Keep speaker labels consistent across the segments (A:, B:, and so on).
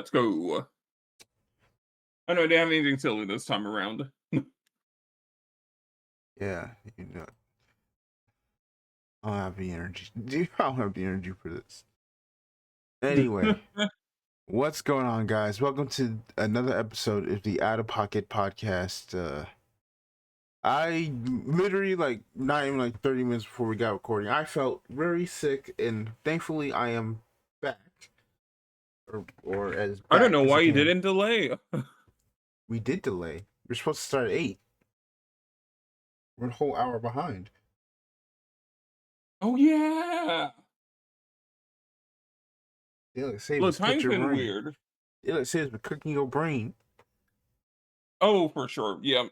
A: let's go. I know I didn't have anything silly this time around.
B: Yeah, I don't have the energy. I don't have the energy for this. Anyway, what's going on, guys? Welcome to another episode of the Out of Pocket podcast. I literally, not even 30 minutes before we got recording, I felt very sick, and thankfully I am back, or as
A: I don't
B: back
A: know
B: as I
A: why you
B: can.
A: didn't delay.
B: We did delay. We're supposed to start at 8. We're a whole hour behind.
A: Oh yeah.
B: Yeah, like say
A: Look,
B: was cooked
A: time's
B: your
A: been
B: brain.
A: weird.
B: Yeah, like say it's been cooking your brain.
A: Oh, for sure. Yeah.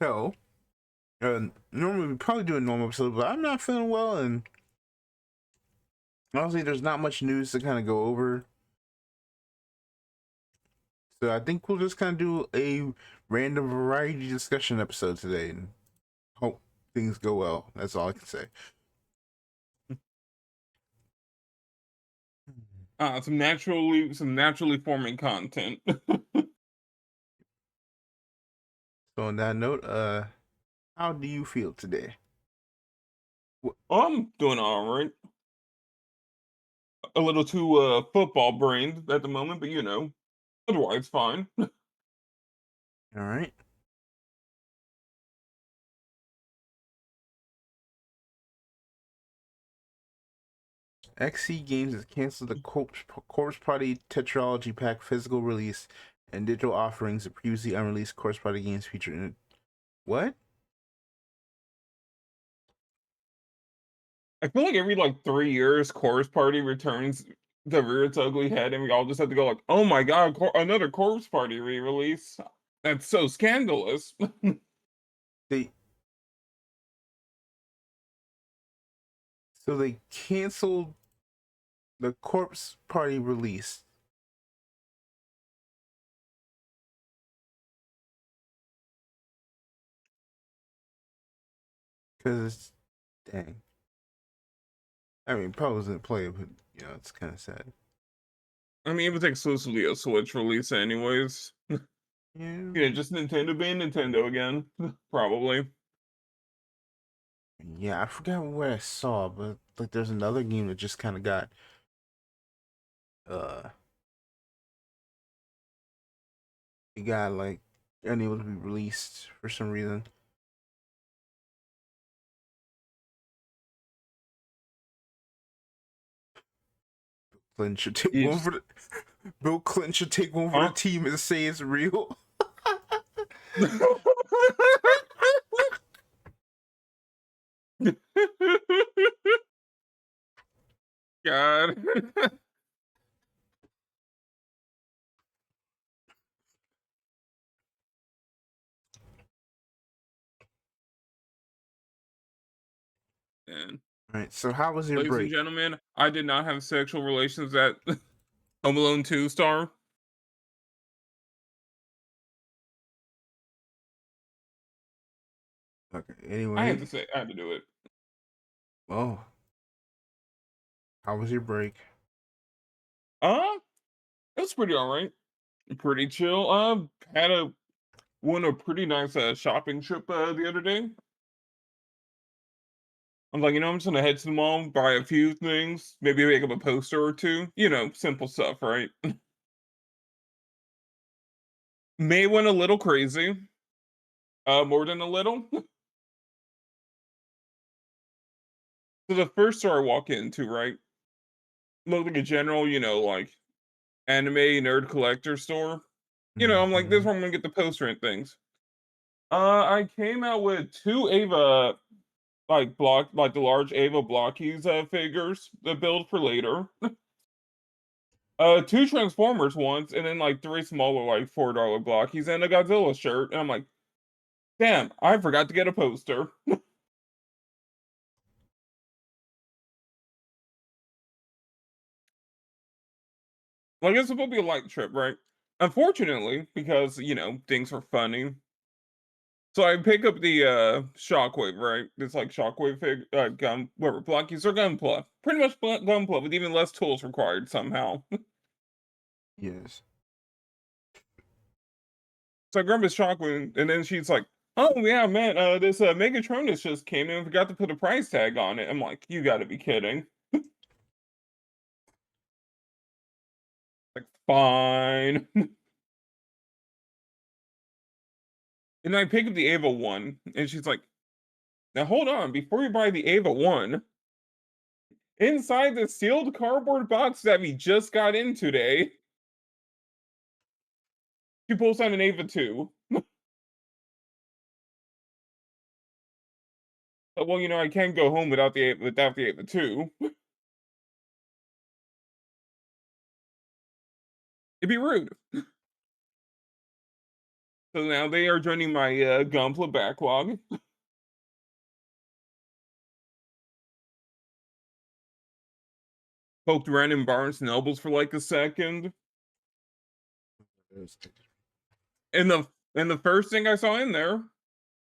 B: So, normally we probably do a normal episode, but I'm not feeling well, and honestly, there's not much news to kind of go over. So I think we'll just kind of do a random variety discussion episode today, and hope things go well. That's all I can say.
A: Some naturally forming content.
B: So on that note, how do you feel today?
A: I'm doing all right. A little too football brained at the moment, but otherwise fine.
B: All right. XC Games has canceled the Corpse Party Tetralogy Pack physical release and digital offerings of previously unreleased Corpse Party games featured in it. What?
A: I feel like every 3 years, Chorus Party returns to rear its ugly head, and we all just have to go like, "Oh my god, another Corpse Party re-release! That's so scandalous."
B: They they canceled the Corpse Party release. Because, dang. I mean, probably wasn't play, but, it's kind of sad.
A: I mean, it was exclusively a Switch release, anyways.
B: Yeah.
A: Yeah, just Nintendo being Nintendo again, probably.
B: Yeah, I forgot what I saw, but, there's another game that just kind of got, uh, it got, unable to be released for some reason. Clinton should take one
A: It's
B: for the Bill Clinton should take one for the
A: huh?
B: team and say it's real.
A: God. Man.
B: All right, so how was your
A: Ladies and
B: break?
A: gentlemen, I did not have sexual relations at Home Alone 2 star.
B: Okay,
A: I had
B: anyway,
A: to say, I had to do it.
B: well, how was your break?
A: Uh, it was pretty alright. Pretty chill. Had won a pretty nice shopping trip the other day. I'm like, I'm just gonna head to the mall, buy a few things, maybe make up a poster or two. Simple stuff, right? May went a little crazy. More than a little. So the first store I walk into, right, looked like a general, anime nerd collector store. I'm like, this is
B: Mm-hmm.
A: where I'm gonna get the poster and things. I came out with two Ava the large Ava blockies figures that build for later. Two Transformers ones, and then three smaller $4 blockies and a Godzilla shirt. And I'm like, damn, I forgot to get a poster. It's supposed to be a light trip, right? Unfortunately, because things were funny. So I pick up the Shockwave, right? It's like Shockwave gun, whatever, Blockies or Gunpla. Pretty much Gunpla with even less tools required somehow.
B: Yes.
A: So I grab his Shockwave, and then she's like, "Oh yeah, man, this Megatronus just came in and forgot to put a price tag on it." I'm like, "You got to be kidding!" Like, fine. And I pick up the Ava 1, and she's like, "Now hold on, before you buy the Ava 1, inside the sealed cardboard box that we just got in today, she pulls out an Ava 2. Well, I can't go home without the Ava 2. It'd be rude." So now they are joining my Gunpla backlog. Poked around in Barnes and Nobles for like a second. And the first thing I saw in there,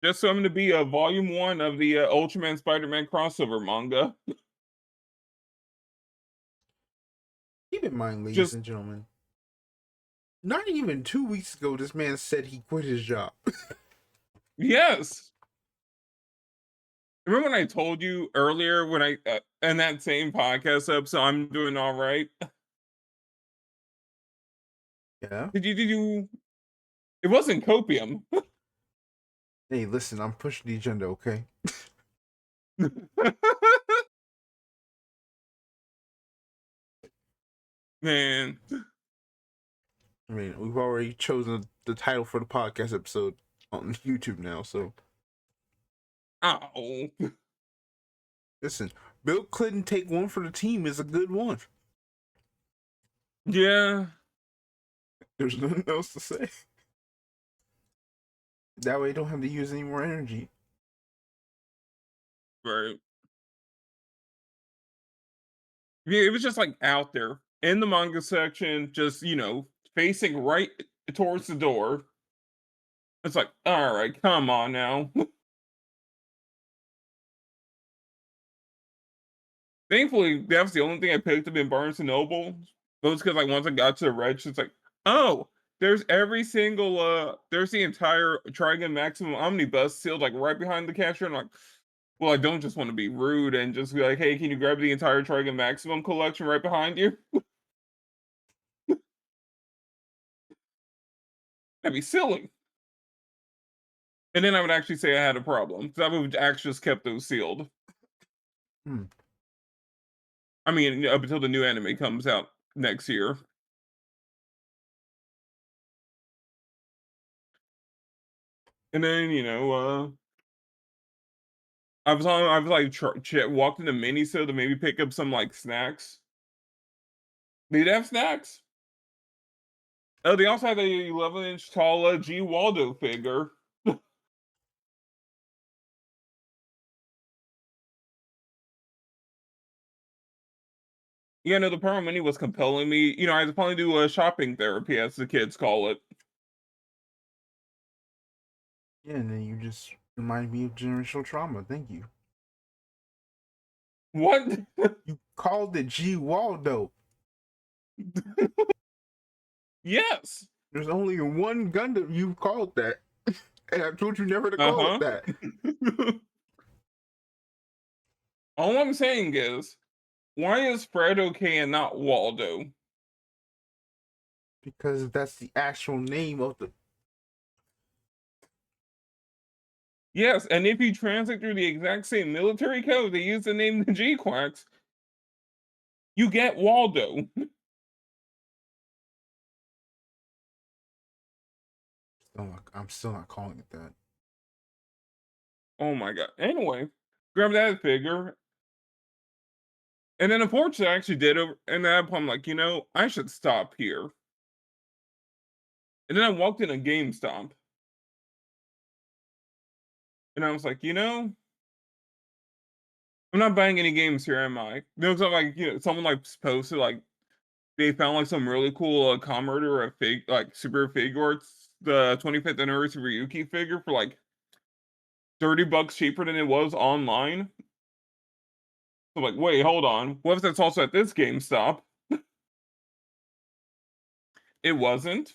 A: just so I'm to be a volume 1 of the Ultraman Spider-Man crossover manga.
B: Keep in mind, ladies
A: Just
B: and gentlemen, not even 2 weeks ago, this man said he quit his job.
A: yes. Remember when I told you earlier when I in that same podcast episode I'm doing all right?
B: Yeah.
A: Did you it wasn't copium.
B: Hey, listen, I'm pushing the agenda, okay?
A: Man.
B: I mean, we've already chosen the title for the podcast episode on YouTube now, so
A: Ow.
B: listen, Bill Clinton take one for the team is a good one.
A: Yeah.
B: There's nothing else to say. That way, I don't have to use any more energy.
A: Right. Yeah, it was just like out there in the manga section, just facing right towards the door. It's like, all right, come on now. Thankfully, that was the only thing I picked up in Barnes and Noble. But it's because like once I got to the register, it's like, oh, there's there's the entire Trigon Maximum Omnibus sealed like right behind the cashier. I'm like, well, I don't just want to be rude and just be like, hey, can you grab the entire Trigon Maximum collection right behind you? That'd be silly. And then I would actually say I had a problem because I would actually just kept those sealed.
B: Hmm.
A: I mean, up until the new anime comes out next year. And then, I was like, walked into Miniso to maybe pick up some like snacks. They did have snacks. Oh, they also had a 11-inch tall G Waldo figure. Yeah, no, the Pearl Mini was compelling me. I had to probably do a shopping therapy, as the kids call it.
B: Yeah, and then you just remind me of generational trauma. Thank you.
A: What?
B: You called it G Waldo.
A: Yes.
B: There's only one Gundam you've called that. And I told you never to call it
A: Uh-huh.
B: that.
A: All I'm saying is, why is Fred okay and not Waldo?
B: Because that's the actual name of the.
A: Yes, and if you translate through the exact same military code they use to name the G-Quacks, you get Waldo.
B: I'm still not calling it that.
A: Oh my god. Anyway, grab that figure. And then unfortunately I actually did over and at that point I'm like, I should stop here. And then I walked in a GameStop. And I was like, I'm not buying any games here, am I? So like, someone like posted like they found like some really cool Comrade or a fig like super figure. It's the 25th anniversary Ryuki figure for like $30 cheaper than it was online. I'm like, wait, hold on. What if that's also at this GameStop? It wasn't.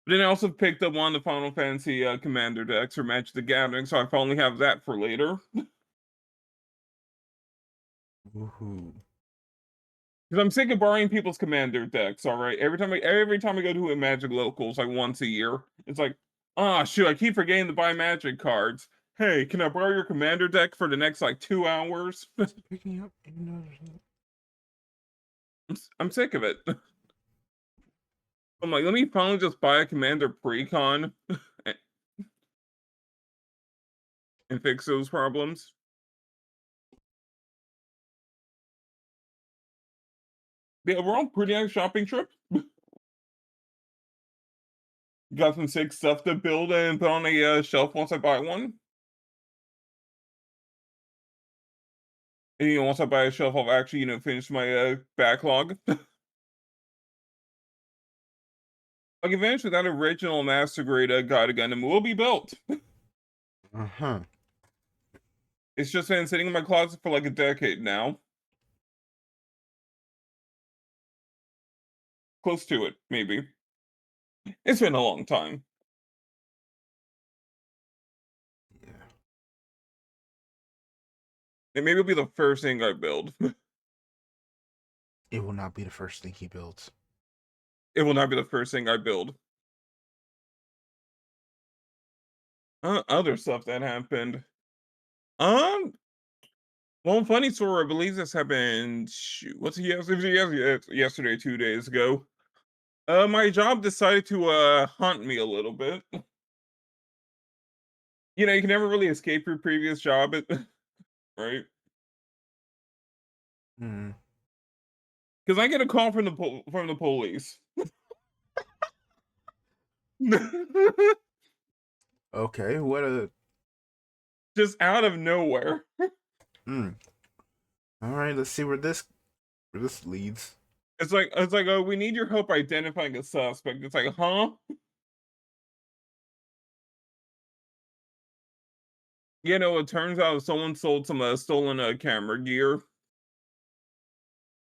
A: But then I also picked up one of the Final Fantasy Commander decks for Magic the Gathering, so I finally have that for later.
B: Woohoo.
A: Because I'm sick of borrowing people's Commander decks. All right, every time I go to a Magic Locals, like once a year, it's like, ah, shoot, I keep forgetting to buy Magic cards. Hey, can I borrow your Commander deck for the next like 2 hours?
B: Picking up.
A: I'm sick of it. I'm like, let me finally just buy a Commander Precon and fix those problems. The overall pretty nice shopping trip. Got some sick stuff to build and put on a shelf once I buy one. And once I buy a shelf, I'll actually finish my backlog. Like eventually, that original Master Grade Guide Gundam will be built.
B: Uh-huh.
A: It's just been sitting in my closet for like a decade now. Close to it, maybe. It's been a long time.
B: Yeah.
A: And maybe it'll be the first thing I build.
B: It will not be the first thing he builds.
A: It will not be the first thing I build. Other stuff that happened. Um, well, funny story. I believe this happened. Shoot, what's it? Yes, it was yesterday, 2 days ago. My job decided to hunt me a little bit. You can never really escape your previous job, right?
B: Hmm.
A: Because I get a call from the police.
B: Okay, what a...
A: Just out of nowhere.
B: Hmm. All right, let's see where this leads.
A: It's like, oh, we need your help identifying a suspect. It's like, huh? It turns out someone sold some stolen camera gear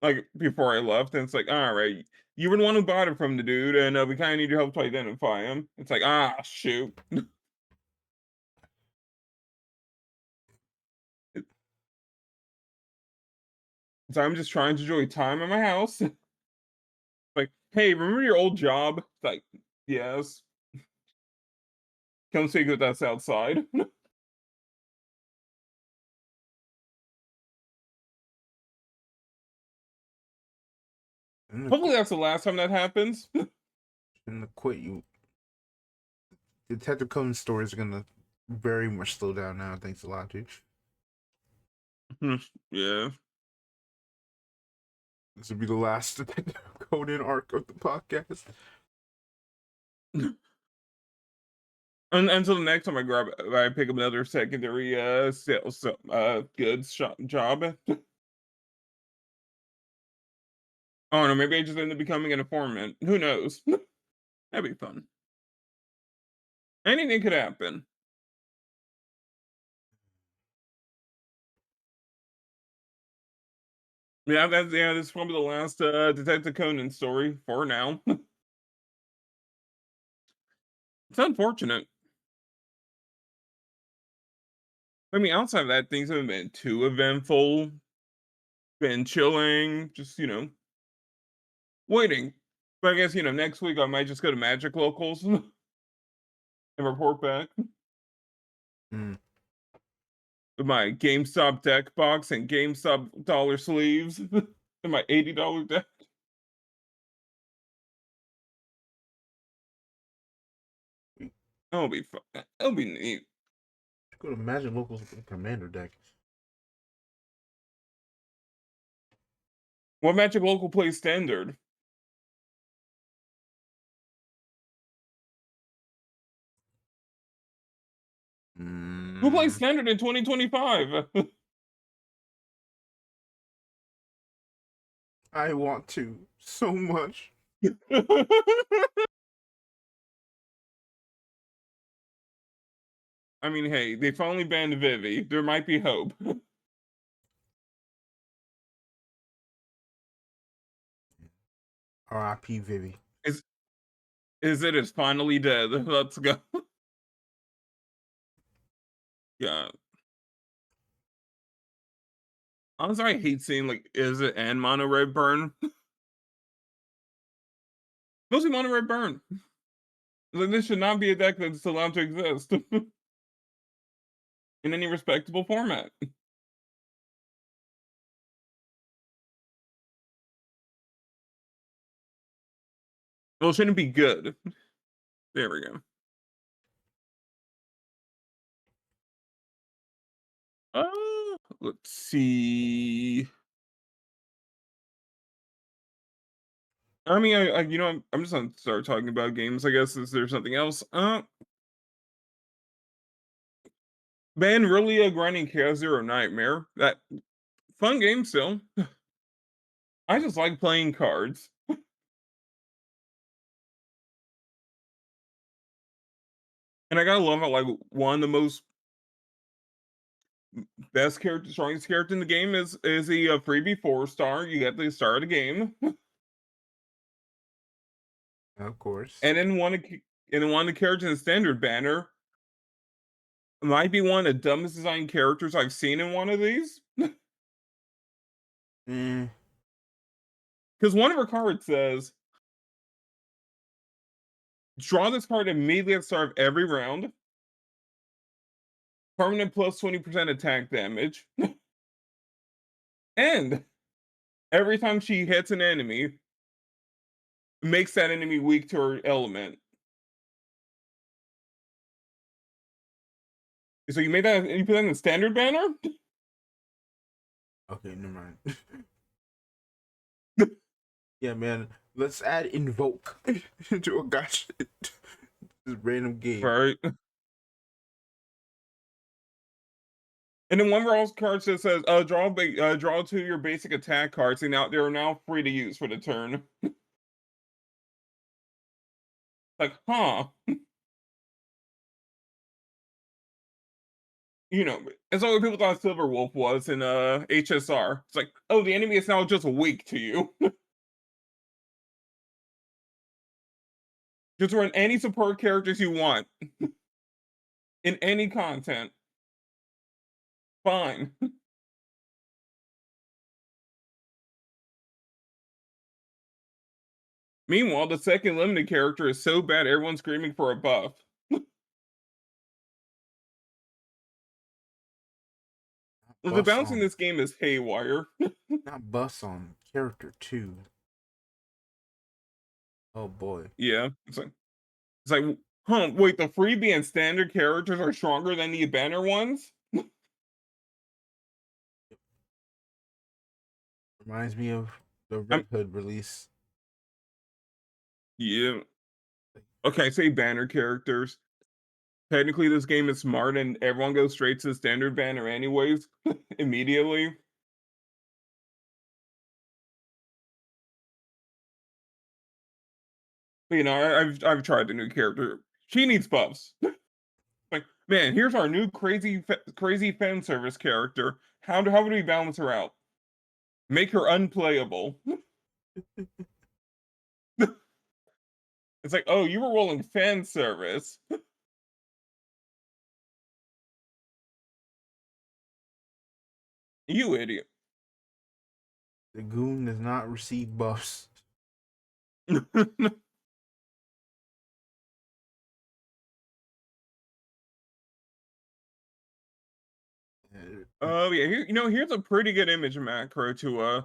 A: like before I left, and it's like, all right, you were the one who bought it from the dude, and we kind of need your help to identify him. It's like, ah, shoot. So I'm just trying to enjoy time at my house. Like, hey, remember your old job? It's like, yes. Come speak with us outside.
B: I'm gonna,
A: Hopefully that's the last time that happens.
B: I'm gonna quit you. Detective Conan stories are gonna very much slow down now. Thanks a lot, dude.
A: Yeah.
B: This will be the last Detective Conan arc of the podcast.
A: And until the next time I pick up another secondary sales goods job. Oh no, maybe I just end up becoming an informant. Who knows? That'd be fun. Anything could happen. Yeah, this is probably the last Detective Conan story for now. It's unfortunate. I mean, outside of that, things haven't been too eventful. Been chilling, just waiting. But I guess next week I might just go to Magic Locals and report back
B: Hmm.
A: with my GameStop deck box and GameStop dollar sleeves and my $80 deck. That'll be fun. That'll be neat.
B: Go to Magic Locals Commander deck.
A: What Magic Local plays standard? Who plays
B: Mm,
A: standard in 2025?
B: I want to so much.
A: I mean, hey, they finally banned Vivi. There might be hope.
B: R.I.P. Vivi.
A: Is it is finally dead. Let's go. Yeah. Honestly, I hate seeing like is it and mono red burn. Mostly mono red burn. Like this should not be a deck that's allowed to exist in any respectable format. Well, it shouldn't be good. There we go. Let's see. I mean, I'm just gonna start talking about games. I guess is there something else? Man, really a grinding Chaos Zero Nightmare. That fun game still. I just like playing cards, and I gotta love it. Like one of the most best character, strongest character in the game is the freebie 4-star. You get the start of the game,
B: Of course.
A: and then one of the characters in the standard banner might be one of the dumbest designed characters I've seen in one of these.
B: Mm,
A: Because one of her cards says, draw this card immediately at the start of every round. Permanent plus 20% attack damage. And every time she hits an enemy, makes that enemy weak to her element. So you put that in the standard banner?
B: okay, never mind. Yeah, man. Let's add invoke to a gosh this random game.
A: Right. And then one of our cards that says, draw two of your basic attack cards, and now they're now free to use for the turn. Like, huh. You know, it's all what people thought Silver Wolf was in HSR. It's like, oh, the enemy is now just weak to you. Just run any support characters you want in any content. Fine. Meanwhile, the second limited character is so bad everyone's screaming for a buff. Well, the
B: Bus
A: balance in
B: on
A: this game is haywire.
B: not bus on character two. Oh boy.
A: Yeah, it's like, huh? Wait, the freebie and standard characters are stronger than the banner ones?
B: Reminds me of the
A: I'm
B: Red Hood release.
A: yeah. Okay, say banner characters. Technically, this game is smart, and everyone goes straight to the standard banner anyways, immediately. But, I've tried the new character. She needs buffs. Like, man, here's our new crazy fan service character. How would we balance her out? Make her unplayable. It's like, oh, you were rolling fan service. You idiot.
B: The goon does not receive buffs.
A: Oh yeah, here's a pretty good image macro to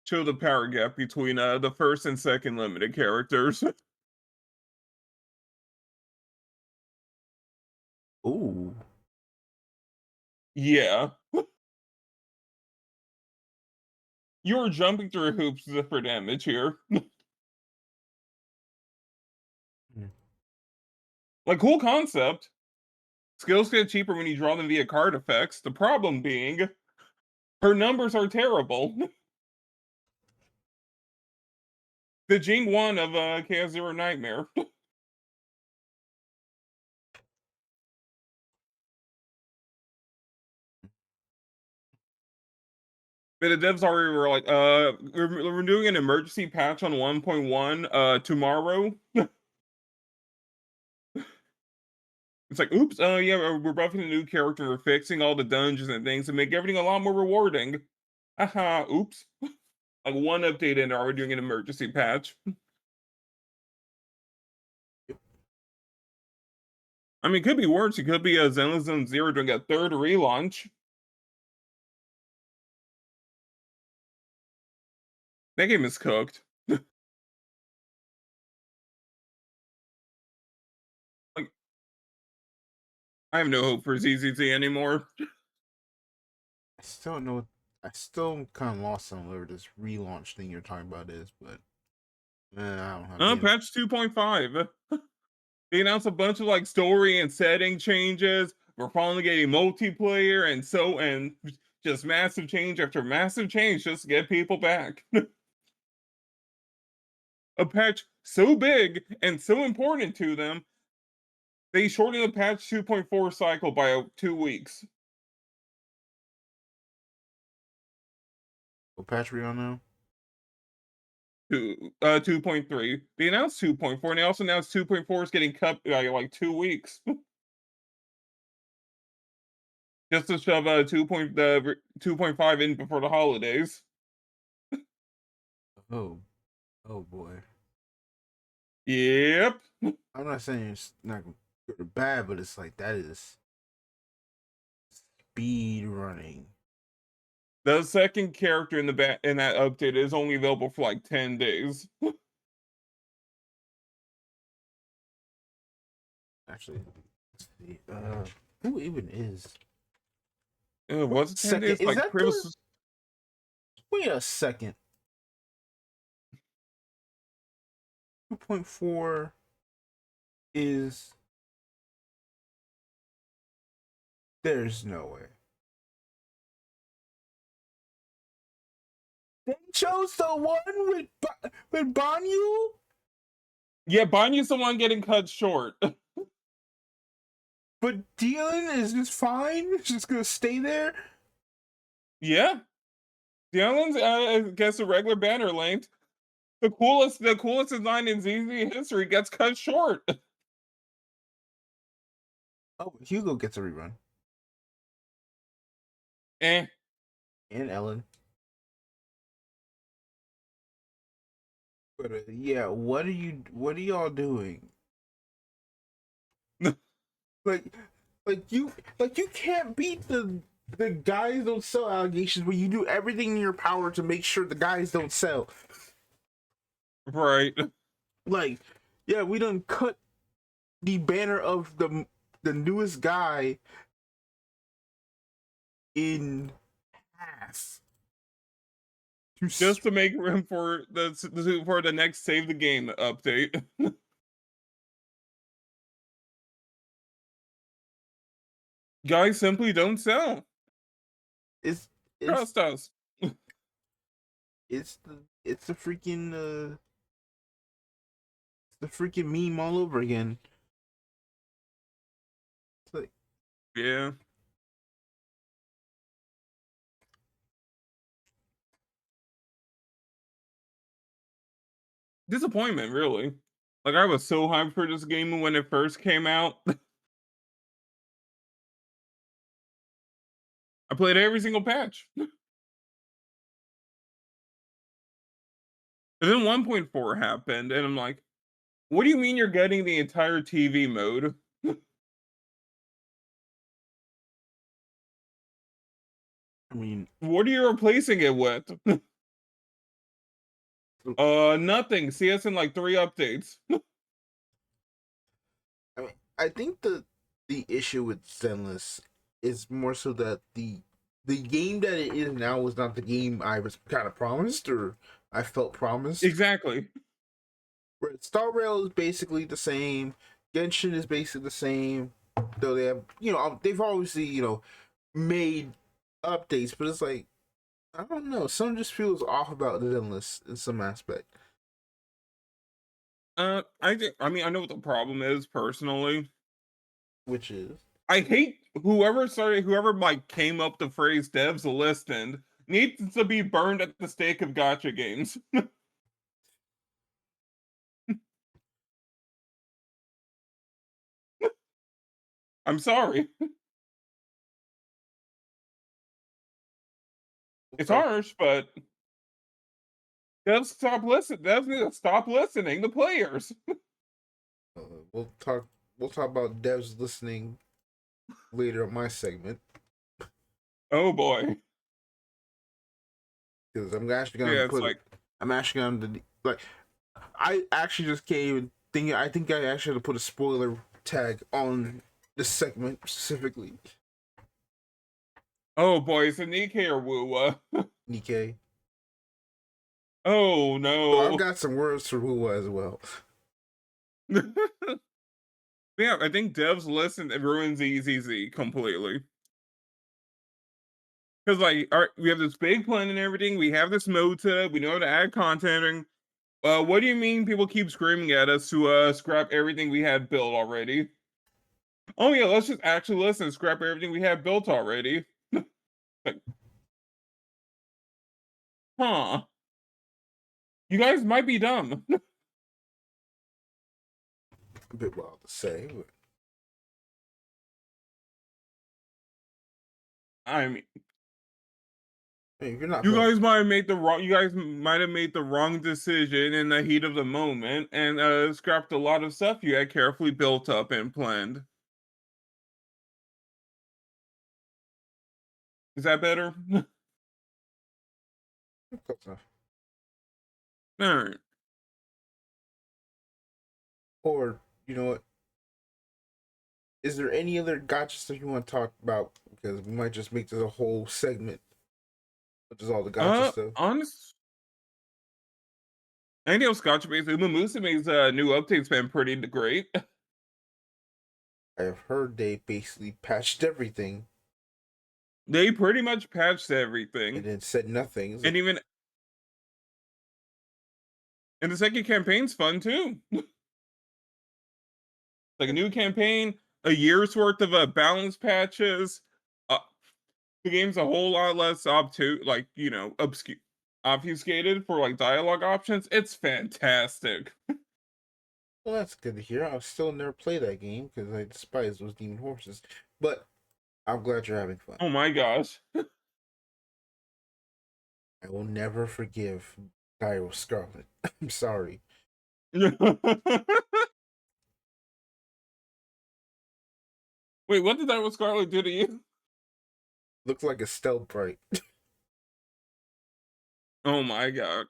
A: show the power gap between the first and second limited characters.
B: Ooh.
A: Yeah. You're jumping through hoops for damage here.
B: Hmm.
A: Like, cool concept. Skills get cheaper when you draw them via card effects. The problem being, her numbers are terrible. The Jing 1 of Chaos Zero Nightmare. But the devs already were like, we're doing an emergency patch on 1.1 tomorrow. It's like, oops, yeah, we're buffing a new character, we're fixing all the dungeons and things to make everything a lot more rewarding. Haha, oops. Like one update and they're already doing an emergency patch. I mean, it could be worse. It could be a Zenless Zero doing a third relaunch. That game is cooked. Like, I have no hope for ZZZ anymore.
B: I still don't know. I still kind of lost on whatever this relaunch thing you're talking about is, but I don't have the
A: Patch 2.5. They announced a bunch of like story and setting changes. We're finally getting multiplayer and just massive change after massive change just to get people back. A patch so big and so important to them, they shortened the patch 2.4 cycle by 2 weeks.
B: Patreon now.
A: To 2.3. They announced 2.4, and they also announced 2.4 is getting cut by like 2 weeks. Just to shove 2.5 in before the holidays.
B: Oh, oh boy.
A: Yep.
B: I'm not saying it's not good or bad, but it's like that is speed running.
A: The second character in that update is only available for like 10 days.
B: Actually, let's see. Who even is?
A: Was it 10
B: Second,
A: days?
B: is
A: Like
B: that
A: Chris.
B: the? Wait a second. 2.4 is. There's no way. They chose the one with Banyu.
A: Yeah, Banya's the one getting cut short.
B: But Dylan is just fine. It's just gonna stay there.
A: Yeah. The other one's, I guess, a regular banner length. The coolest design in ZZ history gets cut short.
B: Oh, Hugo gets a rerun.
A: Eh.
B: And Ellen. But yeah, what are y'all doing? like you can't beat the guys don't sell allegations where you do everything in your power to make sure the guys don't sell.
A: Right.
B: Like, yeah, we done cut the banner of the newest guy in half.
A: Just to make room for the next save the game update. Guys simply don't sell.
B: it's
A: Trust us.
B: it's the freaking the freaking meme all over again. It's like,
A: Yeah. Disappointment, really. Like, I was so hyped for this game when it first came out. I played every single patch. And then 1.4 happened, and I'm like, what do you mean you're getting the entire TV mode?
B: I mean,
A: What are you replacing it with? Nothing. See us in like 3 updates.
B: I mean, I think the issue with Zenless is more so that the game that it is now was not the game I was kind of promised or I felt promised.
A: Exactly.
B: Where Star Rail is basically the same, Genshin is basically the same, though they have they've obviously made updates, but it's like I don't know, something just feels off about Zenless in some aspect.
A: I mean, I know what the problem is personally.
B: Which is
A: I hate whoever like came up the phrase devs listened. needs to be burned at the stake of gacha games. I'm sorry. It's harsh, but devs need to stop listening to players.
B: We'll talk. We'll talk about devs listening later on my segment
A: Oh boy.
B: because I'm actually gonna
A: Yeah, it's
B: put.
A: like,
B: I'm actually gonna like. I actually just came even thinking. I think I actually had to put a spoiler tag on this segment specifically.
A: oh boy, is it Nikke or Woo?
B: Nikke.
A: Oh
B: So I've
A: no.
B: got some words for Hua as well.
A: Yeah, I think devs listen, it ruins EZZ completely. Because like, all right, we have this big plan and everything. We have this mode set up. We know how to add content. What do you mean people keep screaming at us to scrap everything we had built already? Oh yeah, let's just actually listen and scrap everything we have built already. Like, huh? You guys might be dumb.
B: A bit wild to say, but
A: I mean,
B: hey, if you're not
A: you
B: built,
A: guys might have made the wrong. You guys might have made the wrong decision in the heat of the moment and scrapped a lot of stuff you had carefully built up and planned. Is that better?
B: close enough.
A: All right.
B: Or you know what? Is there any other gotcha stuff you want to talk about? Because we might just make this a whole segment, which is all the gotcha stuff.
A: Honest. Anything else Scotch based? Uma Musume's new update's been pretty great.
B: I have heard they basically patched everything
A: They pretty much patched
B: and
A: everything,
B: then said nothing. It's
A: and
B: like,
A: even and the second campaign's fun too. Like a new campaign, a year's worth of balance patches. Uh, the game's a whole lot less obtuse, like obfuscated for like dialogue options. It's fantastic.
B: well, that's good to hear. I'll still never play that game because I despise those demon horses. But I'm glad you're having fun.
A: Oh my gosh.
B: I will never forgive Gyro Scarlet. I'm sorry.
A: Wait, what did that with Scarlet do to you?
B: Looks like a stealth bright.
A: Oh my god.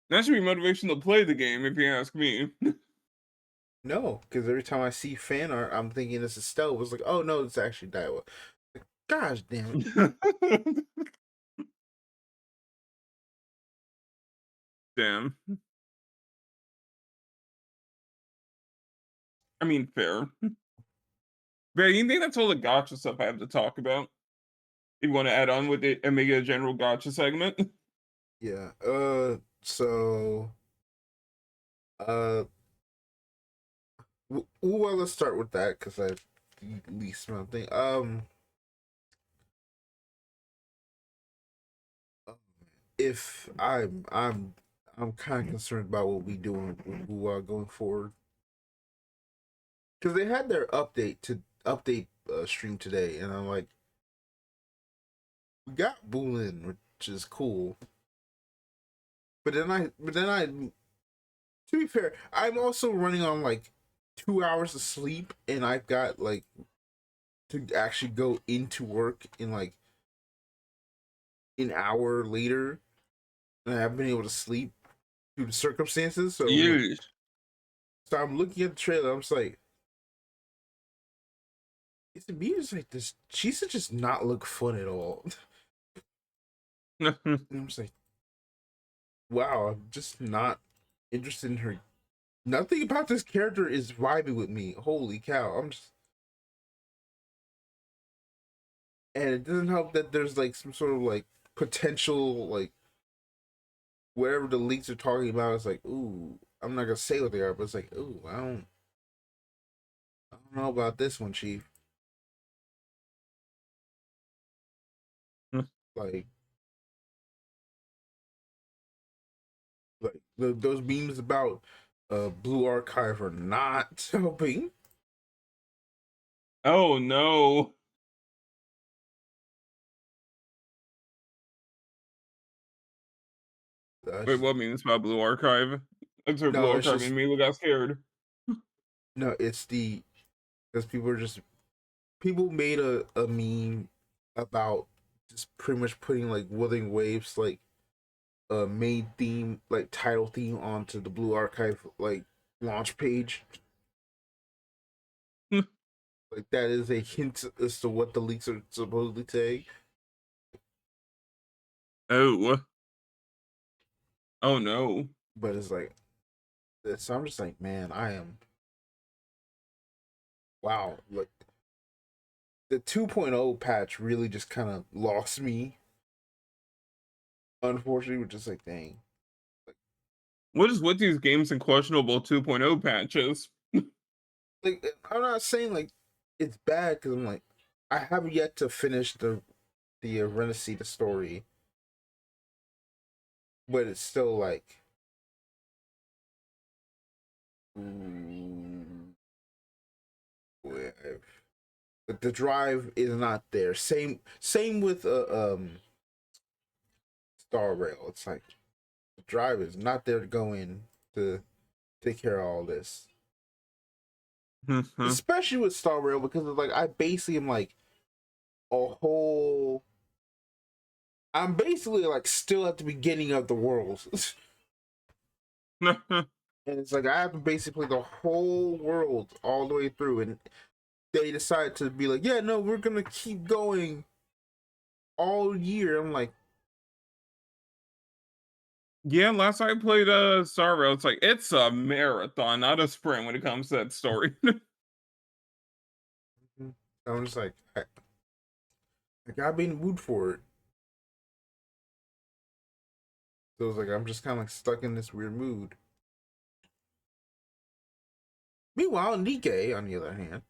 A: That should be motivation to play the game, if you ask me.
B: No, because every time I see fan art, I'm thinking it's a stealth. It's like, oh no, it's actually Daiwa. Like, gosh damn it.
A: Damn. I mean, fair. But you think that's all the gotcha stuff I have to talk about? You want to add on with it and make it a general gotcha segment?
B: Yeah. So. Uh. Well, let's start with that because I the least amount of thing. If I'm kind of concerned about what we doing with going forward because they had their update stream today, and I'm like, we got Boolin, which is cool. But then I, to be fair, I'm also running on like 2 hours of sleep, and I've got like to actually go into work in like an hour later, and I haven't been able to sleep due to circumstances. So I'm like,
A: Yes.
B: so I'm looking at the trailer. I'm just like, is it me? It's like this. She's just not look fun at all. And I'm just like, wow, I'm just not interested in her. Nothing about this character is vibing with me. Holy cow! I'm just, and it doesn't help that there's like some sort of like potential like whatever the leaks are talking about. It's like, ooh, I'm not gonna say what they are, but it's like, ooh, I don't know about this one, Chief. Like those memes about Blue Archive are not helping.
A: Oh no. Wait,
B: Just,
A: what means about Blue Archive? That's where Blue
B: no, it's
A: Archive
B: just
A: immediately got scared.
B: no, it's the because people made a meme about just pretty much putting like Wuthering Waves like main theme, like title theme onto the Blue Archive like launch page. Like that is a hint as to what the leaks are supposedly saying.
A: Oh. Oh no.
B: But it's like, so I'm just like, man, I am wow. Like the 2.0 patch really just kind of lost me. Unfortunately, we're just like, dang.
A: What is with these games and questionable 2.0 patches?
B: Like I'm not saying like it's bad because I'm like I have yet to finish the Renaissance story, but it's still like the drive is not there. Same with Star Rail. It's like the drive is not there to go in to take care of all this. Especially with Star Rail because it's like I basically am like a whole. I'm basically like still at the beginning of the world. And it's like I have to basically the whole world all the way through, and they decide to be like, yeah, no, we're gonna keep going all year. I'm like,
A: Yeah, last I played Star Rail, it's like it's a marathon, not a sprint when it comes to that story.
B: I'm just like, I gotta be in the mood for it. So it's like I'm just kind of like stuck in this weird mood. Meanwhile, Nikke, on the other hand,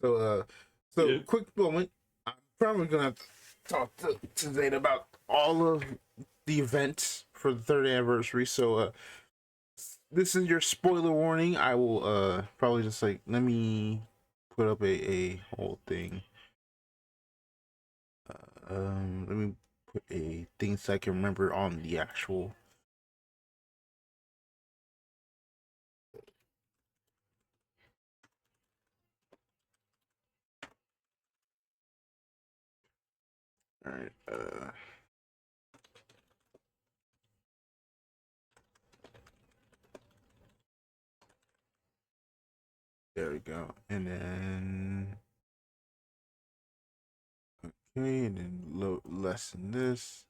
B: so
A: Yeah.
B: quick moment. I'm probably gonna have to talk to Zeta about all of the events for the third anniversary. So this is your spoiler warning. I will probably just like let me put up a whole thing. Let me put a thing so I can remember on the actual. All right. There we go. And then okay, and then lessen this.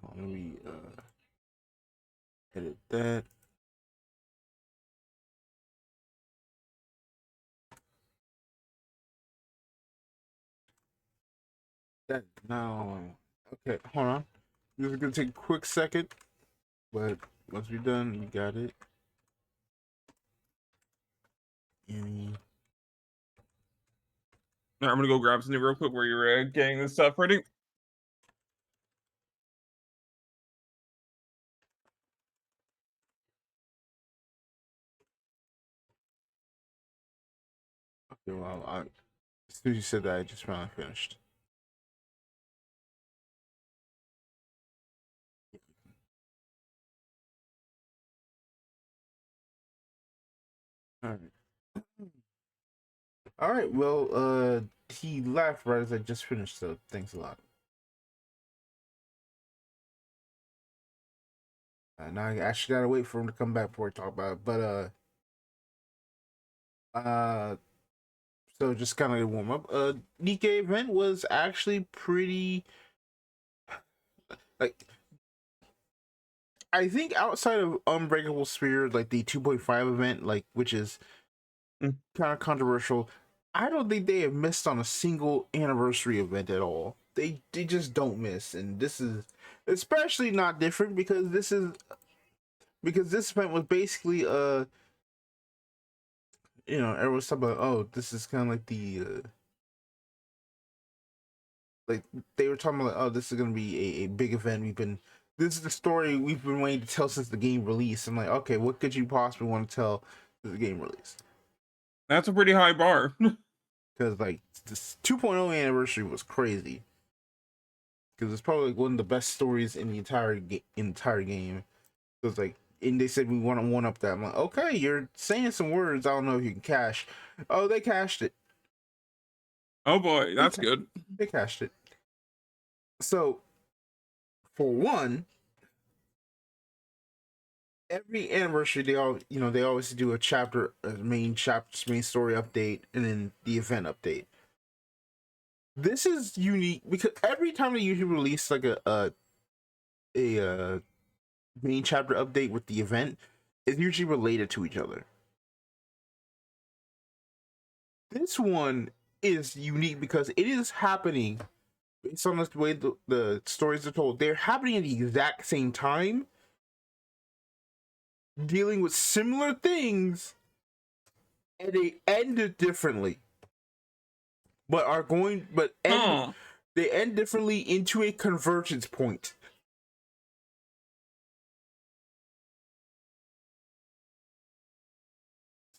B: Let me edit that. That now. Okay, hold on. This is gonna take a quick second, but once we're done, you got it. And
A: All right, I'm gonna go grab something real quick where you're getting this stuff ready.
B: okay, well, as soon as you said that, I just finally finished. All right. All right. Well, he laughed right as I just finished, so thanks a lot. Now I actually gotta wait for him to come back before I talk about it. But uh, so just kind of warm up. Nikke event was actually pretty. Like, I think outside of Unbreakable Sphere, like the 2.5 event, like which is kind of controversial. I don't think they have missed on a single anniversary event at all. they just don't miss, and this is especially not different because this event was basically everyone's talking about, oh, this is kind of like the like they were talking about, oh, this is gonna be a big event. This is the story we've been waiting to tell since the game release. I'm like, okay, what could you possibly want to tell since the game release?
A: That's a pretty high bar.
B: Because like this 2.0 anniversary was crazy. Because it's probably like one of the best stories in the entire game. So it's like, and they said we want to one up that. I'm like, okay, you're saying some words. I don't know if you can cash. Oh, they cashed it.
A: Oh boy, that's good.
B: They cashed it. So, for one, every anniversary they always do a chapter, main story update, and then the event update. This is unique because every time they usually release like a main chapter update with the event, it's usually related to each other. This one is unique because it is happening based on the way the stories are told. They're happening at the exact same time, dealing with similar things, and they ended differently. They end differently into a convergence point.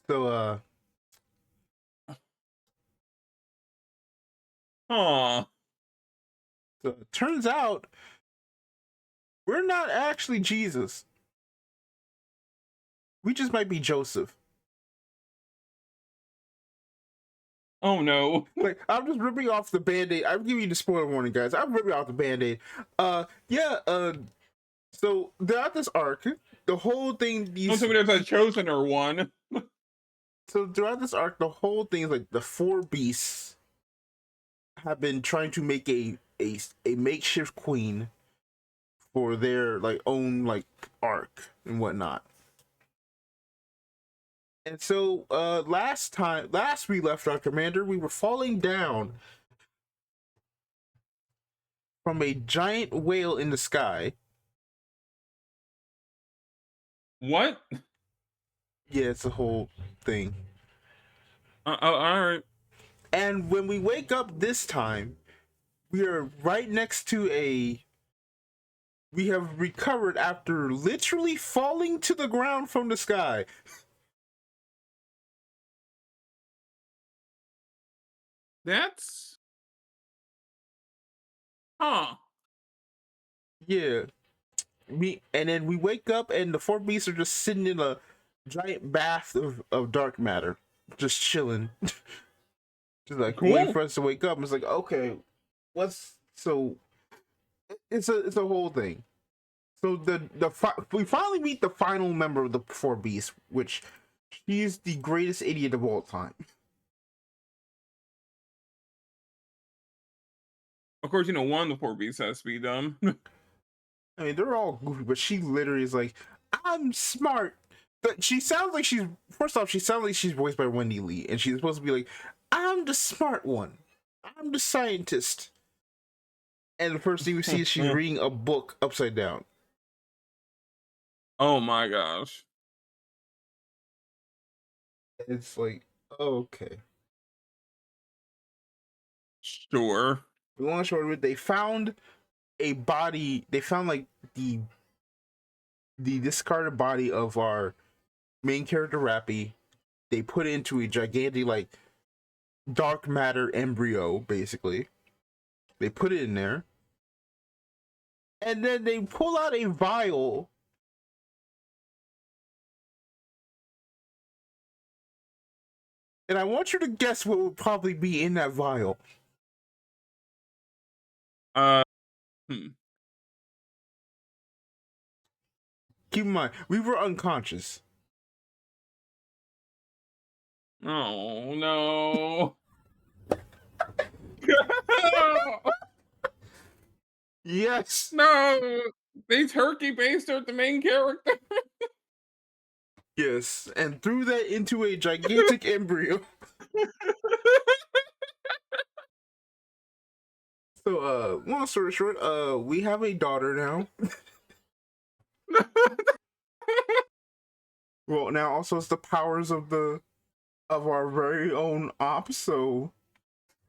B: So
A: Aw.
B: So it turns out we're not actually Jesus. We just might be Joseph.
A: Oh no.
B: Like, I'm just ripping off the band-aid. I'm giving you the spoiler warning, guys. I'm ripping off the band-aid. So throughout this arc, the whole thing
A: Don't tell me there's a chosen or one.
B: So throughout this arc, the whole thing is like the four beasts have been trying to make a makeshift queen for their like own like arc and whatnot. And so last we left our commander, we were falling down from a giant whale in the sky.
A: What?
B: Yeah, it's a whole thing.
A: All right.
B: And when we wake up this time, we are right next to we have recovered after literally falling to the ground from the sky.
A: That's...
B: Yeah. And then we wake up and the four beasts are just sitting in a giant bath of dark matter. Just chilling. Just like
A: cool.
B: Waiting for us to wake up. It's like, okay, it's a whole thing. So we finally meet the final member of the four beasts, which she's the greatest idiot of all time.
A: Of course, one of the four beasts has to be dumb.
B: I mean, they're all goofy, but she literally is like, I'm smart. But she sounds like she's voiced by Wendy Lee, and she's supposed to be like, I'm the smart one. I'm the scientist. And the first thing we see is she's reading a book upside down.
A: Oh my gosh.
B: It's like, okay.
A: Sure.
B: Long and short of it, they found a body. They found like the discarded body of our main character Rappy. They put it into a gigantic like dark matter embryo, basically. They put it in there. And then they pull out a vial. And I want you to guess what would probably be in that vial. Keep in mind, we were unconscious.
A: Oh no.
B: Yes.
A: No. They turkey basted the main character.
B: Yes, and threw that into a gigantic embryo. So, long story short, we have a daughter now. Well, now also it's the powers of our very own op. So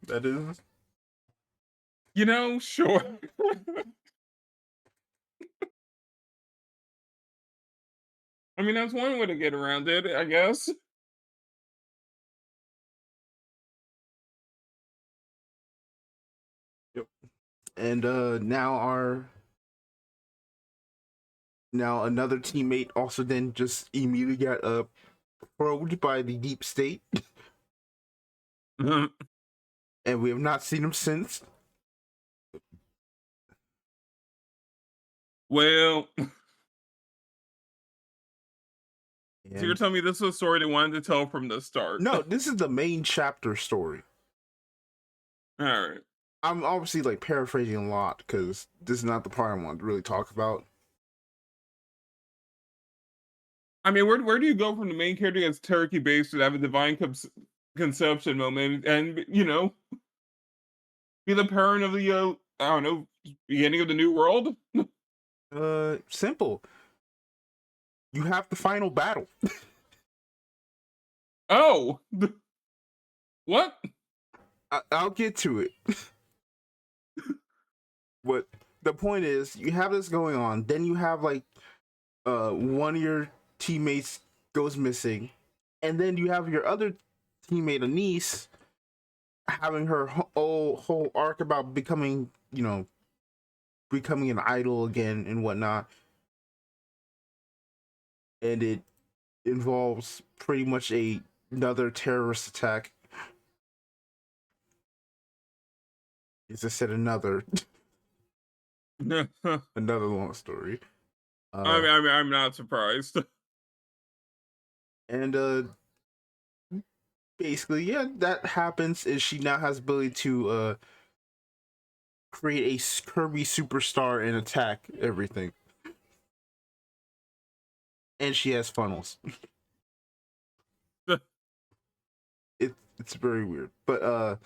B: that is,
A: Sure. I mean, that's one way to get around it, I guess.
B: yep. And now another teammate also then just immediately got probed by the deep state, and we have not seen him since.
A: Well, so you're
B: And
A: telling me this was a story they wanted to tell from the start?
B: no, this is the main chapter story.
A: All right.
B: I'm obviously like paraphrasing a lot because this is not the part I want to really talk about.
A: I mean, where do you go from the main character that's turkey based to have a divine conception moment and be the parent of the I don't know, beginning of the new world?
B: Simple. You have the final battle.
A: Oh, what?
B: I'll get to it. But the point is, you have this going on. Then you have like, one of your teammates goes missing, and then you have your other teammate, Anise, having her whole arc about becoming an idol again and whatnot, and it involves pretty much another terrorist attack. As I said, another long story.
A: I'm not surprised.
B: And basically, yeah, that happens. Is she now has ability to create a Kirby superstar and attack everything, and she has funnels. It's very weird, but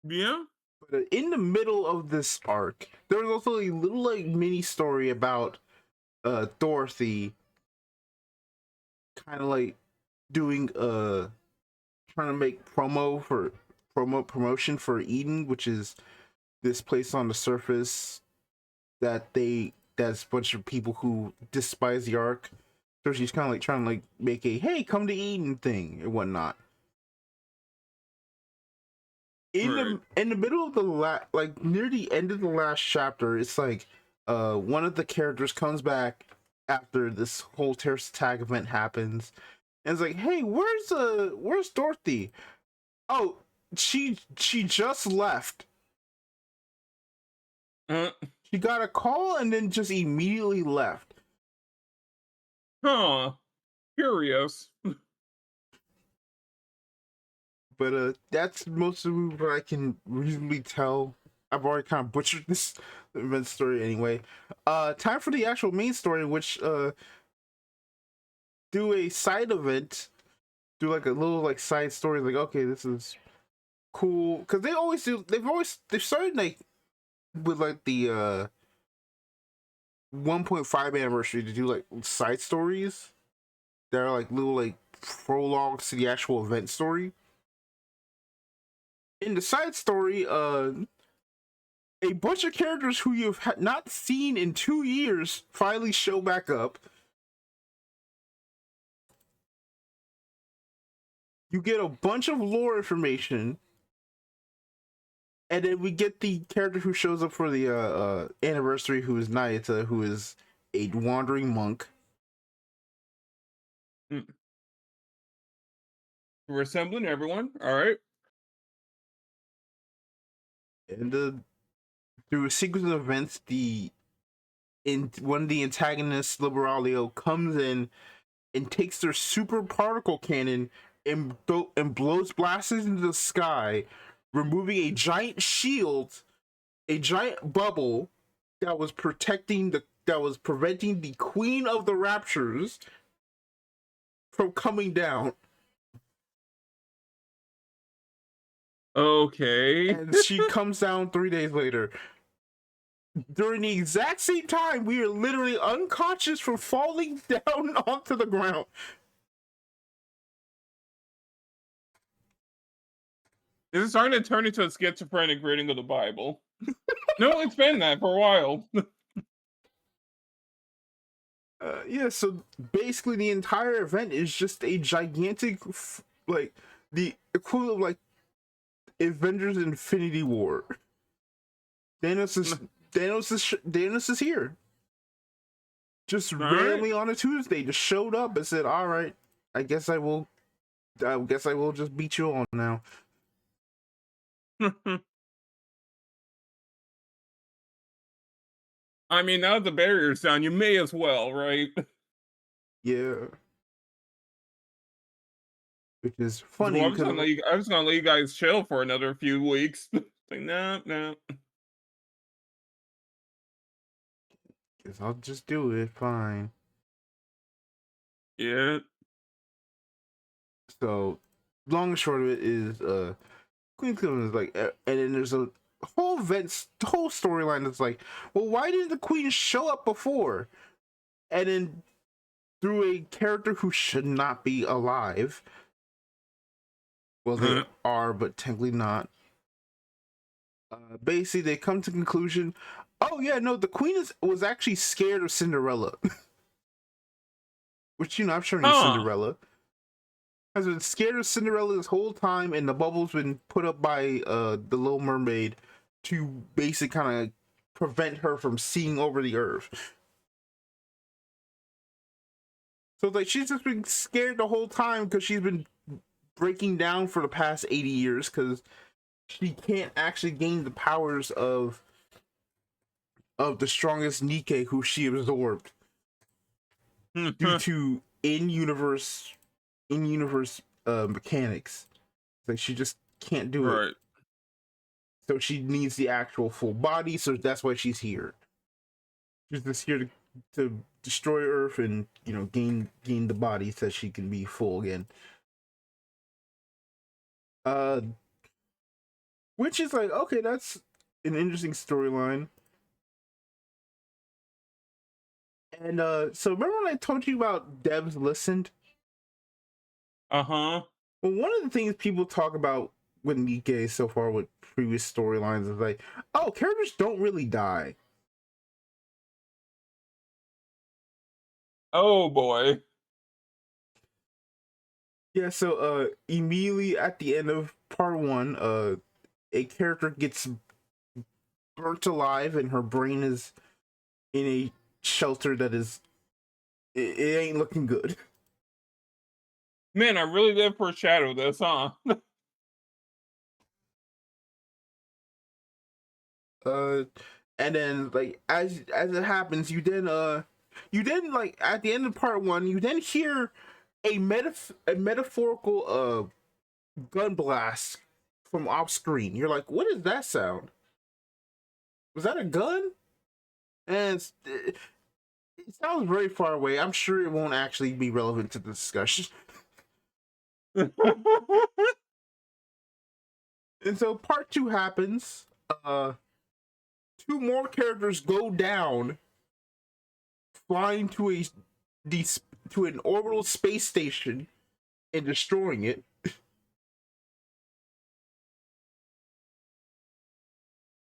A: Yeah.
B: in the middle of this arc, there was also a little like mini story about Dorothy, kind of like doing trying to make promotion for Eden, which is this place on the surface that's a bunch of people who despise the arc. So she's kind of like trying to like make a hey, come to Eden thing and whatnot. In the middle of the like near the end of the last chapter, it's like one of the characters comes back after this whole terrorist attack event happens, and it's like, hey, where's Dorothy? Oh, she just left. She got a call and then just immediately left.
A: Huh. Curious.
B: But that's most of what I can reasonably tell. I've already kind of butchered this event story anyway. Time for the actual main story, which do a side event, do like a little like side story, like okay, this is cool, because they always do. They've started like with like the 1.5 anniversary to do like side stories that are like little like prologues to the actual event story. In the side story, a bunch of characters who you've not seen in 2 years finally show back up. You get a bunch of lore information, and then we get the character who shows up for the anniversary, who is Nayata, who is a wandering monk.
A: Resembling everyone. All right.
B: And through a sequence of events, one of the antagonists, Liberalio, comes in and takes their super particle cannon and blows blasts into the sky, removing a giant shield, a giant bubble that was preventing the Queen of the Raptures from coming down.
A: Okay.
B: And she comes down 3 days later. During the exact same time, we are literally unconscious from falling down onto the ground.
A: This is starting to turn into a schizophrenic reading of the Bible. No, it's been that for a while.
B: Yeah, so basically the entire event is just a gigantic, like, the equivalent of, like, Avengers Infinity War. Thanos is here. Just randomly on a Tuesday, just showed up and said, "All right, I guess I will just beat you on now."
A: I mean, now that the barrier's down, you may as well, right?
B: Yeah. Which is
A: Well,
B: funny
A: I'm just
B: because,
A: gonna let you, I'm just gonna let you guys chill for another few weeks. Like, no, no.
B: guess I'll just do it. Fine.
A: Yeah.
B: So, long and short of it is, Queen Cleveland is like, and then there's a whole whole storyline that's like, well, why didn't the Queen show up before? And then through a character who should not be alive. Well, they are, but technically not. Basically, they come to the conclusion, oh yeah, no, the Queen was actually scared of Cinderella. Which, I've shown you Cinderella. Has been scared of Cinderella this whole time, and the bubble's been put up by the Little Mermaid to basically kind of prevent her from seeing over the earth. So like she's just been scared the whole time because she's been breaking down for the past 80 years because she can't actually gain the powers of the strongest Nikke who she absorbed due to in-universe mechanics. Like she just can't do it. So she needs the actual full body, so that's why she's here. She's just here to destroy Earth and gain the body so she can be full again. Which is like, okay, that's an interesting storyline. And so remember when I told you about Devs Listened?
A: Uh-huh.
B: Well, one of the things people talk about with Nikke so far with previous storylines is like, oh, characters don't really die.
A: Oh boy.
B: Yeah, so immediately at the end of part 1, a character gets burnt alive and her brain is in a shelter that is it ain't looking good.
A: Man, I really did foreshadow this, huh?
B: And then like as it happens, you then like at the end of part 1, you then hear a metaphorical gun blast from off screen. You're like, what is that sound? Was that a gun? And it sounds very far away. I'm sure it won't actually be relevant to the discussion. And so part 2 happens. 2 more characters go down, flying to an orbital space station and destroying it.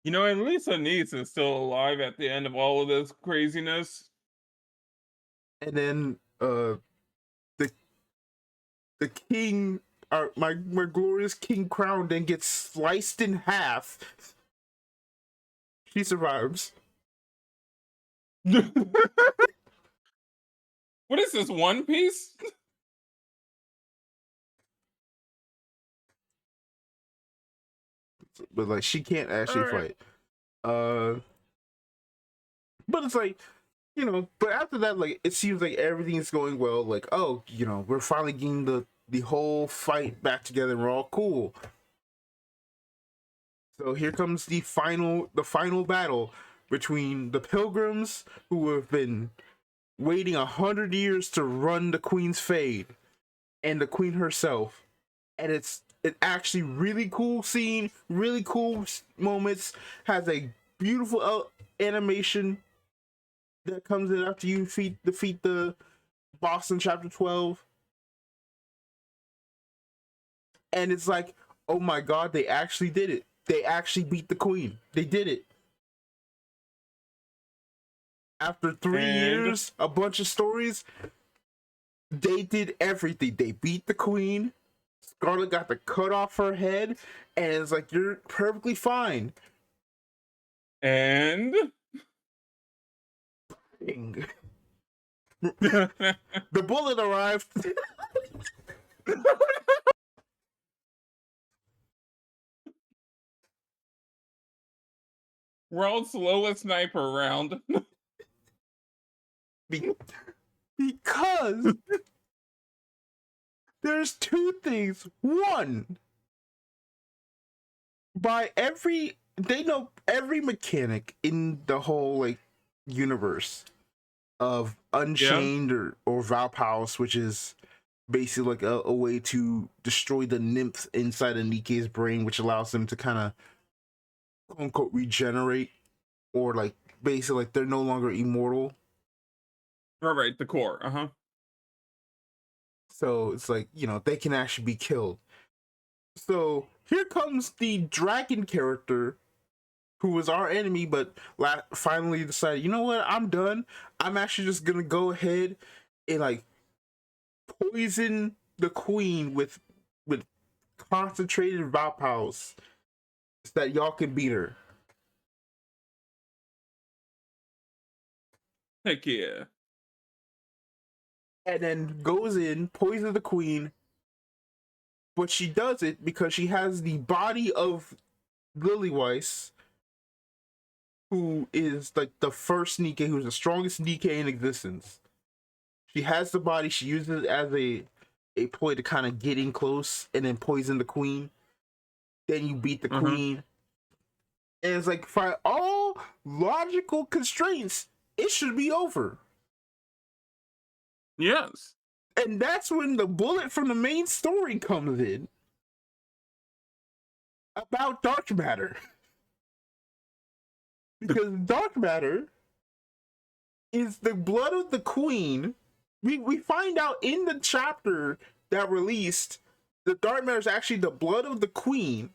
A: At least Anise is still alive at the end of all of this craziness.
B: And then the king, my glorious king crown, then gets sliced in half. She survives.
A: What is this, One Piece?
B: But like she can't actually fight. But it's like, but after that, like it seems like everything's going well. Like, oh, we're finally getting the whole fight back together. We're all cool. So here comes the final battle between the pilgrims who have been waiting 100 years to run the Queen's fade and the Queen herself. And it's an actually really cool scene, really cool moments, has a beautiful animation that comes in after you defeat the boss in chapter 12. And it's like, oh my god, they actually did it. They actually beat the queen. They did it. After 3 years, a bunch of stories, they did everything. They beat the queen. Scarlet got the cut off her head, and it's like, you're perfectly fine.
A: And
B: the bullet arrived.
A: World's slowest sniper round.
B: Because there's two things. One, they know every mechanic in the whole like universe of Unchained or Valpals, which is basically like a way to destroy the nymph inside of Nikke's brain, which allows them to kind of quote unquote regenerate, or like basically like they're no longer immortal.
A: Right, the core.
B: So it's like, you know, they can actually be killed. So here comes the dragon character who was our enemy, but finally decided, you know what, I'm done. I'm actually just gonna go ahead and like poison the queen with concentrated Valpals so that y'all can beat her.
A: Heck yeah.
B: And then goes in, poisons the queen, but she does it because she has the body of Lilyweiss, who is like the first Nikke, who's the strongest Nikke in existence. She has the body, she uses it as a ploy to kind of get in close and then poison the queen. Then you beat the queen. And it's like, by all logical constraints, it should be over.
A: Yes.
B: And that's when the bullet from the main story comes in about dark matter. Because dark matter is the blood of the queen. We find out in the chapter that released the dark matter is actually the blood of the queen,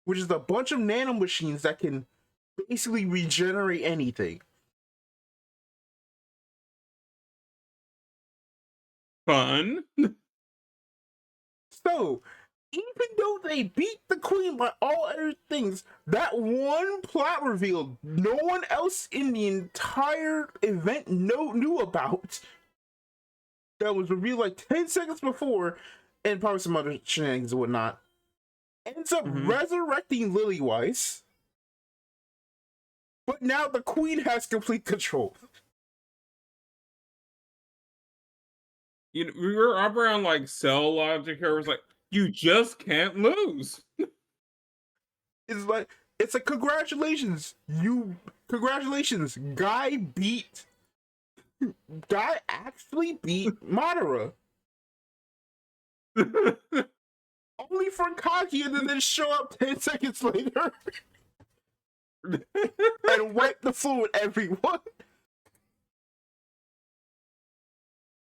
B: which is a bunch of nanomachines that can basically regenerate anything.
A: Fun.
B: So, even though they beat the queen by all other things, that one plot reveal no one else in the entire event knew about, that was revealed like 10 seconds before, and probably some other shenanigans and whatnot, ends up resurrecting Lilyweiss. But now the queen has complete control.
A: You know, we were up around like cell logic here. It was like, you just can't lose.
B: It's like, it's like, congratulations, Guy actually beat Madara. Only for Kaguya to then show up 10 seconds later and wipe the floor with everyone.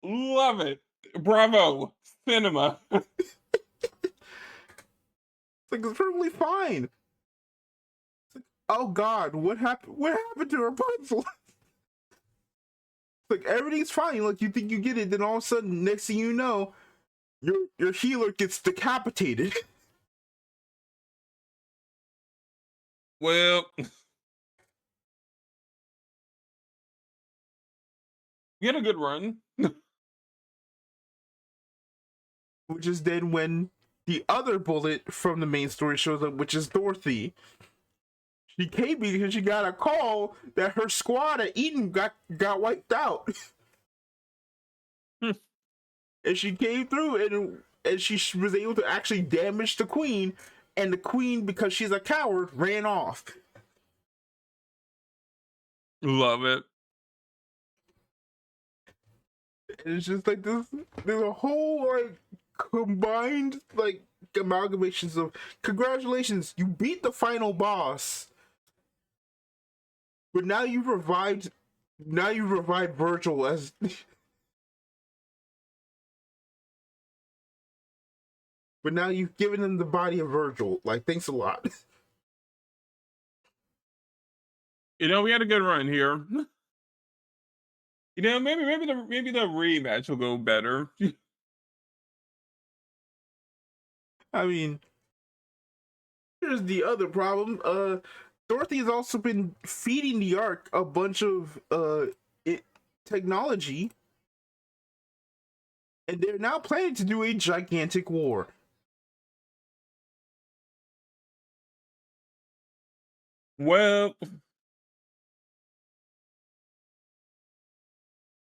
A: Love it. Bravo. Cinema.
B: It's like, it's perfectly fine. It's like, oh god, what happened? What happened to Rapunzel? It's like, everything's fine. Like, you think you get it, then all of a sudden, next thing you know, your healer gets decapitated.
A: Well, you had a good run.
B: Which is then when the other bullet from the main story shows up, which is Dorothy. She came because she got a call that her squad at Eden got wiped out. And she came through and she was able to actually damage the queen, and the queen, because she's a coward, ran off.
A: Love it.
B: And it's just like this, there's a whole like combined like amalgamations of congratulations, you beat the final boss, but now you revived Virgil as but now you've given him the body of Virgil. Like, thanks a lot.
A: We had a good run here. Maybe the rematch will go better.
B: I mean, here's the other problem. Dorothy has also been feeding the Ark a bunch of technology, and they're now planning to do a gigantic war.
A: Well,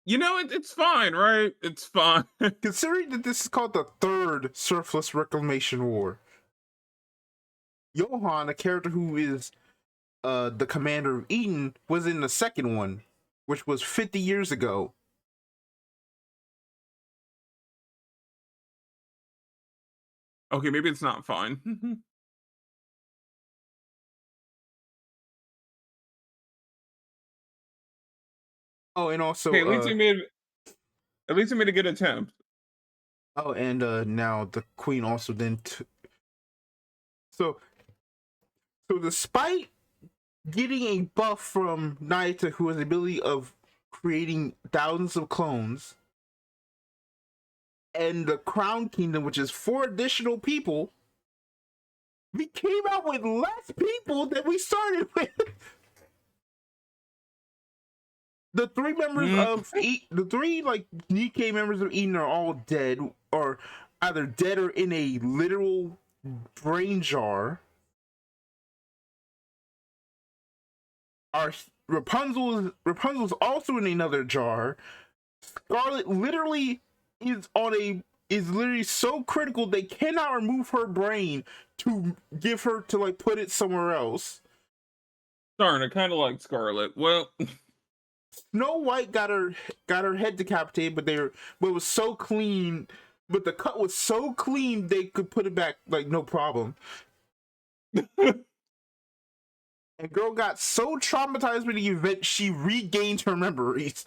A: it's fine, right? It's fine.
B: Considering that this is called the third Surface Reclamation War. Johann, a character who is the commander of Eden, was in the second one, which was 50 years ago.
A: Okay, maybe it's not fine.
B: Oh, and also,
A: Okay, at least he made a good attempt.
B: oh, and now the queen also didn't. So despite getting a buff from Nikke, who has the ability of creating thousands of clones, and the Crown Kingdom, which is 4 additional people, we came out with less people than we started with. The 3 members of the 3 like Nikke members of Eden are all dead, or either dead or in a literal brain jar. Our Rapunzel's also in another jar. Scarlet literally is literally so critical they cannot remove her brain to give her to like put it somewhere else.
A: Darn, I kind of like Scarlet. Well,
B: Snow White got her head decapitated, but it was so clean. But the cut was so clean they could put it back like no problem. And girl got so traumatized with the event she regained her memories.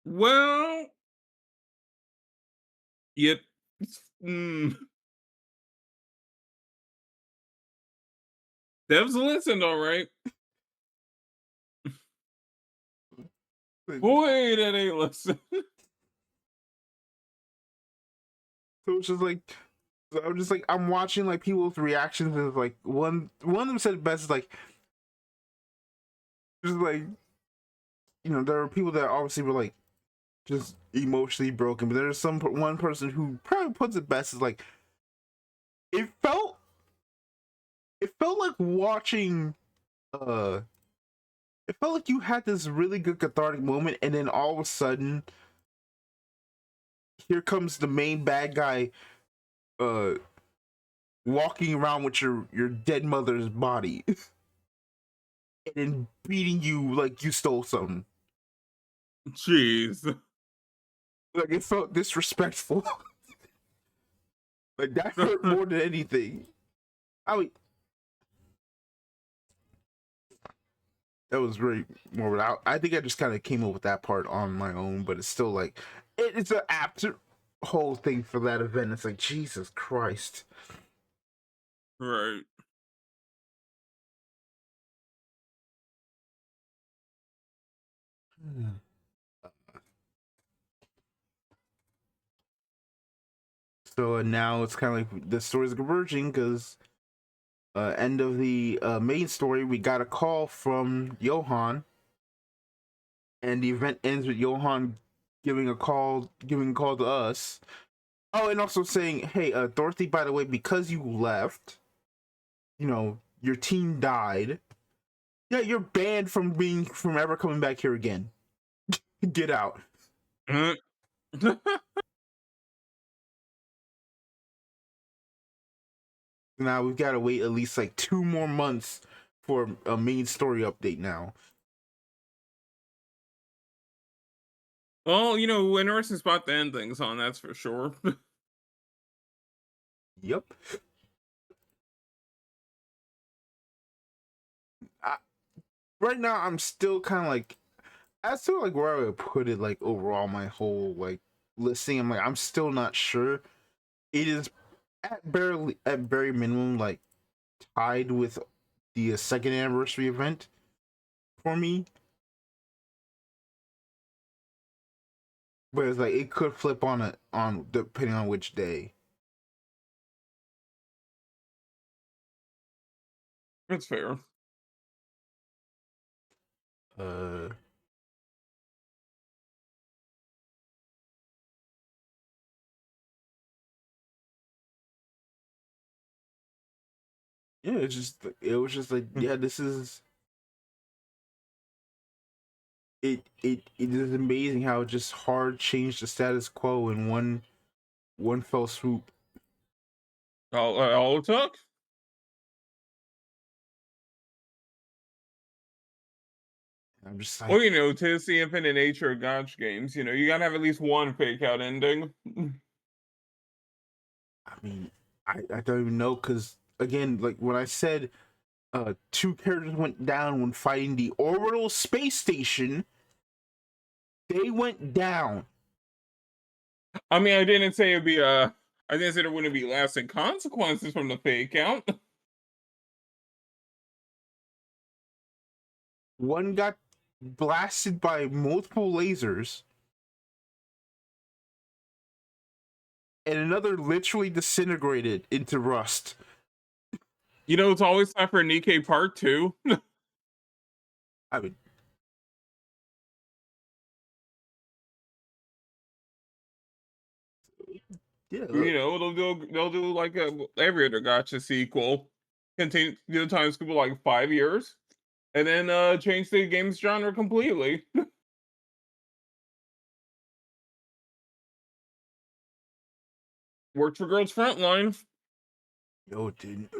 A: well, yep. Mm. Devs listened, all right. Boy, that ain't listen.
B: So it's just like, I'm watching like people's reactions, and like one of them said best is like, just like, there are people that obviously were like just emotionally broken, but there's one person who probably puts it best is like, it felt like watching it felt like you had this really good cathartic moment, and then all of a sudden here comes the main bad guy walking around with your dead mother's body and then beating you like you stole something.
A: Jeez.
B: Like, it felt disrespectful. Like, that hurt more than anything. I mean, that was very morbid. I think I just kind of came up with that part on my own, but it's still like, it's an apt whole thing for that event. It's like, Jesus Christ.
A: Right.
B: So now it's kind of like the story's converging, because end of the main story, we got a call from Johann, and the event ends with Johann giving a call to us. Oh, and also saying, hey, Dorothy, by the way, because you left, your team died. Yeah, you're banned from ever coming back here again. Get out. Now we've got to wait at least like 2 more months for a main story update now.
A: Well, interesting spot to end things on, that's for sure.
B: Yep. I, right now, I'm still kind of like, I still like where I would put it, like overall, my whole like listing. I'm still not sure. It is at very minimum like tied with the second anniversary event for me, but it's like it could flip on depending on which day.
A: That's fair.
B: Uh, yeah, it was just like,
A: Mm.
B: yeah, this is it is amazing how it just hard changed the status quo in one fell swoop.
A: All it took.
B: I'm just
A: Well,
B: like,
A: tis the infinite nature of gotcha games. You gotta have at least one fake out ending.
B: I mean, I don't even know, because again, like when I said two characters went down when fighting the orbital space station, they went down.
A: I mean, I didn't say there wouldn't be lasting consequences from the fake out.
B: One got blasted by multiple lasers, and another literally disintegrated into rust.
A: It's always time for Nikke Part 2.
B: I mean, yeah, look,
A: They'll do like every other gotcha sequel. Continue the time scoop of like 5 years. And then change the game's genre completely. Worked for Girls Frontline.
B: yo, it didn't.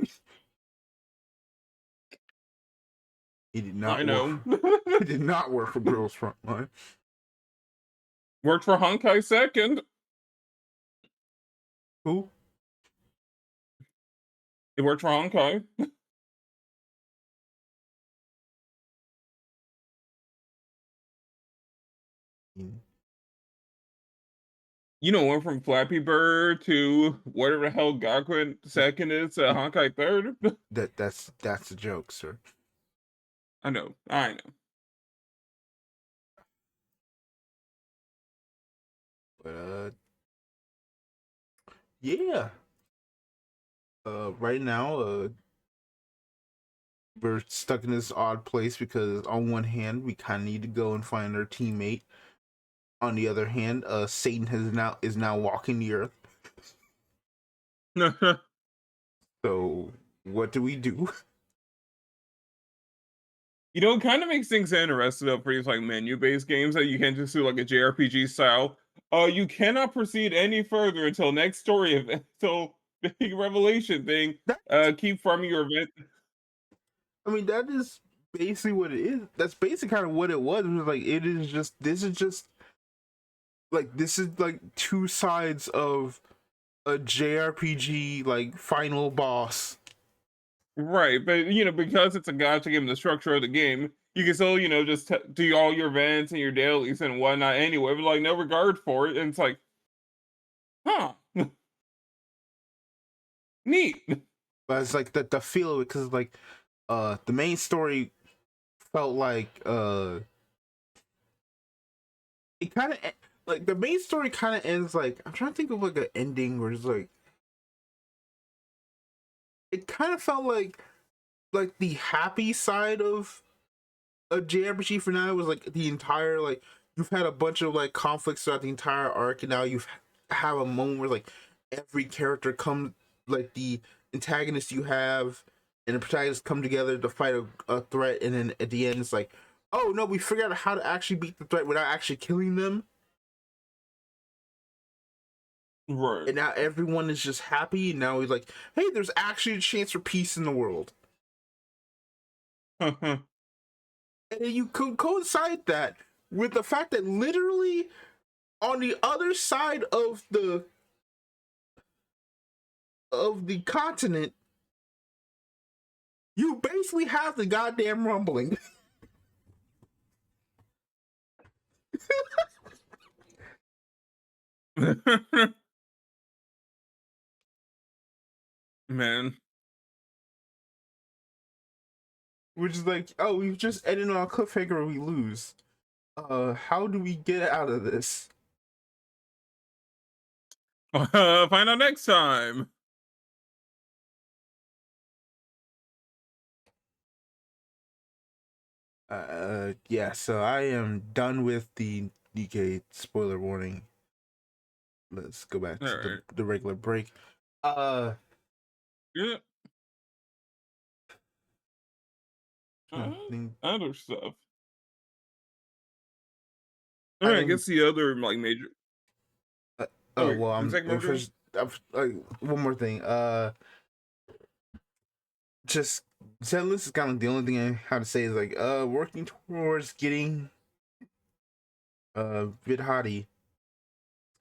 B: It did
A: I
B: not work.
A: know.
B: It did not work for Girls Frontline.
A: Worked for Honkai Second.
B: Who?
A: It worked for Honkai.
B: Mm.
A: Went from Flappy Bird to whatever the hell Gakuen Second is, Honkai Third.
B: That's a joke, sir.
A: I know. I know.
B: But yeah. Right now, we're stuck in this odd place because on one hand, we kind of need to go and find our teammate. On the other hand, Satan is now walking the earth. So what do we do?
A: It kind of makes things interesting though for these like menu-based games that you can't just do like a JRPG style. You cannot proceed any further until next story event, until big revelation thing.
B: That,
A: Keep farming your event.
B: I mean, that is basically what it is. That's basically kind of what it was. It was like, this is like two sides of a JRPG like final boss.
A: Right, but because it's a gacha game, the structure of the game, you can still, just do all your events and your dailies and whatnot anyway, but like no regard for it, and it's like, huh, neat.
B: But it's like the feel of it, because like the main story felt like it kind of like the main story kind of ends like, I'm trying to think of like an ending where it's like it kind of felt like the happy side of a JRPG for now was like the entire, like, you've had a bunch of like conflicts throughout the entire arc, and now have a moment where like every character comes, like the antagonist you have and the protagonist come together to fight a threat, and then at the end it's like, oh no, we figured out how to actually beat the threat without actually killing them,
A: Right.
B: and now everyone is just happy, and now he's like, hey, there's actually a chance for peace in the world. And then you could coincide that with the fact that literally on the other side of the continent, you basically have the goddamn rumbling.
A: Man.
B: Which is like, oh, we've just ended on a cliffhanger, we lose. How do we get out of this?
A: Find out next time.
B: Yeah, so I am done with the Nikke spoiler warning. Let's go back to
A: Alright.
B: the regular break.
A: Yeah.
B: Think,
A: Other stuff.
B: I
A: Alright, I
B: am.
A: guess the other like major. Oh, wait,
B: Well,
A: the
B: I'm
A: second major.
B: first. One more thing. Just Zenless is kind of the only thing I have to say is like working towards getting Vid Hottie.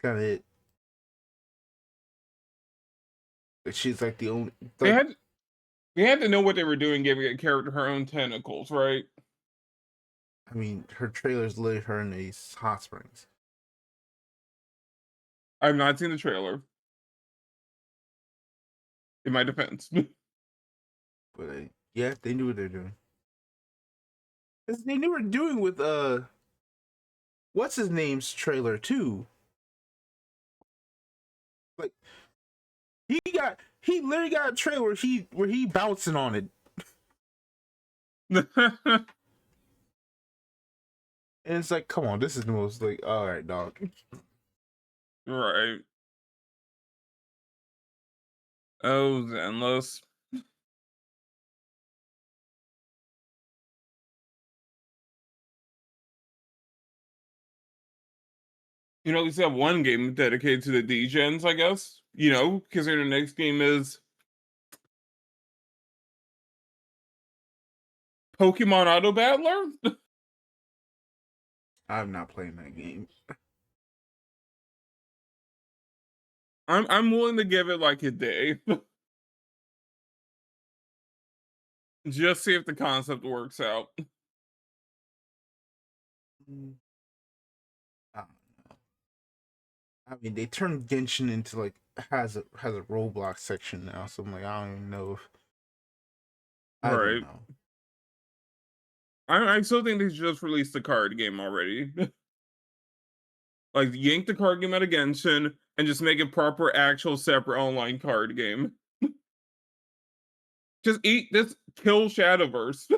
B: Kind of it. She's like the only like.
A: They had to know what they were doing, giving a character her own tentacles, right?
B: I mean, her trailer's literally her in these hot springs.
A: I've not seen the trailer. In my defense.
B: But yeah, they knew what they're doing. Cause they knew what they're doing with what's his name's trailer too. Like he literally got a trailer where he bouncing on it. And it's like, come on, this is the most like, all right, dog.
A: Right. Oh, Zenless. You know, at least have one game dedicated to the D-gens, I guess. You know, because their next game is Pokemon Auto Battler.
B: I'm not playing that game.
A: I'm willing to give it like a day. Just see if the concept works out.
B: I don't know. I mean, they turned Genshin into like has a Roblox section now, so I'm like, I don't even know if I don't
A: Right.
B: know.
A: I still think they should just release the card game already. Like, yank the card game out of Genshin and just make it proper, actual, separate online card game. Just eat this, kill Shadowverse.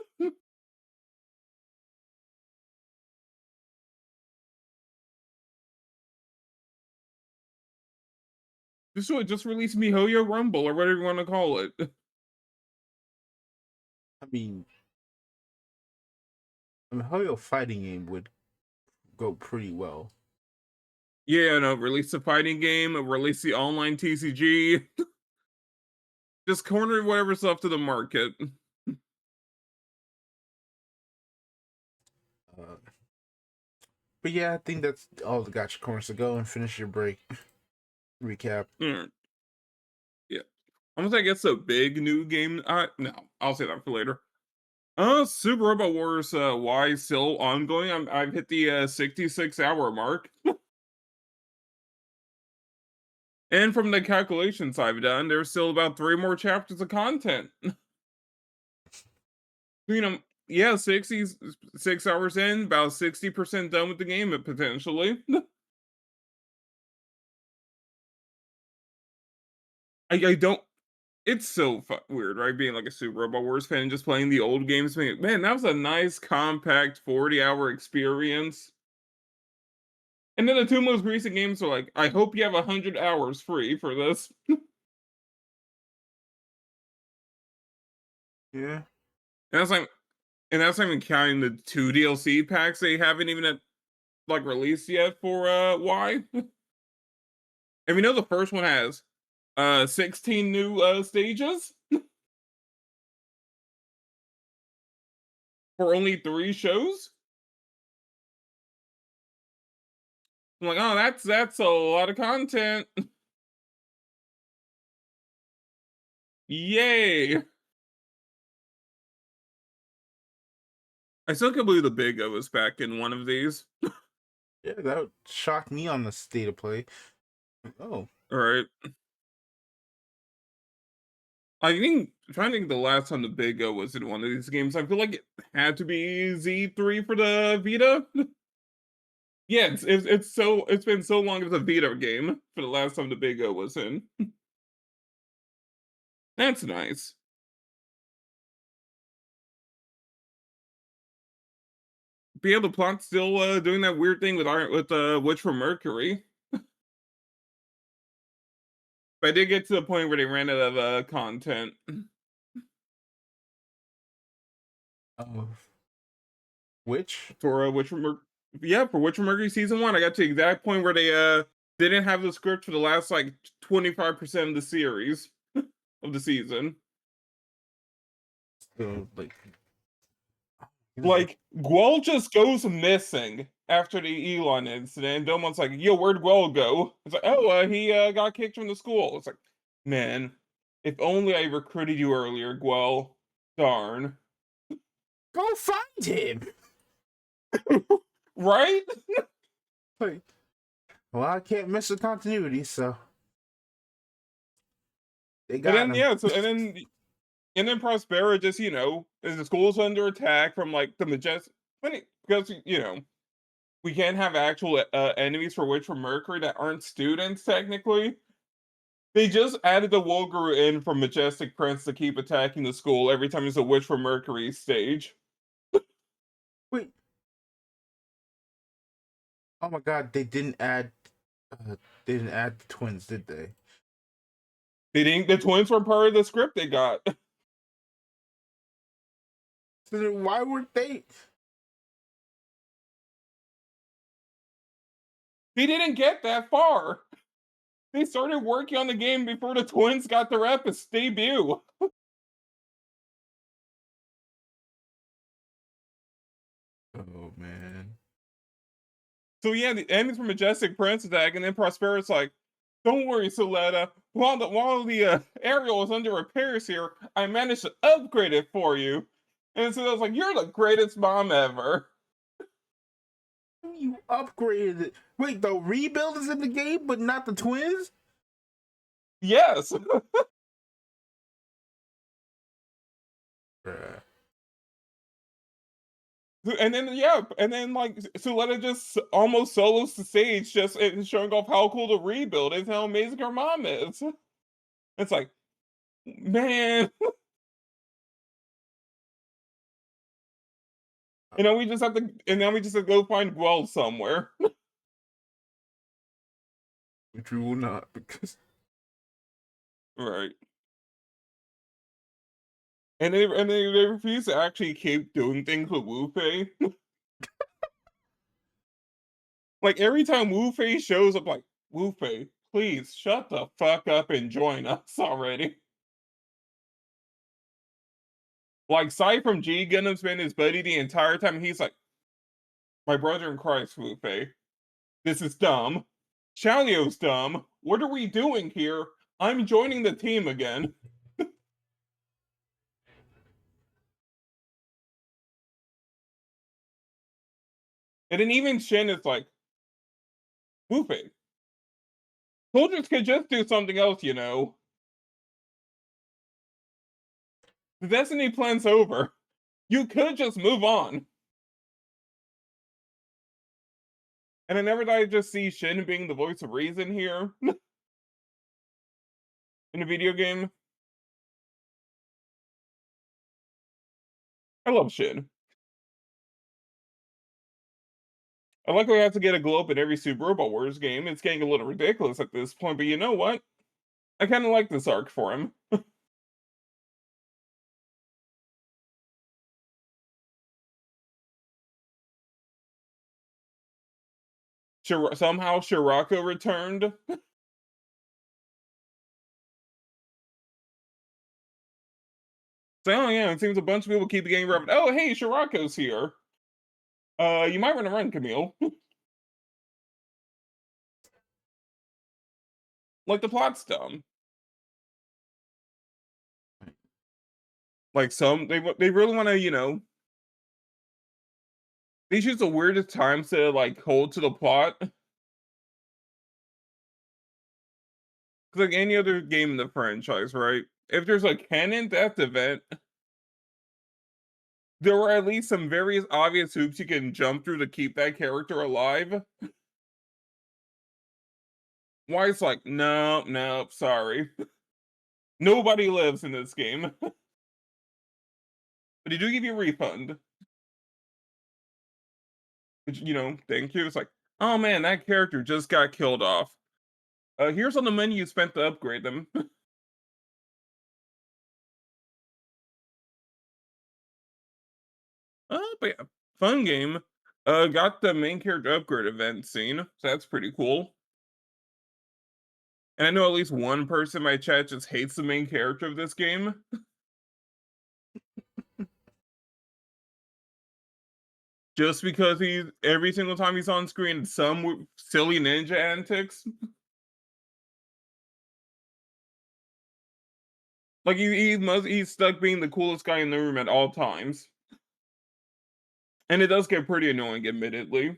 A: Just release MiHoYo Rumble or whatever you want to call it.
B: I mean, Hoyo fighting game would go pretty well.
A: Yeah, no, release the fighting game, release the online TCG. Just corner whatever stuff to the market.
B: Uh, but yeah, I think that's all the gotcha corners to go and finish your break. Recap.
A: Mm, yeah. Almost, I guess, a big new game. No, I'll say that for later. Super Robot Wars Y still ongoing. I've hit the 66-hour mark. And from the calculations I've done, there's still about 3 more chapters of content. You know, yeah, 66 hours in, about 60% done with the game, potentially. I don't. It's so weird, right? Being like a Super Robot Wars fan and just playing the old games. Man, that was a nice, compact 40-hour experience. And then the 2 most recent games are like, I hope you have 100 hours free for this.
B: Yeah.
A: And that's like, and that's not even counting the 2 DLC packs they haven't even like released yet for Y. And we know the first one has 16 new stages for only 3 shows. I'm like, oh, that's a lot of content. Yay! I still can't believe the Big O was back in one of these.
B: Yeah, that would shock me on the state of play. Oh,
A: All right. I think I'm trying to think the last time the Big O was in one of these games. I feel like it had to be Z3 for the Vita. Yeah, it's been so long as a Vita game for the last time the Big O was in. That's nice. Be able to plot still doing that weird thing with Witch from Mercury. But I did get to the point where they ran out of content
B: oh, which?
A: for yeah, for Witch from Mercury season one. I got to the exact point where they didn't have the script for the last like 25% of the series of the season.
B: So
A: Like Guel just goes missing after the Elon incident. Domon's like, "Yo, where'd Guel go?" It's like, "Oh, he got kicked from the school." It's like, man, if only I recruited you earlier, Guel. Darn.
B: go find him.
A: Right?
B: Like, well, I can't miss the continuity, so they
A: And
B: got
A: then
B: him.
A: yeah, and then Prospera just as the school's under attack from like the majestic. Funny because we can't have actual enemies for Witch from Mercury that aren't students technically. They just added the Wolguru in from Majestic Prince to keep attacking the school every time there's a Witch from Mercury stage.
B: Wait. Oh my God, they didn't add the twins, did they?
A: They didn't. The twins were part of the script they got.
B: So then why weren't they?
A: They didn't get that far. They started working on the game before the twins got their debut.
B: Oh man.
A: So yeah, the enemies from Majestic Prince attack, and then Prospera's like, "Don't worry, Soletta. While the aerial is under repairs here, I managed to upgrade it for you." And so I was like, "You're the greatest mom ever."
B: You upgraded it. Wait, the rebuild is in the game, but not the twins?
A: Yes.
B: Bruh.
A: And then like Soletta just almost solos the stage, just showing off how cool the rebuild is, how amazing her mom is. It's like, man, and now we just have to go find Guel somewhere.
B: Which we will not, because
A: Right. And they refuse to actually keep doing things with Wu Fei. Like every time Wu Fei shows up, like, Wu Fei, please shut the fuck up and join us already. Like Sai from G Gundam's been his buddy the entire time. He's like, my brother in Christ, Wu Fei. This is dumb. Xiaoliu's dumb. What are we doing here? I'm joining the team again. And then even Shin is like, Wu Fei, soldiers could just do something else. The Destiny plan's over. You could just move on. And I never thought I'd just see Shin being the voice of reason here in a video game. I love Shin. I like we have to get a glow up in every Super Robot Wars game. It's getting a little ridiculous at this point, but you know what? I kind of like this arc for him. Somehow Shirako returned. So oh, yeah, it seems a bunch of people keep getting rubbed. Oh, hey, Shirako's here. You might want to run, Camille. Like the plot's dumb. Like some they really want to, they choose the weirdest times to like hold to the plot. 'Cause like any other game in the franchise, right? If there's a canon death event, there were at least some very obvious hoops you can jump through to keep that character alive. Why it's like, no, no, sorry. Nobody lives in this game. But they do give you a refund. Which, thank you. It's like, oh man, that character just got killed off. Here's all the money you spent to upgrade them. But yeah, fun game. Got the main character upgrade event scene, so that's pretty cool. And I know at least one person in my chat just hates the main character of this game. Just because he's every single time he's on screen, some silly ninja antics. Like he's stuck being the coolest guy in the room at all times. And it does get pretty annoying, admittedly.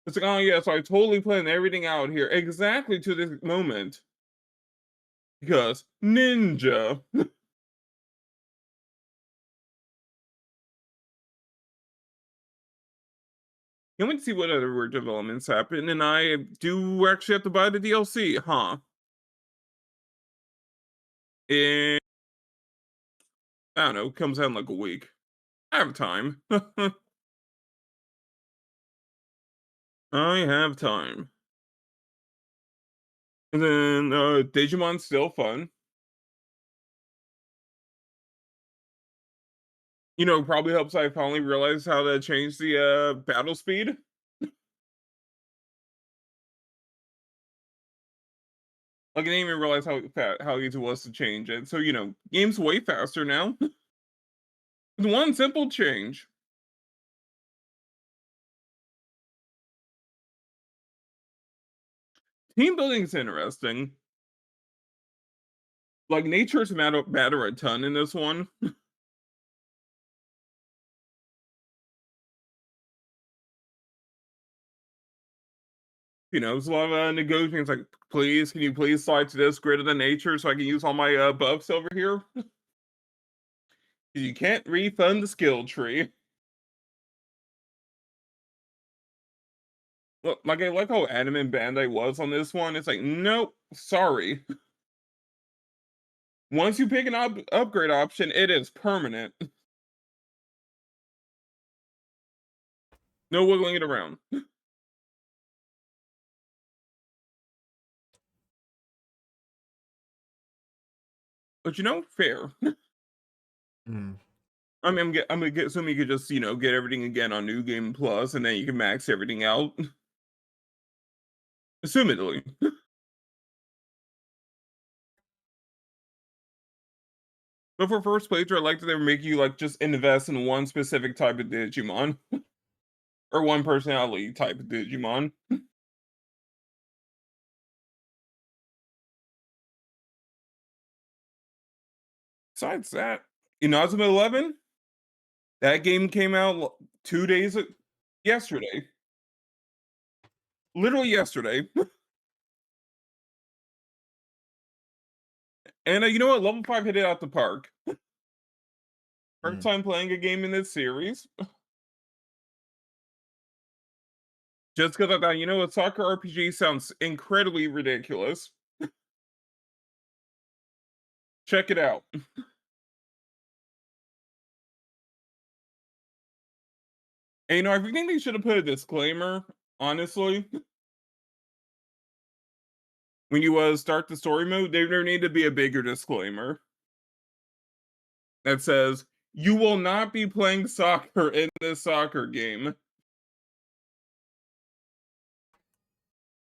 A: It's like, oh yeah, so I totally planned everything out here exactly to this moment. Because ninja. Can't wait to see what other weird developments happen, and I do actually have to buy the DLC, huh? And I don't know, comes out in like a week. I have time. I have time. And then Digimon's still fun. Probably helps I finally realize how to change the battle speed. Like I didn't even realize how easy it was to change it. So game's way faster now. With one simple change. Team building is interesting. Like natures matter a ton in this one. There's a lot of negotiating. It's like, please, can you please slide to this grid of the nature so I can use all my buffs over here? You can't refund the skill tree. Look, like I like how adamant Bandai was on this one. It's like, nope, sorry. Once you pick an upgrade option, it is permanent. No wiggling it around. But fair.
B: Mm.
A: I mean, I'm gonna get assuming you could just get everything again on New Game Plus, and then you can max everything out. Assumedly. But for first playthrough, I like that they make you like just invest in one specific type of Digimon. Or one personality type of Digimon. Besides that, Inazuma 11, that game came out 2 days yesterday. Literally yesterday. And you know what? Level 5 hit it out the park. First
B: Mm.
A: time playing a game in this series. Just because I thought, a soccer RPG sounds incredibly ridiculous. Check it out. And I think they should have put a disclaimer, honestly. When you start the story mode, there need to be a bigger disclaimer that says, you will not be playing soccer in this soccer game.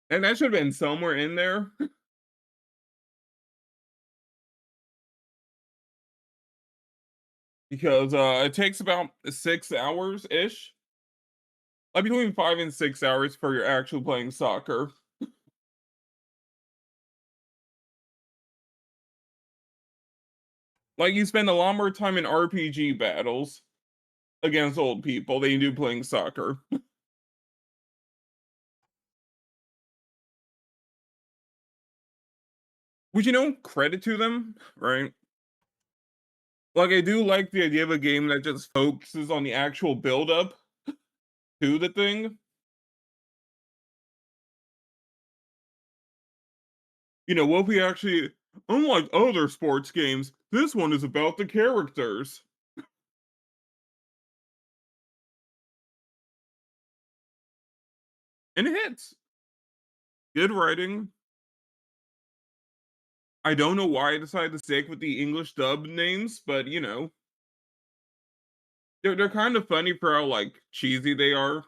A: And that should have been somewhere in there. Because it takes about 6 hours ish. Like between 5 and 6 hours for your actual playing soccer. Like, you spend a lot more time in RPG battles against old people than you do playing soccer. Which, credit to them, right? Like, I do like the idea of a game that just focuses on the actual build-up to the thing. What if we actually, unlike other sports games, this one is about the characters. And it hits. Good writing. I don't know why I decided to stick with the English dub names, but they're kind of funny for how like cheesy they are.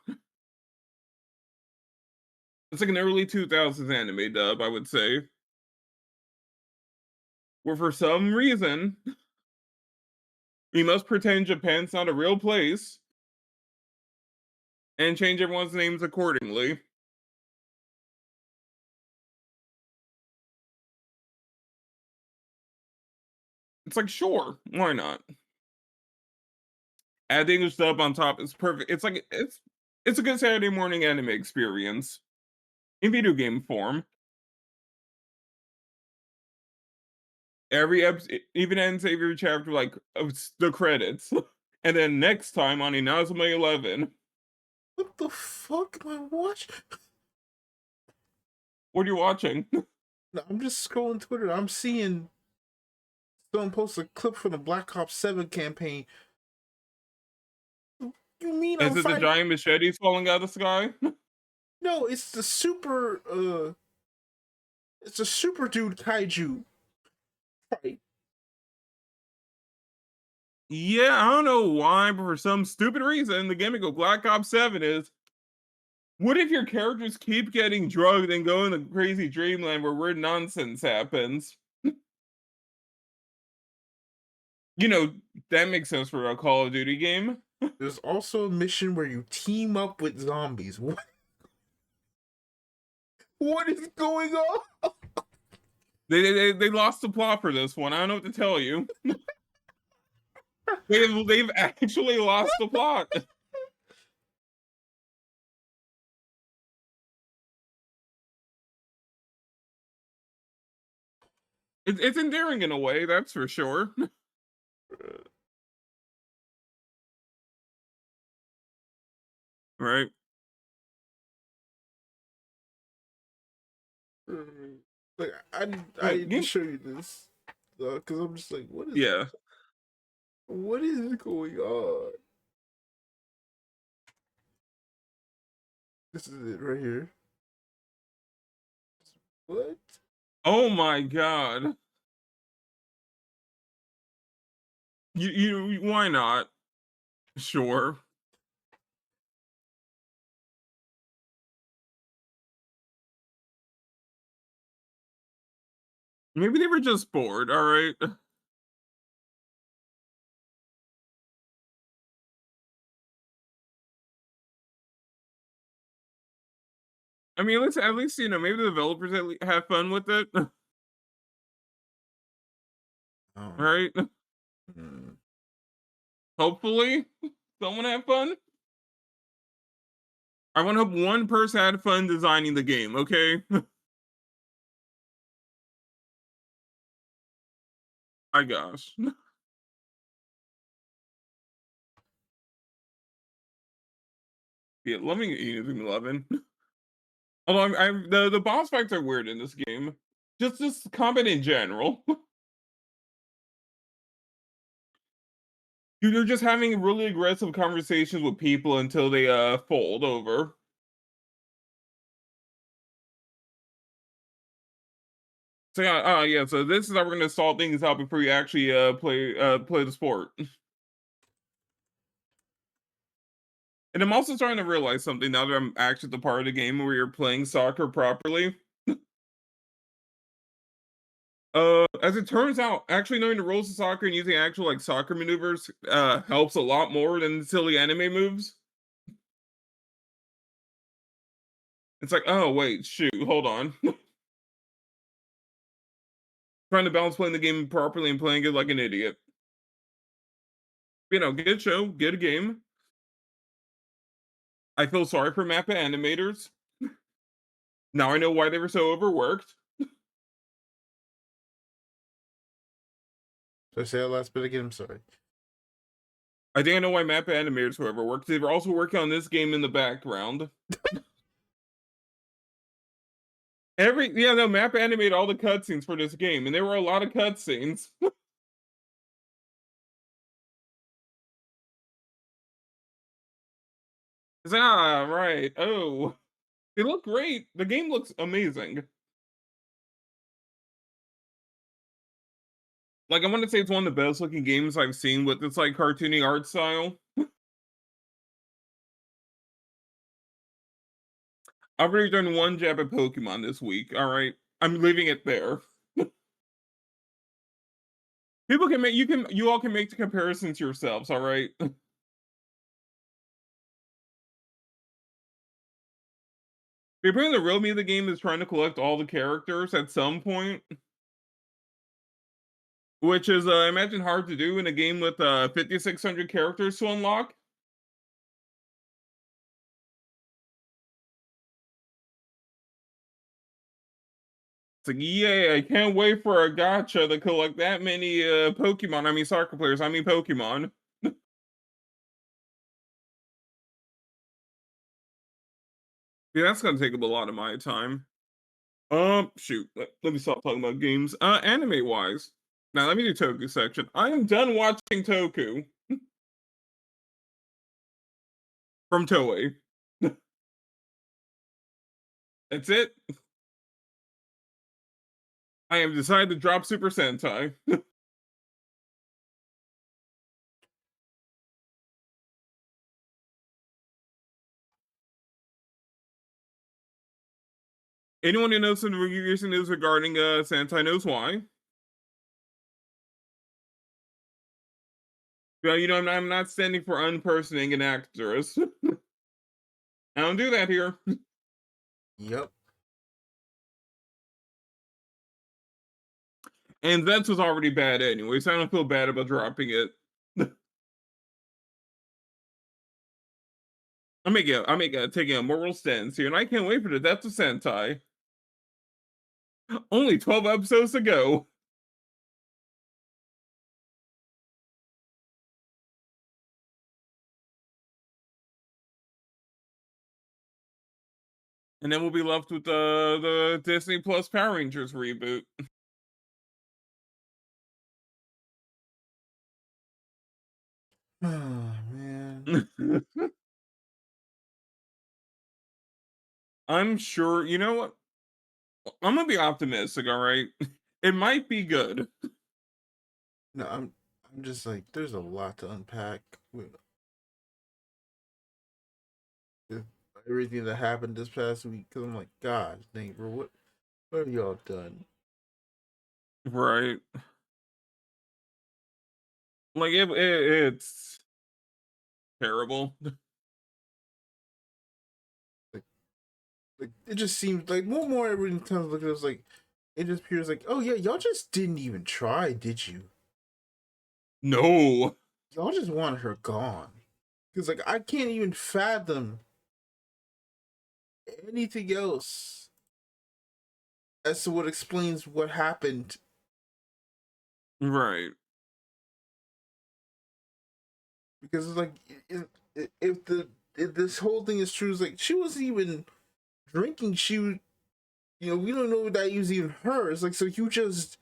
A: It's like an early 2000s anime dub, I would say. Where for some reason, we must pretend Japan's not a real place and change everyone's names accordingly. It's like, sure, why not? Add the English dub on top is perfect. It's like it's a good Saturday morning anime experience in video game form. Every episode even ends every chapter like the credits. And then next time on Inazuma 11.
B: What the fuck am I watching?
A: What are you watching?
B: No, I'm just scrolling Twitter. I'm seeing someone post a clip from the Black Ops 7 campaign. You mean I'm
A: Is it the
B: fighting?
A: giant machetes falling out of the sky?
B: No, it's the super it's a super dude kaiju fight.
A: Yeah, I don't know why, but for some stupid reason, the gimmick of Black Ops 7 is, what if your characters keep getting drugged and go in a crazy dreamland where weird nonsense happens? You know, that makes sense for a Call of Duty game.
B: There's also a mission where you team up with zombies. What is going on?
A: They lost the plot for this one. I don't know what to tell you. They've actually lost the plot. It's endearing in a way, that's for sure. Right?
B: Like I
A: But
B: need to show you this because I'm just like,
A: yeah.
B: what is going on? This is it right here. What?
A: Oh my god. Why not? Sure. Maybe they were just bored, all right? I mean, at least maybe the developers have fun with it,
B: I don't know.
A: right?
B: Hmm.
A: Hopefully, someone had fun. I want to hope one person had fun designing the game. Okay, my gosh. Yeah, loving Inazuma 11. Although the boss fights are weird in this game. Just combat in general. You're just having really aggressive conversations with people until they fold over. So yeah. So this is how we're gonna sort things out before you actually play the sport. And I'm also starting to realize something now that I'm actually at the part of the game where you're playing soccer properly. As it turns out, actually knowing the rules of soccer and using actual like soccer maneuvers helps a lot more than the silly anime moves. It's like, oh wait, shoot, hold on. trying to balance playing the game properly and playing it like an idiot. Good show, good game. I feel sorry for mappa animators. Now I know why they were so overworked.
B: So say that last bit again. I'm sorry.
A: I think I know why mappa animators were overworked. They were also working on this game in the background. Mappa animated all the cutscenes for this game, and there were a lot of cutscenes. Right. Oh, they look great. The game looks amazing. Like, I want to say it's one of the best looking games I've seen with this like cartoony art style. I've already done one jab at Pokemon this week. All right, I'm leaving it there. People can make you all can make the comparisons yourselves. All right. Apparently, the real me of the game is trying to collect all the characters at some point, which is I imagine hard to do in a game with 5,600 characters to unlock. It's like, yay, I can't wait for a gacha to collect that many Pokemon. I mean, soccer players. I mean, Pokemon. Yeah, that's gonna take up a lot of my time. Shoot. Let me stop talking about games. Anime wise. Now let me do Toku section. I am done watching Toku from Toei. That's it. I have decided to drop Super Sentai. Anyone who knows some recent news regarding Sentai knows why. Yeah, I'm not standing for unpersoning an actress. I don't do that here.
B: Yep.
A: And Zechs was already bad anyway, so I don't feel bad about dropping it. taking a moral stance here, and I can't wait for the Death of Sentai. Only 12 episodes to go. And then we'll be left with the Disney Plus Power Rangers reboot.
B: Oh man.
A: I'm sure, you know what? I'm gonna be optimistic, all right? It might be good.
B: No, I'm just like there's a lot to unpack with everything that happened this past week. Because I'm like, God, dang, bro, what have y'all done?
A: Right. Like, it's terrible.
B: Like it just seems like more and more every time I look at it, it's like it just appears like, oh yeah, y'all just didn't even try, did you?
A: No.
B: Y'all just wanted her gone. Because like I can't even fathom anything else as to what explains what happened.
A: Right.
B: Because it's like if this whole thing is true, it's like she wasn't even drinking. She was, we don't know that was even her. It's like so you just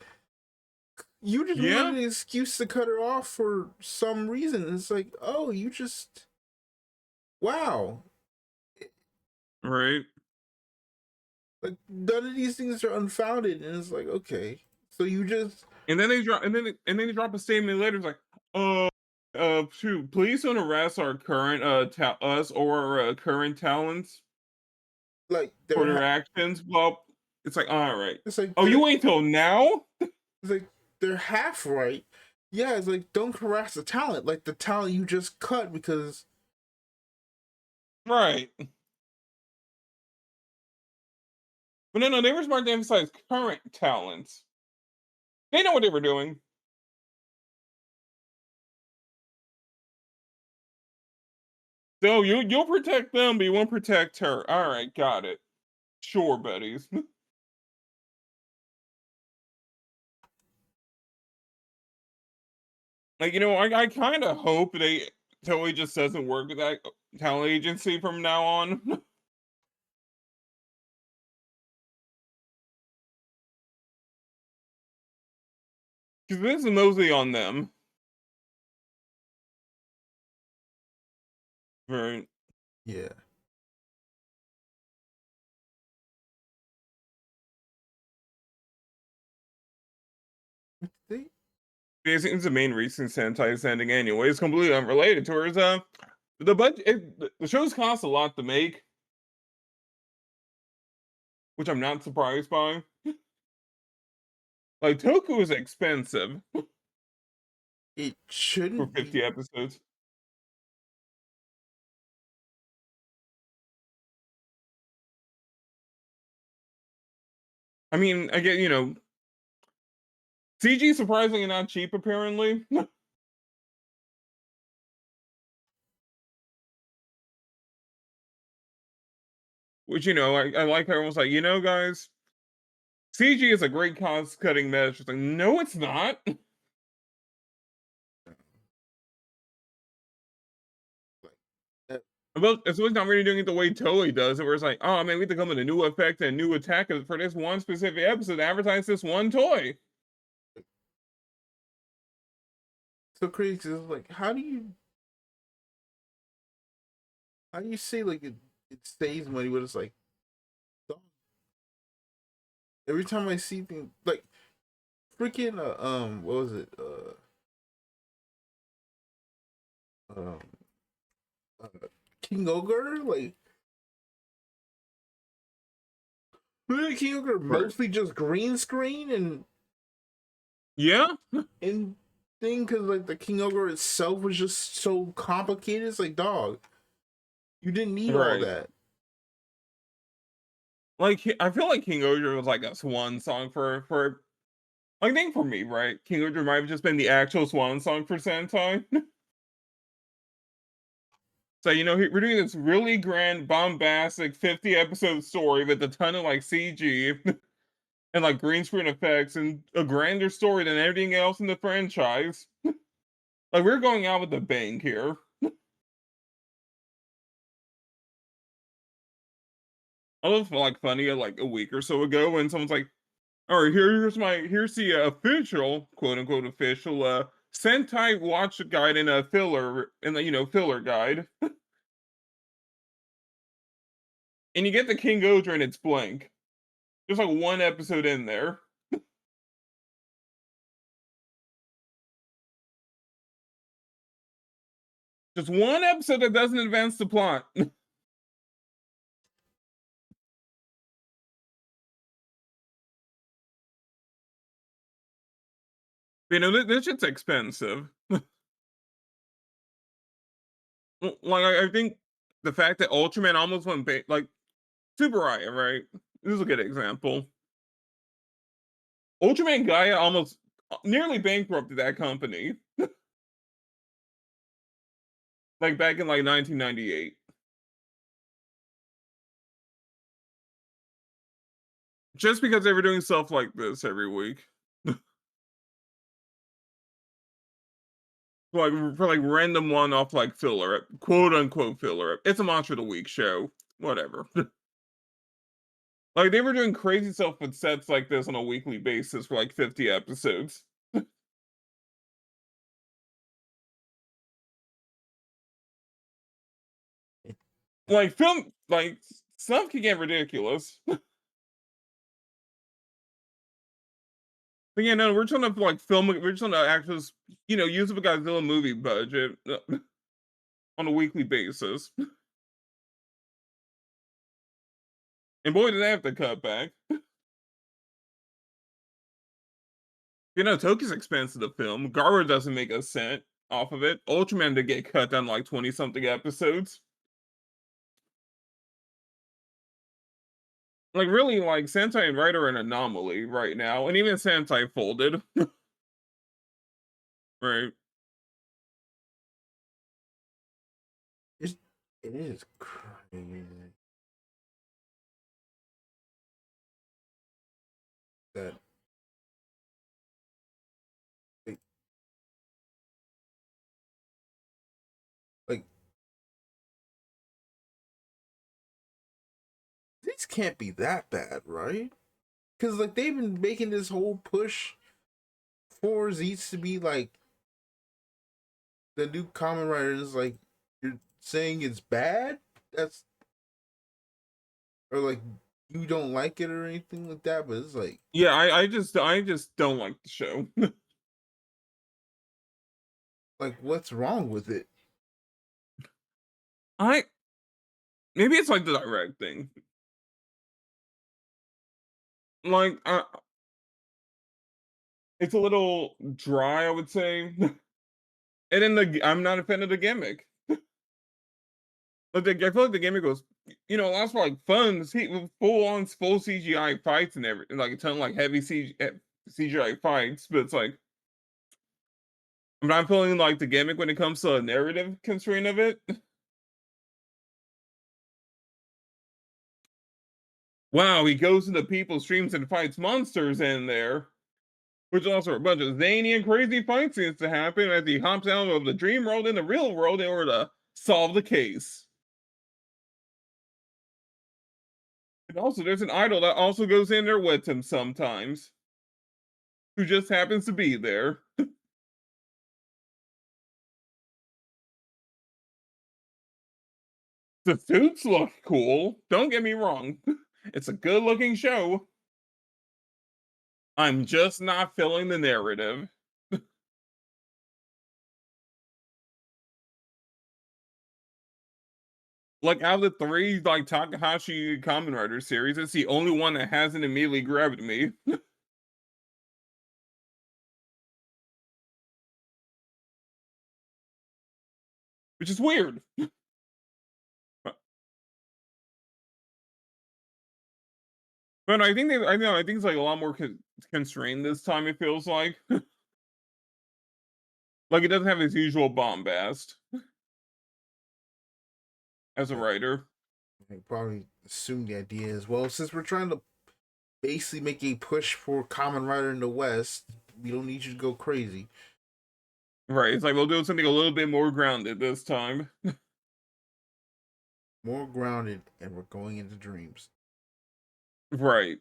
A: Yeah.
B: wanted an excuse to cut her off for some reason. It's like, oh, you just wow.
A: Right.
B: Like none of these things are unfounded, and it's like, okay, so you just
A: And then they drop a statement later. It's like, shoot, please don't harass our current us or our current talents
B: like
A: for their actions. Well, it's like, all right.
B: it's like
A: Oh, you wait till now?
B: it's like they're half right. Yeah, it's like don't harass the talent, like the talent you just cut because
A: Right. But no, they were smart to emphasize current talents. They know what they were doing. So you'll protect them, but you won't protect her. All right, got it. Sure, buddies. Like, I kind of hope they totally just doesn't work with that talent agency from now on. Because this is mostly on them. Right.
B: Yeah. They,
A: It's the main reason Sentai's ending anyway. It's completely unrelated to her. Is the budget? The show's cost a lot to make, which I'm not surprised by. Like Toku is expensive
B: it
A: for
B: shouldn't
A: 50
B: be.
A: episodes. I mean, I get CG surprisingly not cheap apparently. Which I like how everyone's like, guys, CG is a great cost cutting measure. It's like, no, it's not.
B: Like, that,
A: Well, it's always not really doing it the way Toei does it, where it's like, oh man, we have to come with a new effect and a new attack for this one specific episode to advertise this one toy.
B: so crazy. 'Cause it's like, how do you say like it saves money, but it's like, dog, every time I see things like freaking what was it um uh, King Ogre, like really King Ogre
A: Right.
B: mostly just green screen
A: Yeah.
B: and thing, because like the King Ogre itself was just so complicated. It's like, dog, you didn't need all
A: Right.
B: that.
A: Like I feel like King Oger was like a swan song for I think for me, right? King Oger might have just been the actual swan song for Sentai. So we're doing this really grand, bombastic 50 episode story with a ton of like CG and like green screen effects and a grander story than everything else in the franchise. Like we're going out with a bang here. I was like funny like a week or so ago when someone's like, "All right, here's the official quote unquote official Sentai watch guide and a filler and the filler guide," and you get the King Oger and it's blank. There's like one episode in there, just one episode that doesn't advance the plot. This shit's expensive. Like I think the fact that Ultraman almost went like Super Riot, right? This is a good example. Ultraman Gaia almost nearly bankrupted that company, like back in like 1998, just because they were doing stuff like this every week, like for like random one-off like filler, quote unquote filler. It's a Monster of the Week show, whatever. Like they were doing crazy stuff with sets like this on a weekly basis for like 50 episodes. Like film, like stuff can get ridiculous. But yeah, no, we're trying to like film. We're trying to actually, use up a Godzilla movie budget on a weekly basis. And boy, did they have to cut back. Tokyo's expensive to film. Gara doesn't make a cent off of it. Ultraman did get cut down like 20 something episodes. Like really, like Sentai and Right are an anomaly right now, and even Sentai folded. Right.
B: It's, it is crazy that like, like this can't be that bad, right? Because like they've been making this whole push for Zets to be like the new common writers. Like you're saying it's bad. That's or like you don't like it or anything like that. But it's like
A: Yeah, I just don't like the show.
B: what's wrong with it?
A: I maybe it's like the direct thing. Like it's a little dry, I would say. And then I'm not a fan of the gimmick. But I feel like the gimmick was, it lasts for like fun, full on full CGI fights and everything, like a ton of like heavy CGI fights. But it's like I'm not feeling like the gimmick when it comes to a narrative constraint of it. Wow, he goes into people's streams and fights monsters in there, which is also a bunch of zany and crazy fight scenes to happen as he hops out of the dream world in the real world in order to solve the case. And also, there's an idol that also goes in there with him sometimes, who just happens to be there. The suits look cool, don't get me wrong. It's a good looking show. I'm just not feeling the narrative. Like out of the three, like Takahashi Kamen Rider series, it's the only one that hasn't immediately grabbed me, which is weird. But I think it's like a lot more constrained this time. It feels like it doesn't have its usual bombast as a
B: Like
A: writer.
B: I probably assume the idea is well, since we're trying to basically make a push for common writer in the West, we don't need you to go crazy.
A: Right, it's like we'll do something a little bit more grounded this time.
B: More grounded, and we're going into dreams.
A: Right,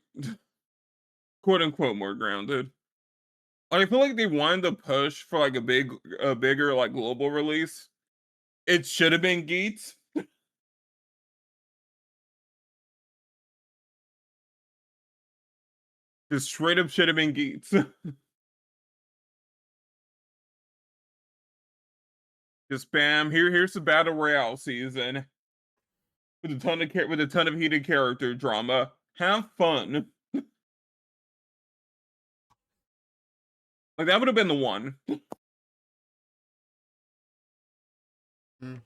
A: quote unquote more grounded. I feel like they wanted to push for like a bigger like global release. It should have been Geats. Just straight up should have been Geats. Just bam. Here's the battle royale season with a ton of heated character drama. Have fun. Like that would have been the one.
B: Mm.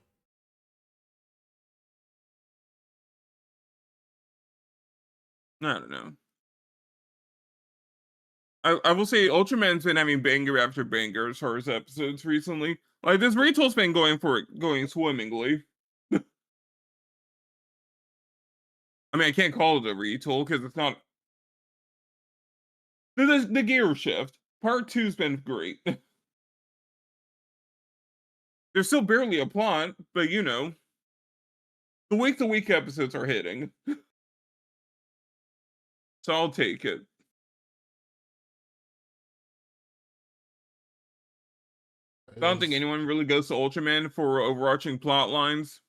A: I don't know. I will say Ultraman's been having banger after banger as far as episodes recently. Like this retool's been going swimmingly. I mean, I can't call it a retool because it's not the gear shift. Part two's been great. There's still barely a plot, but the week to week episodes are hitting. So I'll take it. I don't think
B: Is
A: anyone really goes to Ultraman for overarching plot lines.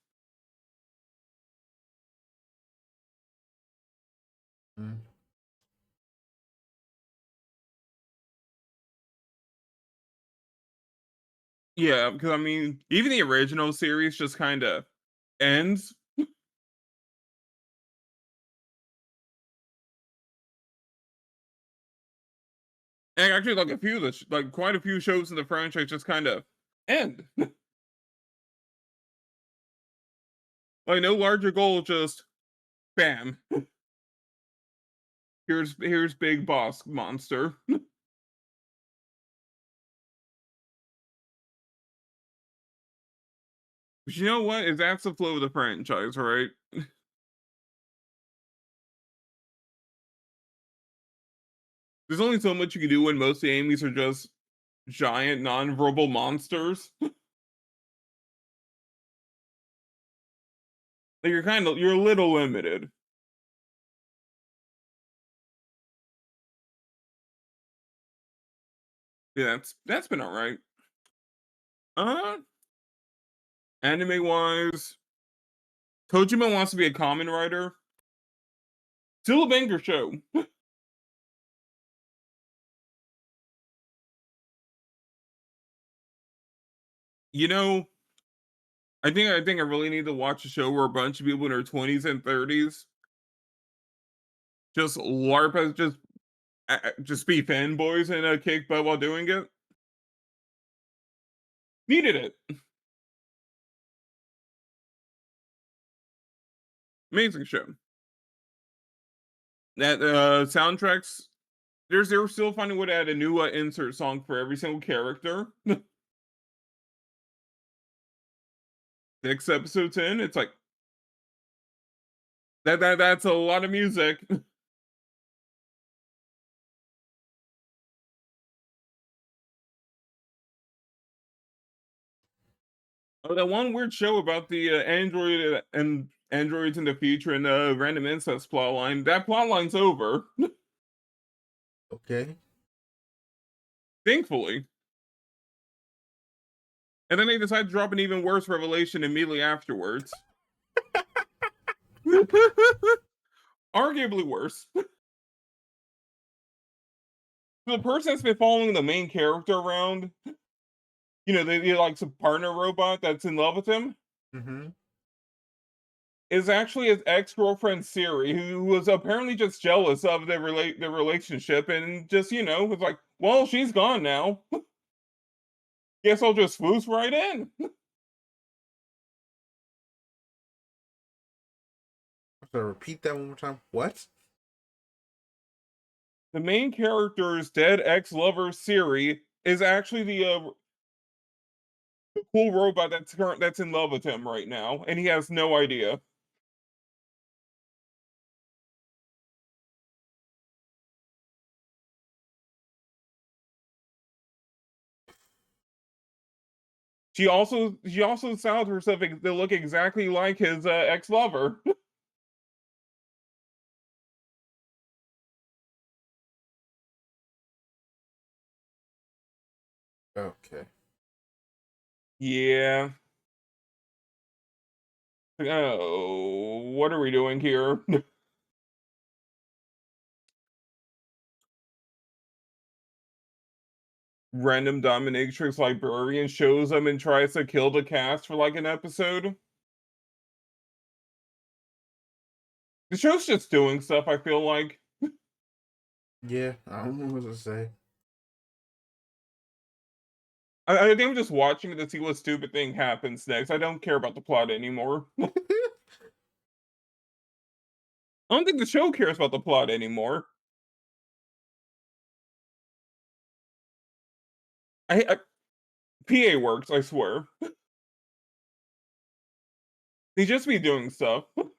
B: mm.
A: Yeah, because I mean, even the original series just kind of ends. And actually, like like quite a few shows in the franchise just kind of end. Like no larger goal, just bam. Here's big boss monster. But you know what? Is that's the flow of the franchise, right? There's only so much you can do when most of the enemies are just giant non-verbal monsters. Like you're a little limited. Yeah, that's been alright. Uh, Anime wise, Kojima wants to be a common writer. Still a banger show. You know, I think I really need to watch a show where a bunch of people in their 20s and 30s just LARP as just be fanboys and kick butt while doing it. Needed it. Amazing show. That soundtracks. They're still finding a way to add a new insert song for every single character. Six episodes in, it's like that's a lot of music. Oh, that one weird show about the android and androids in the future and the random incest plotline. That plotline's over,
B: Okay.
A: thankfully. And then they decide to drop an even worse revelation immediately afterwards. Arguably worse. The person that's been following the main character around, they like some partner robot that's in love with him,
B: Mm-hmm.
A: is actually his ex-girlfriend Siri, who was apparently just jealous of their relationship and just, was like, well, she's gone now. Guess I'll just swoosh right in.
B: So repeat that one more time. What?
A: The main character's dead ex-lover Siri is actually the cool robot that's in love with him right now, and he has no idea. She also styled herself to look exactly like his ex-lover.
B: Okay.
A: Yeah. Oh, what are we doing here? Random dominatrix librarian shows up and tries to kill the cast for like an episode. The show's just doing stuff, I feel like.
B: Yeah, I don't know what to say.
A: I think I'm just watching it to see what stupid thing happens next. I don't care about the plot anymore. I don't think the show cares about the plot anymore. I PA works, I swear. They just be doing stuff. And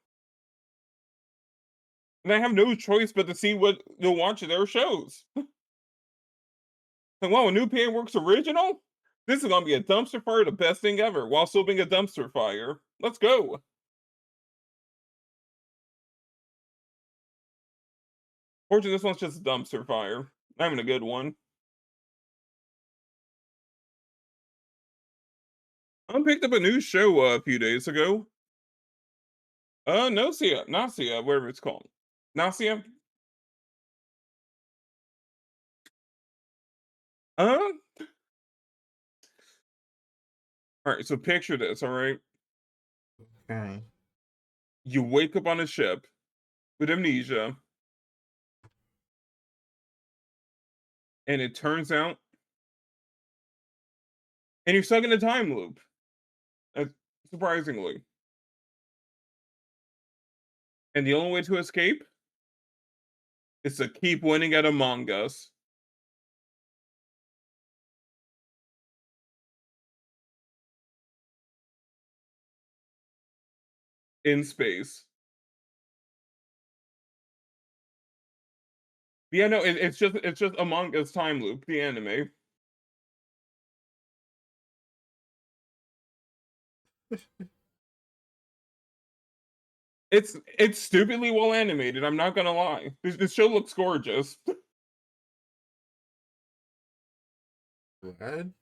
A: I have no choice but to see what they'll watch their shows. Like, wow, a new PA Works original? This is gonna be a dumpster fire, the best thing ever, while still being a dumpster fire. Let's go. Fortunately, this one's just a dumpster fire. Not even a good one. I picked up a new show a few days ago. Nausea, whatever it's called. Nausea? Uh, alright, so picture this, alright?
B: Okay.
A: You wake up on a ship with amnesia, and it turns out, and you're stuck in a time loop. Uh, Surprisingly. And the only way to escape It's to keep winning at Among Us in space. Yeah, no, it's just Among Us time loop, the anime. It's stupidly well animated. I'm not gonna lie. This show looks gorgeous,
B: Glad.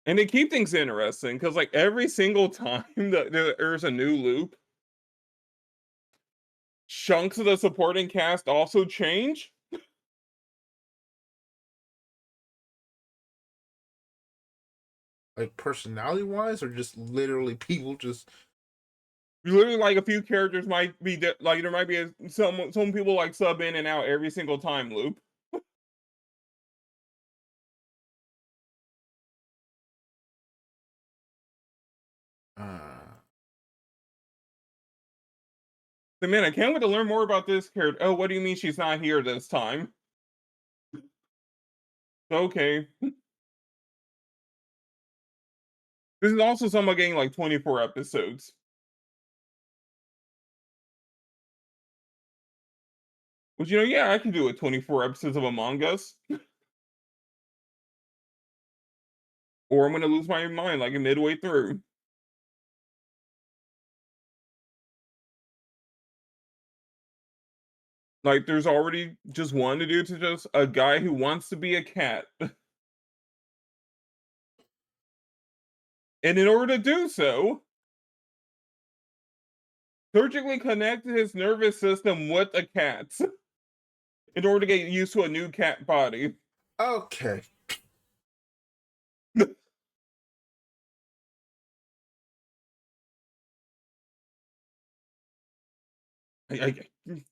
A: and they keep things interesting because like every single time that there's a new loop, chunks of the supporting cast also change.
B: Like personality wise, or just literally people just.
A: Literally, like a few characters might be like there might be some people like sub in and out every single time loop.
B: Uh,
A: So man, I can't wait to learn more about this character. Oh, what do you mean she's not here this time? Okay. This is also someone getting like 24 episodes. Which, yeah, I can do it 24 episodes of Among Us. Or I'm gonna lose my mind like midway through. Like, there's already just one to do to just a guy who wants to be a cat. And in order to do so, surgically connect his nervous system with a cat's in order to get used to a new cat body.
B: okay.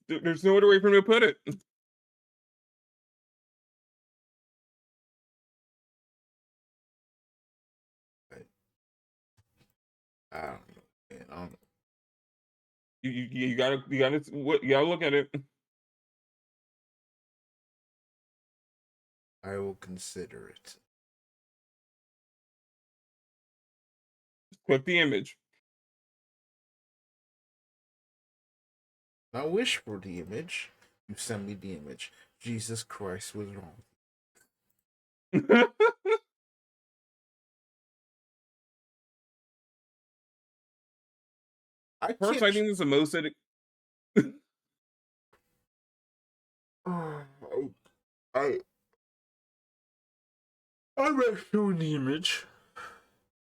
A: There's no other way for me to put it.
B: I don't know. Man, I don't know.
A: You gotta look at it.
B: I will consider it.
A: Click the image.
B: Not wish for the image. You send me the image. Jesus Christ, what's wrong? I
A: First, I
B: can't.
A: think this is the most that
B: I I read through the image,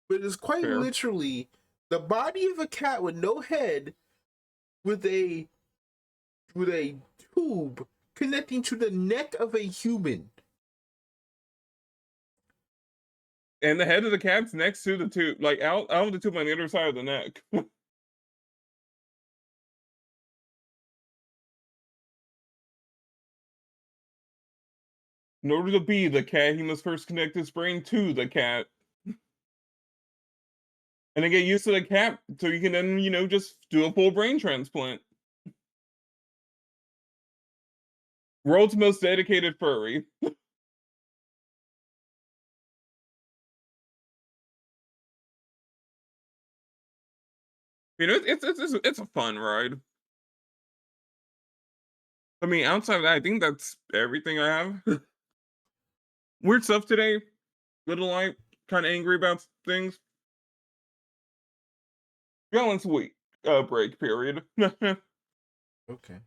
B: but it's quite
A: fair.
B: literally the body of a cat with no head, with a tube connecting to the neck of a human.
A: And the head of the cat's next to the tube, like out of the tube on the other side of the neck. In order to be the cat, he must first connect his brain to the cat. And then get used to the cat so you can then, just do a full brain transplant. World's most dedicated furry. It's a fun ride. I mean, outside of that, I think that's everything I have. Weird stuff today. Little light, kind of angry about things. Balance week, break period.
B: Okay.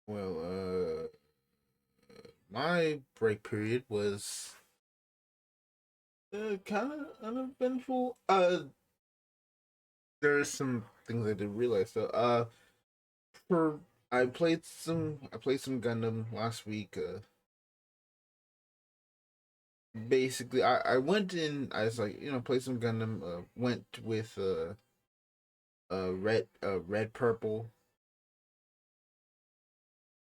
B: Well, my break period was kind of uneventful. There's some things I didn't realize. So, for I played some Gundam last week. Basically, I went in. I was like, play some Gundam. Went with red purple,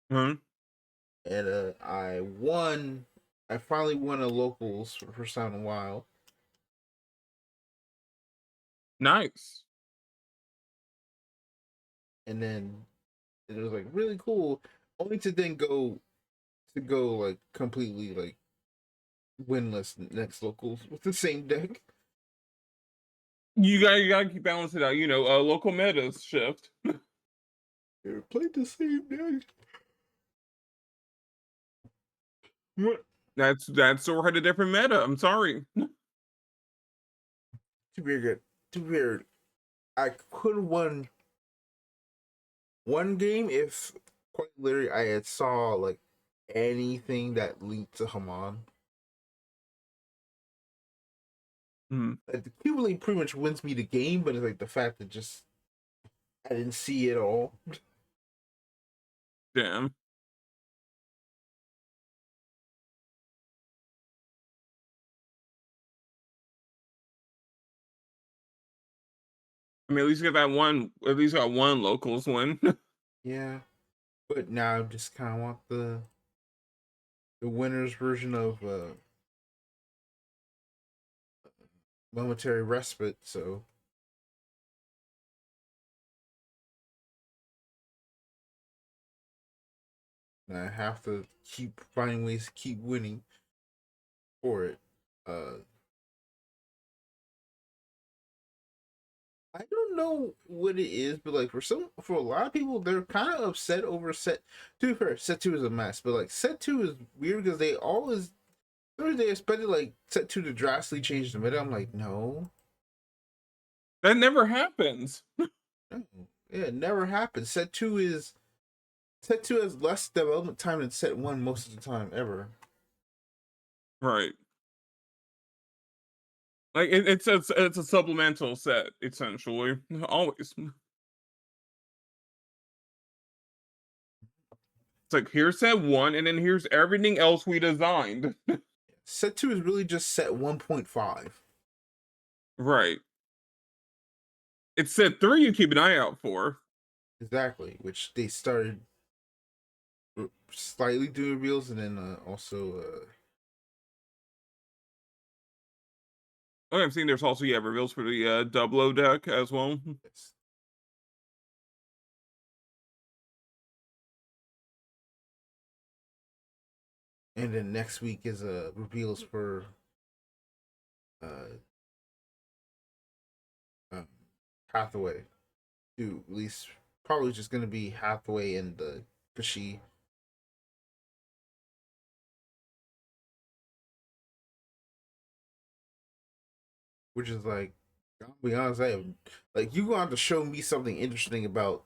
A: Hmm.
B: and I won. I finally won a locals for the first time in a while.
A: Nice.
B: and then it was like really cool, only to then go like completely like winless next locals with the same deck.
A: You gotta keep balancing it out. Local metas shift.
B: They played the same deck. What?
A: That's we're at a different meta. I'm sorry.
B: Too weird. Too weird. I could have won one game if quite literally I had saw like anything that linked to Haman.
A: Hmm.
B: Like the Cube pretty much wins me the game, but it's like the fact that just I didn't see it all.
A: Damn. I mean, at least get that one. At least got one locals win.
B: Yeah, but now I just kind of want the winner's version of momentary respite. So I have to keep finding ways to keep winning for it. Uh, I don't know what it is, but like for a lot of people, they're kind of upset over set two. First, set two is a mess, but like set two is weird because they expected like set two to drastically change the meta. I'm like, no,
A: That never happens.
B: no, yeah, it never happened. Set two has less development time than set one most of the time ever.
A: Right. Like it's a supplemental set essentially. Always. It's like here's set one, and then here's everything else we designed.
B: Set two is really just set 1.5.
A: Right. It's set three you keep an eye out for.
B: Exactly, which they started slightly doing reveals, and then also
A: Oh, I'm seeing there's also reveals for the double O deck as well.
B: yes. And then next week is reveals for uh um, Hathaway to release. Probably just gonna be Hathaway and the Kashi. Which is like, I'll be honest, like you gonna have to show me something interesting about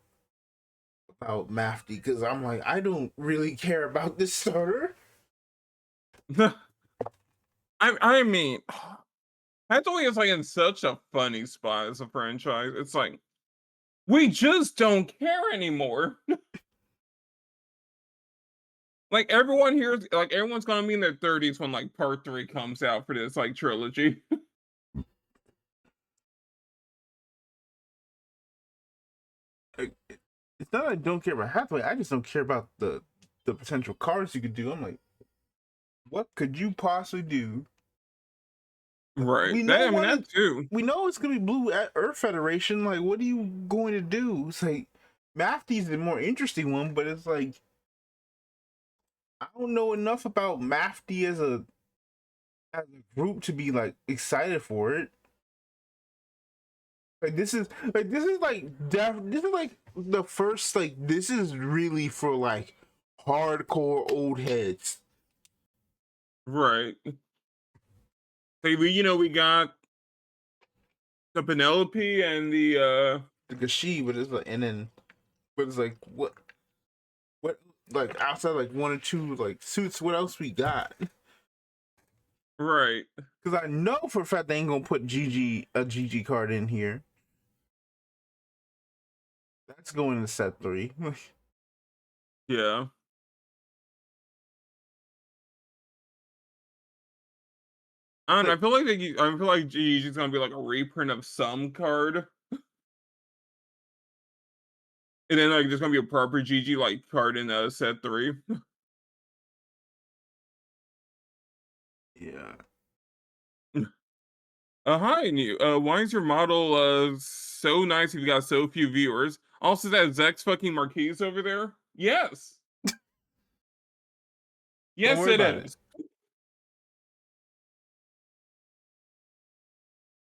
B: Mafty, because I'm like, I don't really care about this starter.
A: I mean, Hathaway is like in such a funny spot as a franchise. It's like we just don't care anymore. Like everyone's gonna be in their 30s when like part three comes out for this like trilogy.
B: Like, it's not that I don't care about Hathaway. I just don't care about the potential cards you could do. I'm like, what could you possibly do?
A: Right.
B: We know
A: That I mean
B: what
A: that too.
B: we know it's gonna be Blue at Earth Federation. Like, what are you going to do? It's like Mafty's the more interesting one, but it's like I don't know enough about Mafty as a group to be like excited for it. Like this is like the first like this is really for like hardcore old heads.
A: Right. Hey, we got the Penelope and
B: Because she, but it's like, and then, but it's like what like outside like one or two like suits. What else we got?
A: right.
B: Because I know for a fact they ain't gonna put a GG card in here. That's going to set three.
A: Yeah. I don't know.
B: Like,
A: I feel like GG's gonna be like a reprint of some card. And then like there's gonna be a proper GG like card in set three.
B: yeah,
A: Hi, and you. Why is your model so nice if you got so few viewers? Also, that Zechs fucking Marquise over there? Yes.
B: Don't
A: Yes,
B: worry
A: it
B: about it.
A: is.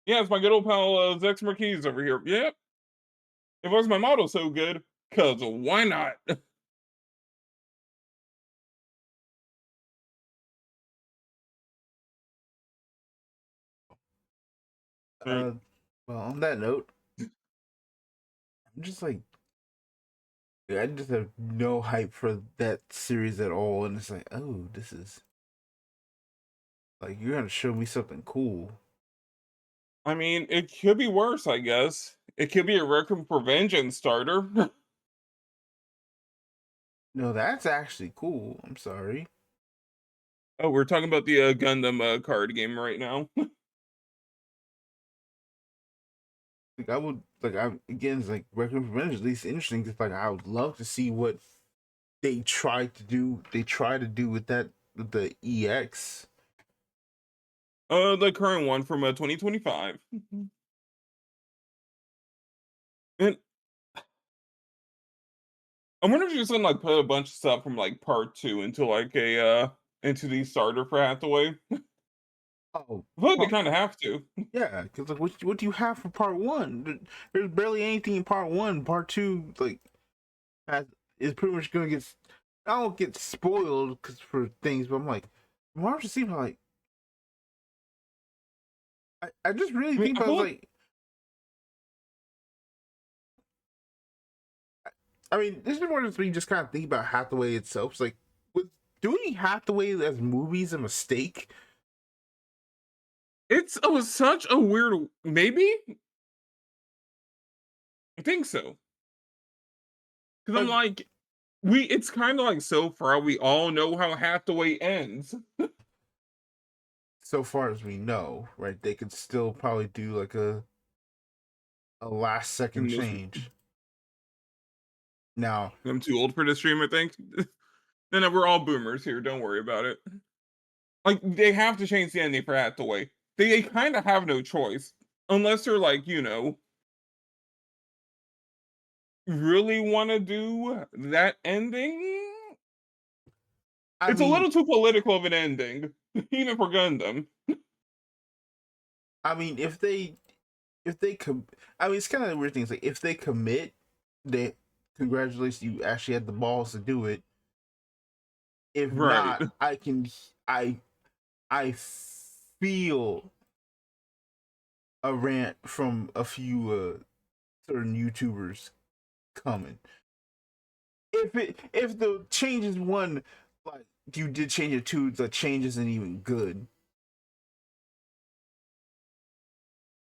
A: Yeah, it's my good old pal Zechs Marquise over here. Yep. If was my model so good, cause why not? Right.
B: Uh, well, on that note, I'm just like, I just have no hype for that series at all, and it's like, oh, this is like you're gonna show me something cool.
A: I mean, it could be worse, I guess. It could be a Requiem for Vengeance starter.
B: No, that's actually cool. I'm sorry.
A: Oh, we're talking about the Gundam card game right now.
B: Like I would like I again it's like Requiem for Vengeance at least interesting because like I would love to see what they tried to do. They try to do with that with the EX.
A: The current one from 2025. And I wonder if you're just gonna like put a bunch of stuff from like part two into like a into the starter for Hathaway.
B: Oh,
A: I feel like they kind of have to.
B: yeah, because like what do you have for part one? There's barely anything in part one. Part two like has, is pretty much gonna get. I don't get spoiled because for things, but I'm like, Marvel just seems like I just really
A: I mean,
B: think
A: I
B: about it,
A: feel like
B: like I mean this is more just me just kind of think about Hathaway itself. It's like was doing Hathaway as movies a mistake?
A: it was such a weird. Maybe I think so because I'm
B: Like
A: like we. It's kind of like so far we all know how Hathaway ends.
B: so far as we know, right? They could still probably do like a last second
A: And
B: change. Now,
A: I'm too old for this stream, I think. Then we're all boomers here. Don't worry about it. Like they have to change the ending for Hathaway. They kind of have no choice unless they're like really want to do that ending.
B: I
A: It's a
B: mean,
A: little too political of an ending, even for Gundam.
B: I mean, if they com- I mean, it's kind of weird things. Like if they commit, they congratulations, you actually had the balls to do it. If
A: Right,
B: not, I I feel a rant from a few certain YouTubers coming. If the changes one like you did change it to the change isn't even good.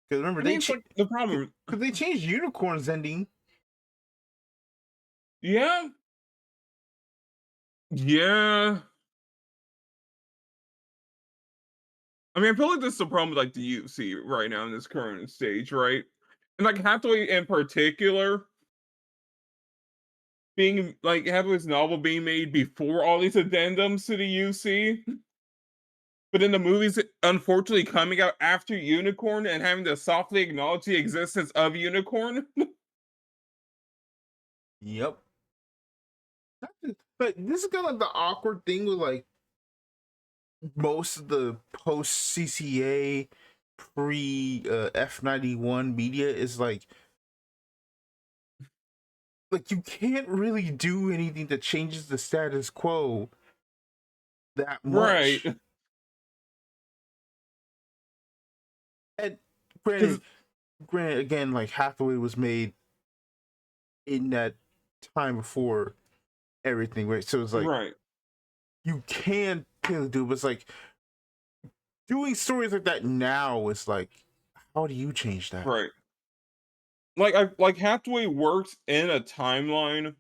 B: Because remember
A: I mean, it's like the problem.
B: because they changed Unicorn's ending.
A: Yeah, yeah. I mean, I feel like this is the problem with like the UFC right now in this current stage, right? And like Hathaway in particular, being like Hathaway's novel being made before all these addendums to the UC. But in the movies, unfortunately, coming out after Unicorn and having to softly acknowledge the existence of Unicorn.
B: Yep. But this is kind of like the awkward thing with like most of the post CCA pre F91 media is like you can't really do anything that changes the status quo that
A: Right.
B: much. And
A: Because,
B: granted, granted again, like Hathaway was made in that time before everything, right? So it's like
A: right,
B: you can really do, but it's like doing stories like that now is like, how do you change that?
A: right. Like Hathaway works in a timeline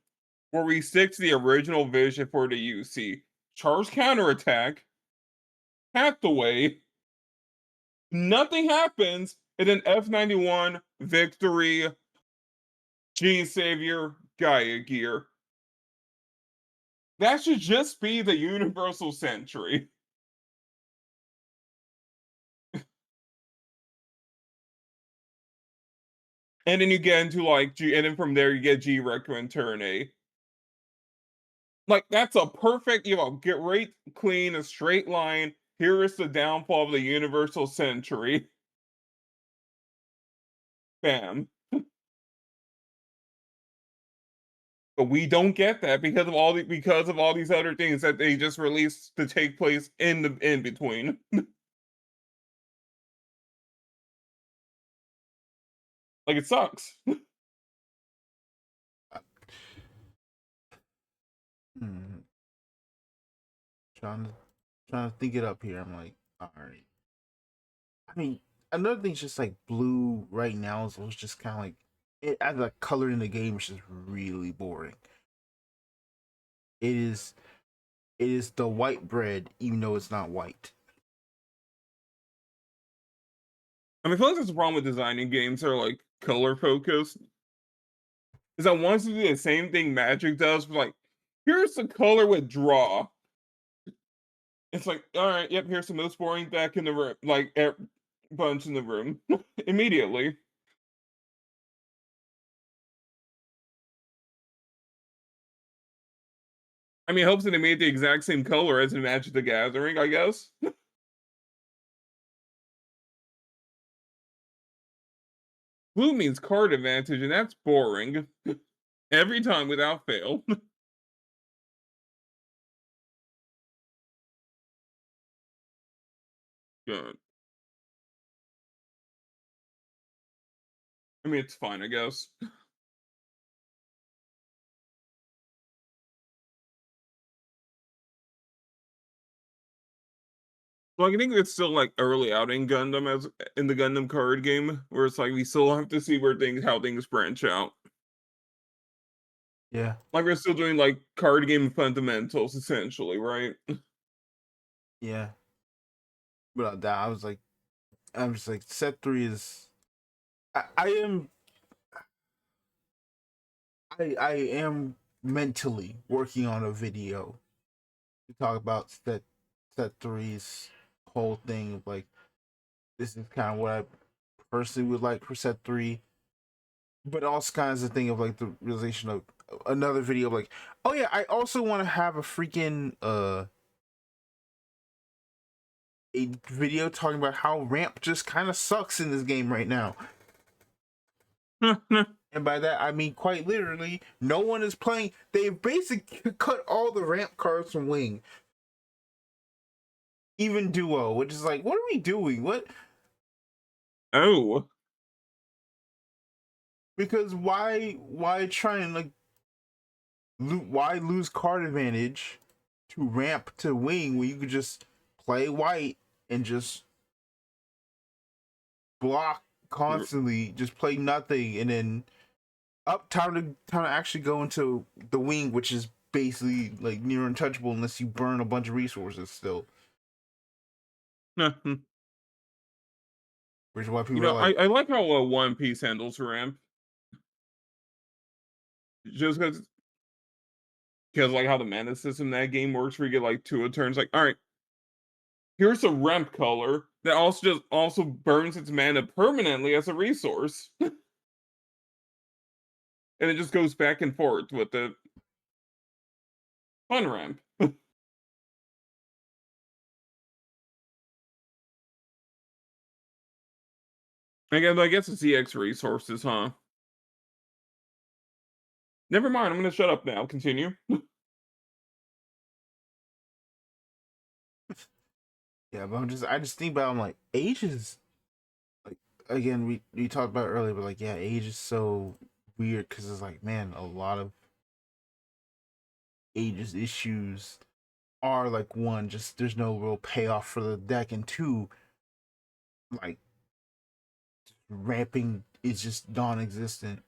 A: where we stick to the original vision for the UC. Charles counterattack, Hathaway, nothing happens, and then F91, victory, G Savior, Gaia Gear. That should just be the universal century. And then you get into like G, and then from there you get G Recto and turn A. Like that's a perfect, get right, clean, a straight line. Here is the downfall of the universal century. Bam. But we don't get that because of all these other things that they just released to take place in the in between. Like it sucks.
B: Hmm. Trying to think it up here. I'm like, all right. I mean, another thing's just like blue right now is just kind of like it as a color in the game is just really boring. It is the white bread, even though it's not white.
A: I mean, I feel like that's the problem with designing games that are like color focused. Is that wants to do the same thing Magic does, but like, here's the color with draw. It's like, all right, yep, here's the most boring deck in the room, like bunch in the room immediately. I mean, it helps that they made the exact same color as in Magic the Gathering, I guess. Blue means card advantage, and that's boring. Every time without fail. Good. I mean, it's fine, I guess. Well, I think it's still like early out in Gundam as in the Gundam card game, where it's like we still have to see how things branch out.
B: Yeah.
A: Like we're still doing like card game fundamentals essentially, right?
B: Yeah. But that I'm just like set 3 is I am mentally working on a video to talk about set three's whole thing of like this is kind of what I personally would like for set 3, but also kinds of thing of like the realization of another video of like, oh yeah, I also want to have a freaking a video talking about how ramp just kind of sucks in this game right now. And by that I mean quite literally, no one is playing. They basically cut all the ramp cards from Wing, even Duo, which is like, what are we doing? What?
A: Oh.
B: Because why try and like why lose card advantage to ramp to Wing when you could just play white and just block constantly, just play nothing, and then up time to actually go into the Wing, which is basically like near untouchable unless you burn a bunch of resources still. Which is why people are like,
A: I like how One Piece handles ramp. Just because like how the mana system in that game works, where you get like 2 turns, like, all right, here's a ramp color that also burns its mana permanently as a resource. And it just goes back and forth with the fun ramp. I guess it's EX resources, huh? Never mind, I'm gonna shut up now. Continue.
B: yeah, but I just think about, I'm like, age is like, again, we talked about it earlier, but like, yeah, age is so weird because it's like, man, a lot of age's issues are like, one, just there's no real payoff for the deck, and two, like ramping is just non-existent.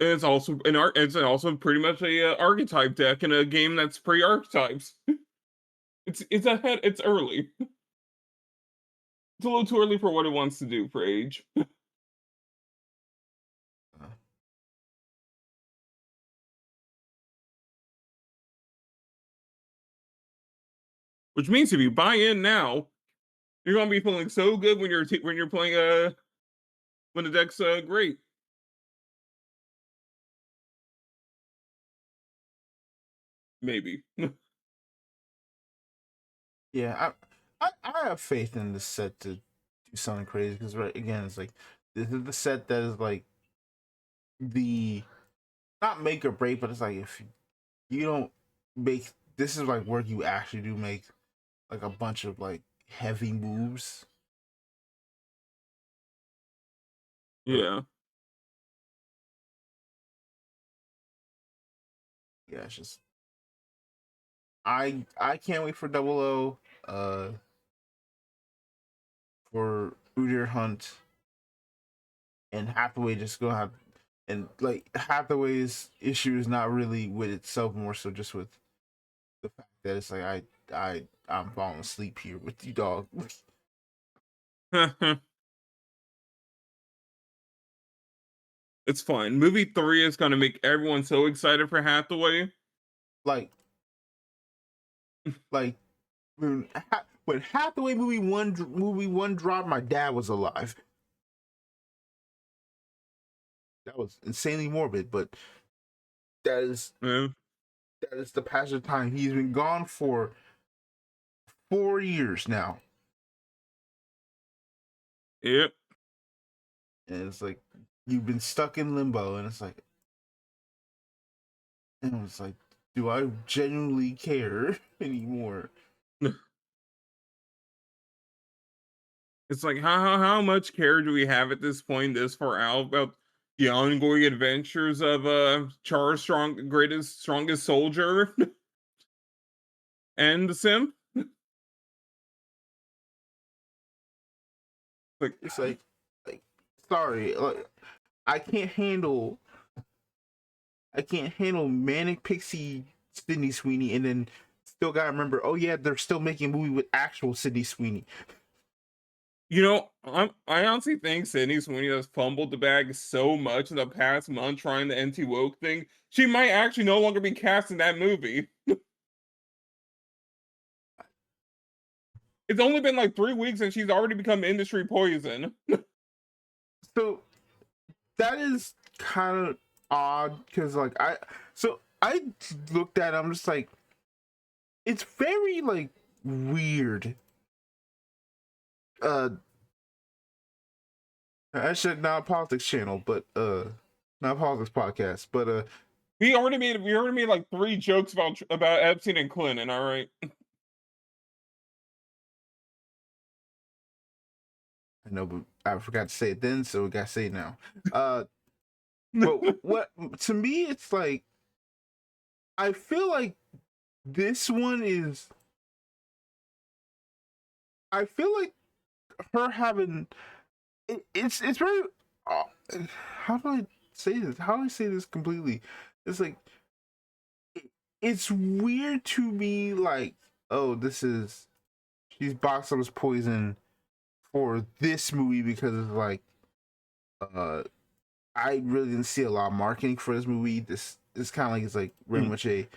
A: It's also an art. It's also pretty much a archetype deck in a game that's pre-archetypes. It's ahead. It's early. It's a little too early for what it wants to do for age.
B: Uh,
A: Which means if you buy in now, you're gonna be feeling so good when you're playing when the deck's great. Maybe.
B: Yeah, I have faith in this set to do something crazy because right again, it's like this is the set that is like the not make or break, but it's like if you don't make this is like where you actually do make like a bunch of like heavy moves. But
A: Yeah.
B: yeah, it's just I can't wait for Double O, for Udyr Hunt and Hathaway just gonna have and like Hathaway's issue is not really with itself more so just with the fact that it's like I'm falling asleep here with you, dog.
A: It's fine. Movie 3 is gonna make everyone so excited for Hathaway.
B: like like when Hathaway movie one dropped, my dad was alive. That was insanely morbid, but that is
A: Yeah.
B: that is the passage of time. He's been gone for 4 years now,
A: Yep.
B: and it's like you've been stuck in limbo, and it's like, do I genuinely care anymore?
A: It's like how much care do we have at this point, this far out, about the ongoing adventures of Char's strongest soldier and the Sim? Like,
B: It's like sorry, like I can't handle manic pixie Sydney Sweeney, and then still gotta remember, oh yeah, they're still making a movie with actual Sydney Sweeney.
A: I honestly think Sydney Sweeney has fumbled the bag so much in the past month trying the anti woke thing. She might actually no longer be cast in that movie. It's only been like 3 weeks and she's already become industry poison.
B: So that is kind of odd because I looked at it, I'm just like, it's very like weird. Uh, I should not politics channel, but not politics podcast, but
A: We already made like 3 jokes about Epstein and Clinton. All right.
B: I know, but I forgot to say it then, so we gotta say it now. But what to me, it's like I feel like this one is. I feel like her having it's very. Uh, how do I say this? How do I say this completely? It's like it's weird to me. Like, oh, this is she's boxed up as poison for this movie because it's like uh I really didn't see a lot of marketing for this movie. This kind of like it's like very
A: Mm,
B: much a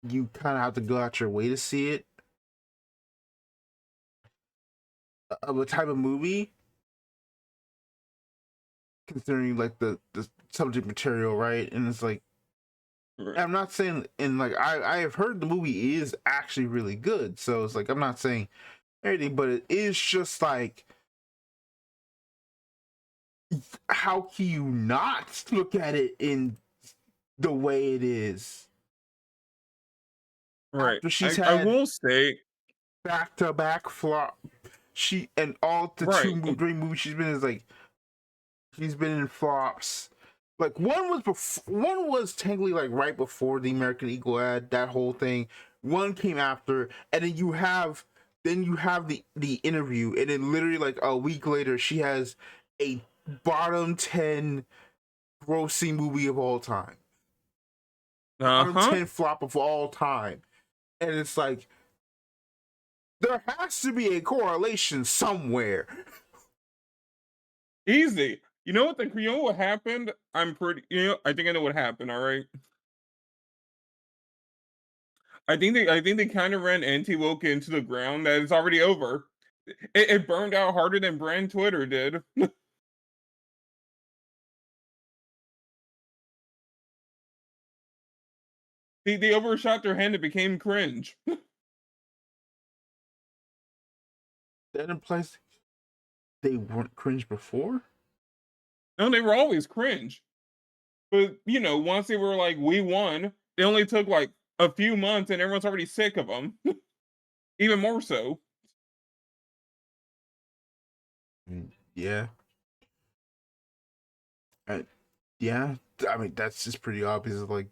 B: you kind of have to go out your way to see it of a type of movie, considering like the subject material, right? And it's like
A: right.
B: I'm not saying, and like I have heard the movie is actually really good, so it's like I'm not saying anything, but it is just like how can you not look at it in the way it is
A: Right.
B: after she's
A: I
B: had
A: will say,
B: back to back flop. She and all the
A: right.
B: three movies she's been is like she's been in flops. Like one was technically like right before the American Eagle ad, that whole thing. One came after, and then you have the interview, and then literally like a week later, she has a bottom 10 grossing movie of all time, bottom
A: Uh-huh.
B: 10 flop of all time, and it's like there has to be a correlation somewhere.
A: Easy. You know what happened? I think I know what happened, all right? I think they kind of ran anti-woke into the ground that it's already over. It burned out harder than brand Twitter did. They overshot their hand. It became cringe.
B: That implies they weren't cringe before.
A: No, they were always cringe. But once they were like, we won, it only took like a few months, and everyone's already sick of them. Even more so.
B: Yeah. Yeah. I mean, that's just pretty obvious. Like,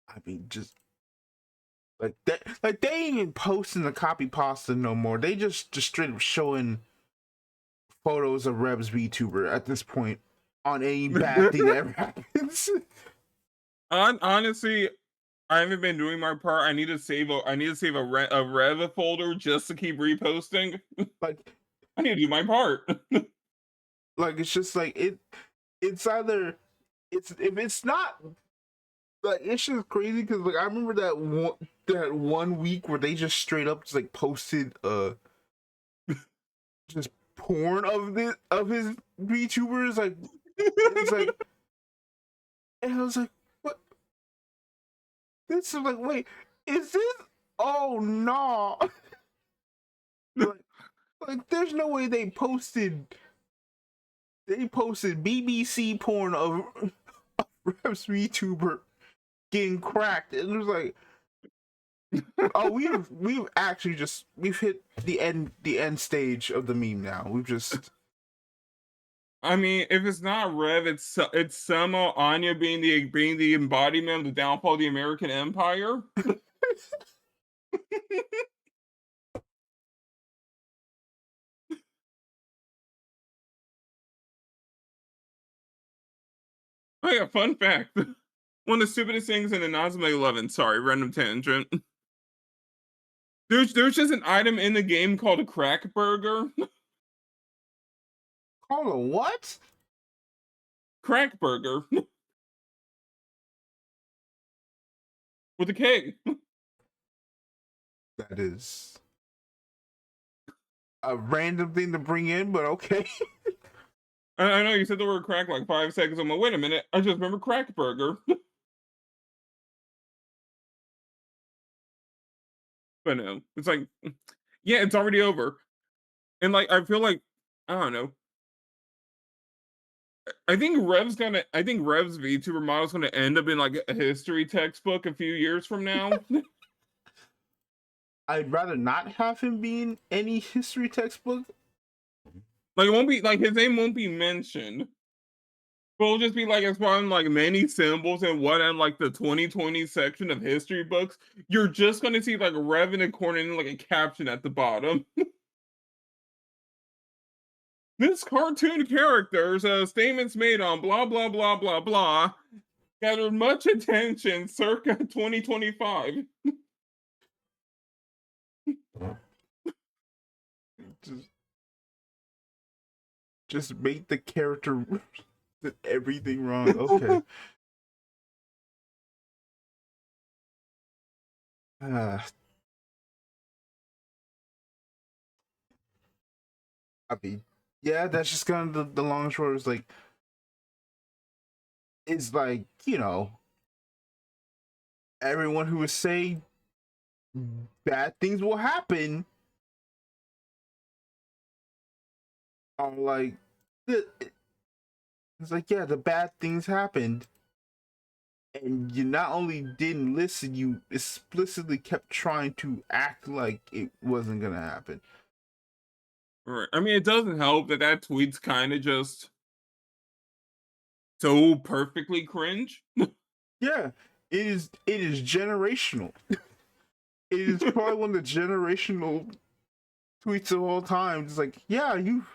B: I mean, just like that. Like they ain't even posting the copy pasta no more. They just straight up showing photos of Reb's VTuber at this point on any bad thing that ever happens.
A: Honestly, I haven't been doing my part. I need to save a Rev folder just to keep reposting.
B: Like,
A: I need to do my part.
B: like it's just like it's either if it's not like it's just crazy because like I remember that one week where they just straight up just like posted just porn of his VTubers like it's like and I was like what this is like wait is this oh no like, like there's no way they posted BBC porn of Reps VTuber getting cracked and it was like oh we've actually just we've hit the end stage of the meme now we've just
A: I mean, if it's not Rev, it's somehow Anya being the embodiment of the downfall of the American Empire. Oh yeah, fun fact. One of the stupidest things in Inazuma 11. Sorry, random tangent. There's just an item in the game called a crack burger.
B: call a what
A: Crack burger with a K.
B: that is a random thing to bring in but okay
A: I know you said the word crack like 5 seconds. I'm like, wait a minute. I just remember crack burger. But no, it's like, yeah, it's already over. And like, I feel like, I don't know. I think Rev's VTuber model is gonna end up in like a history textbook a few years from now.
B: I'd rather not have him be in any history textbook.
A: Like it won't be like his name won't be mentioned. But it'll just be like it's one like many symbols and what in like the 2020 section of history books. You're just gonna see like Rev in a corner and like a caption at the bottom. This cartoon character's statements made on blah blah blah blah blah gathered much attention circa 2025.
B: just just make the character everything wrong okay uh, I mean yeah that's just kind of the long and short is like it's like everyone who would say bad things will happen are like it's like yeah the bad things happened and you not only didn't listen you explicitly kept trying to act like it wasn't gonna happen
A: Right. I mean, it doesn't help that that tweet's kind of just so perfectly cringe.
B: yeah it is generational it is probably one of the generational tweets of all time it's like yeah you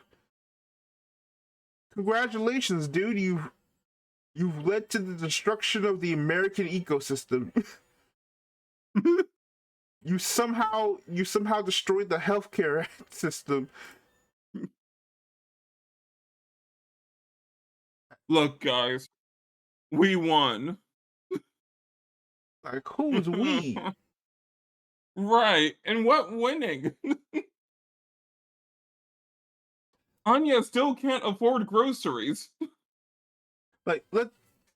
B: congratulations dude you've led to the destruction of the American ecosystem you somehow destroyed the healthcare system
A: Look, guys, we won.
B: like who's we
A: Right. And what winning? Anya still can't afford groceries.
B: like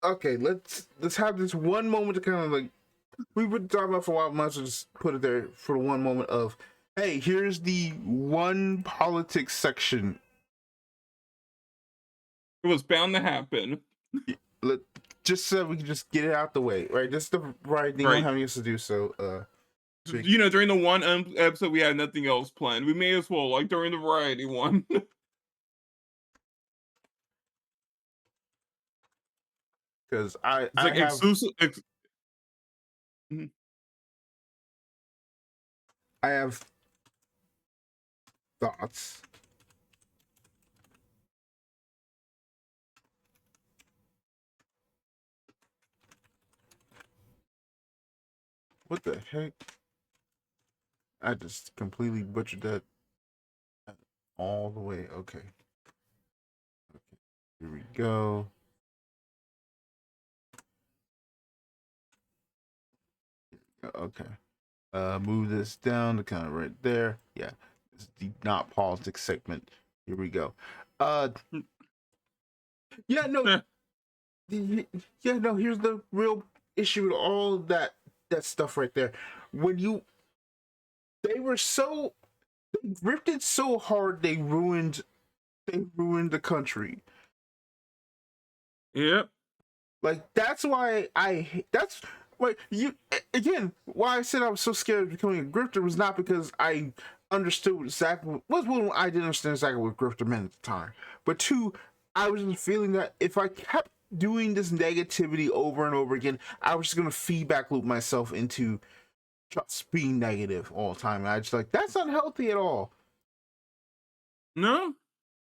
B: okay, let's have this one moment to kind of like we've been talking about for a while. Might as well just put it there for the one moment of, hey, here's the one politics section.
A: It was bound to happen.
B: Let just so we can just get it out the way, right? Just the right thing. Don't have anything else to do. So,
A: you know, during the one episode we had nothing else planned. We may as well, like during the variety one.
B: because
A: It's like
B: have
A: exclusive.
B: I have thoughts. What the heck? I just completely butchered that all the way. Okay. Okay. Here we go. Okay. Move this down to kind of right there. Yeah. This is the not politics segment. Here we go. Yeah, no. Yeah, no, here's the real issue with all that stuff right there. When they were so they ripped it so hard they ruined the country.
A: Yep.
B: Like that's why that's why you again why I said I was so scared of becoming a grifter was not because I understood exactly was one I didn't understand exactly what grifter meant at the time, but two, I was just feeling that if I kept doing this negativity over and over again, I was just gonna feedback loop myself into just being negative all the time. And I just like that's not healthy at all.
A: No.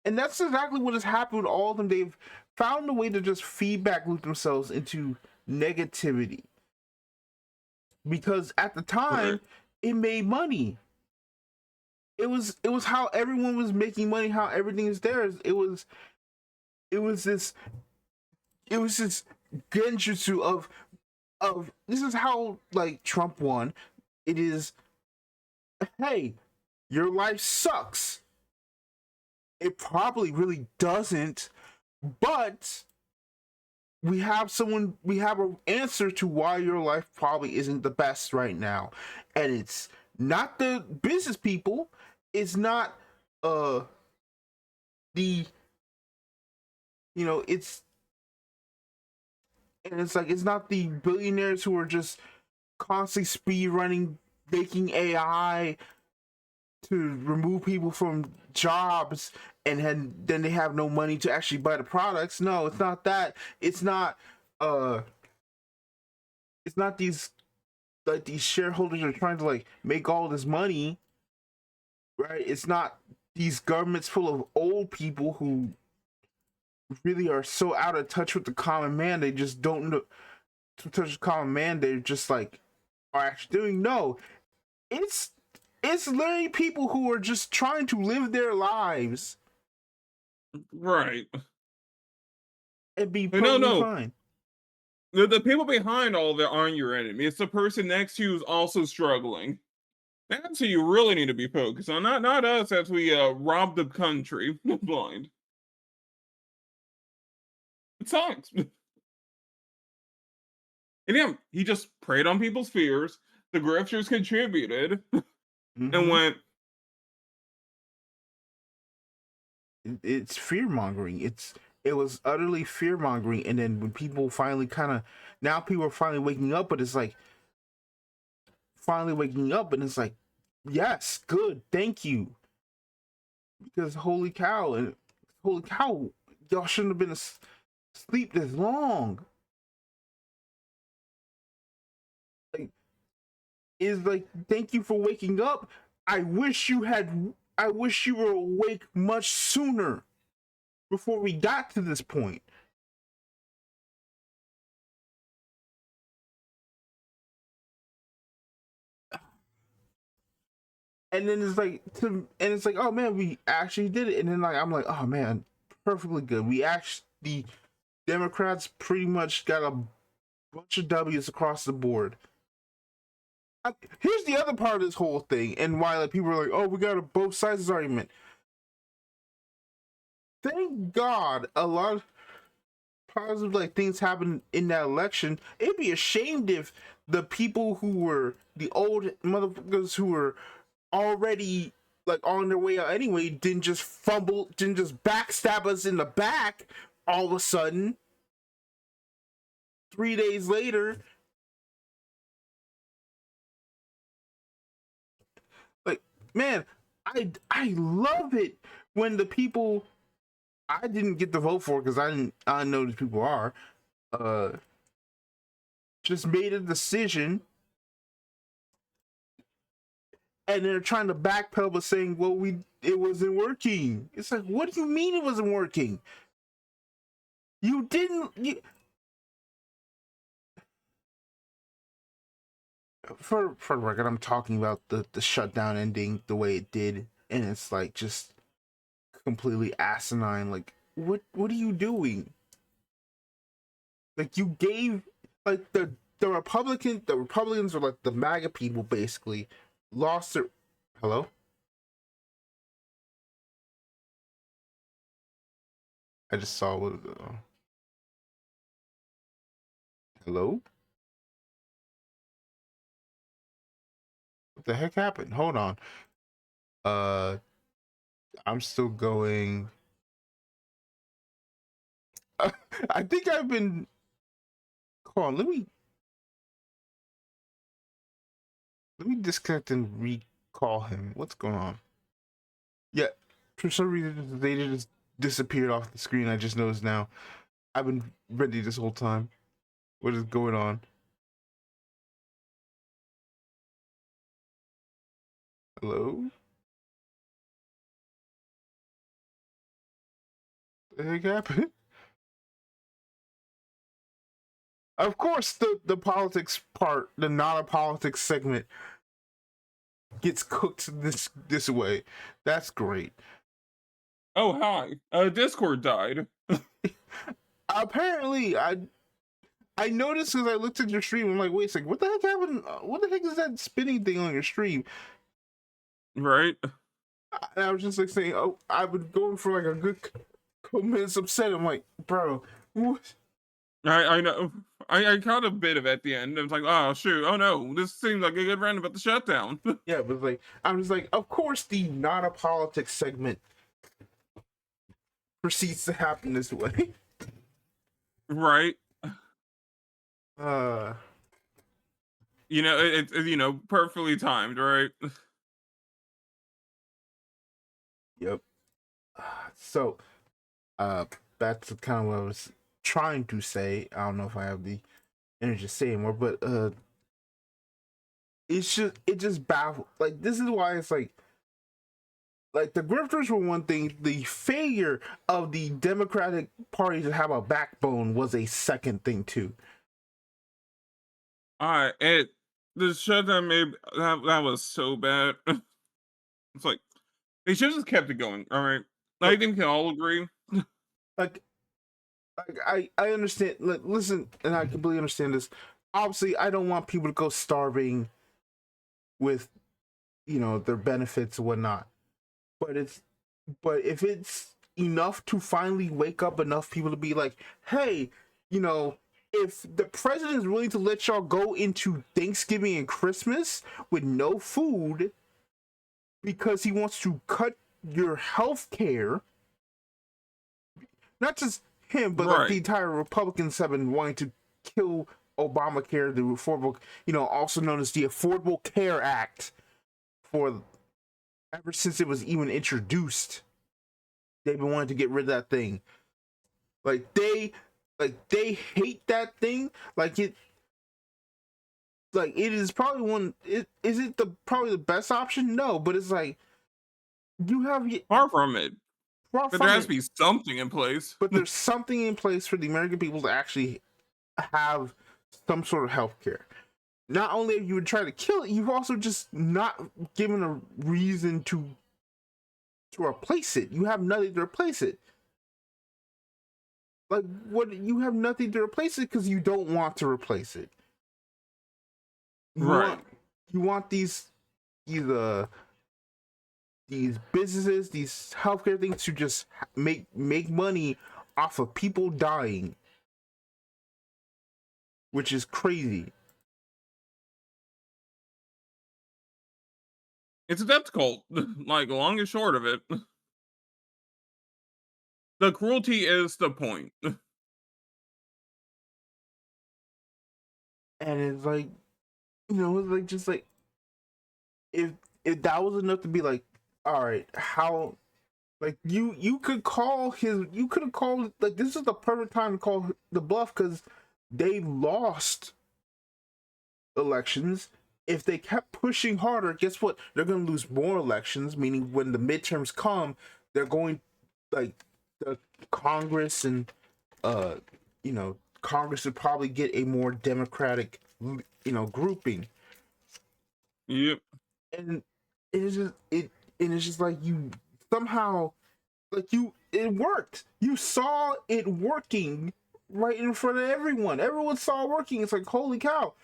B: And that's exactly what has happened with all of them. They've found a way to just feedback loop themselves into negativity. Because at the time, it made money. It was how everyone was making money, how everything is theirs. It was this genjutsu of this is how like Trump won. It is, hey, your life sucks. It probably really doesn't, but we have an answer to why your life probably isn't the best right now. And it's not the business people, it's not the it's like it's not the billionaires who are just constantly speed running, making AI to remove people from jobs, and then they have no money to actually buy the products. No, it's not that. It's not these like these shareholders are trying to like make all this money, right? It's not these governments full of old people who really are so out of touch with the common man they just don't know to touch the common man. They're just like are actually doing. No, it's literally people who are just trying to live their lives,
A: right,
B: and be
A: but no.
B: fine.
A: The people behind all of it aren't your enemy. It's the person next to you who's also struggling. That's who you really need to be focused on, not us as we rob the country blind. It sucks. And yeah, he just preyed on people's fears. The grifters contributed and went.
B: It's fear mongering. It was utterly fear mongering, and then when people finally now people are finally waking up, but it's like finally waking up, and it's like, yes, good, thank you, because holy cow, y'all shouldn't have been asleep this long. Like, is like, thank you for waking up. I wish you were awake much sooner before we got to this point. And then it's like, oh man, we actually did it. And then like I'm like, oh man, perfectly good. The Democrats pretty much got a bunch of W's across the board. Here's the other part of this whole thing, and why like people are like, oh, we got a both sides argument. Thank God a lot positive like things happen in that election, it'd be ashamed if the people who were the old motherfuckers who were already like on their way out anyway didn't just backstab us in the back all of a sudden 3 days later. Like, man, I love it when the people I didn't get to vote for because I know these people are just made a decision and they're trying to backpedal by saying, well, it wasn't working. It's like, what do you mean it wasn't working? You didn't for the record, I'm talking about the shutdown ending the way it did, and it's like just completely asinine. Like, what are you doing? Like, you gave like the Republicans are like the MAGA people basically lost their hello. I just saw what hello. What the heck happened? Hold on. I'm still going. I think I've been. Hold on. Let me disconnect and recall him. What's going on? Yeah, for some reason they just disappeared off the screen. I just noticed now. I've been ready this whole time. What is going on? Hello? What the heck happened? Of course, the politics part, the not a politics segment, gets cooked this way. That's great.
A: Oh hi, Discord died.
B: Apparently, I noticed because I looked at your stream. I'm like, wait a second, what the heck happened? What the heck is that spinning thing on your stream?
A: Right.
B: And I was just like saying, oh, I've been going for like a good couple minutes upset. I'm like, bro, what?
A: I know. I caught a bit of it at the end. I was like, oh shoot, oh no, this seems like a good rant about the shutdown.
B: Yeah, but like, I'm just like, of course, the not a politics segment proceeds to happen this way.
A: Right.
B: Uh,
A: You know, it's perfectly timed, right?
B: yep. So, that's kind of what I was trying to say. I don't know if I have the energy to say more, but it just baffles. Like, this is why it's like the grifters were one thing. The failure of the Democratic Party to have a backbone was a second thing too.
A: The shutdown made that was so bad. It's like they should have just kept it going. All right, I think we can all agree.
B: Like I understand. Like, listen, and I completely understand this. Obviously, I don't want people to go starving with, their benefits and whatnot. But if it's enough to finally wake up enough people to be like, hey, if the president is willing to let y'all go into Thanksgiving and Christmas with no food because he wants to cut your health care, not just him, but like the entire Republicans have been wanting to kill Obamacare, the Affordable, also known as the Affordable Care Act, for ever since it was even introduced. They've been wanting to get rid of that thing. They hate that thing. It is probably probably the best option? No, but it's like you have
A: far from it. But there has to be something in place.
B: But there's something in place for the American people to actually have some sort of health care. Not only have you been trying to kill it, you've also just not given a reason to replace it. You have nothing to replace it. Like, what? You have nothing to replace it because you don't want to replace it. You want these businesses, these healthcare things to just make money off of people dying. which is crazy.
A: It's a death cult, like long and short of it. The cruelty is the point.
B: And it's like, it's like just like if that was enough to be like, all right, how like you could call his you could have called like this is the perfect time to call the bluff because they lost elections. If they kept pushing harder, guess what? They're going to lose more elections, meaning when the midterms come, they're going like the Congress and uh Congress would probably get a more democratic grouping.
A: Yep.
B: And it's just it's just like you somehow like it worked. You saw it working right in front of everyone. Everyone saw it working. It's like, holy cow.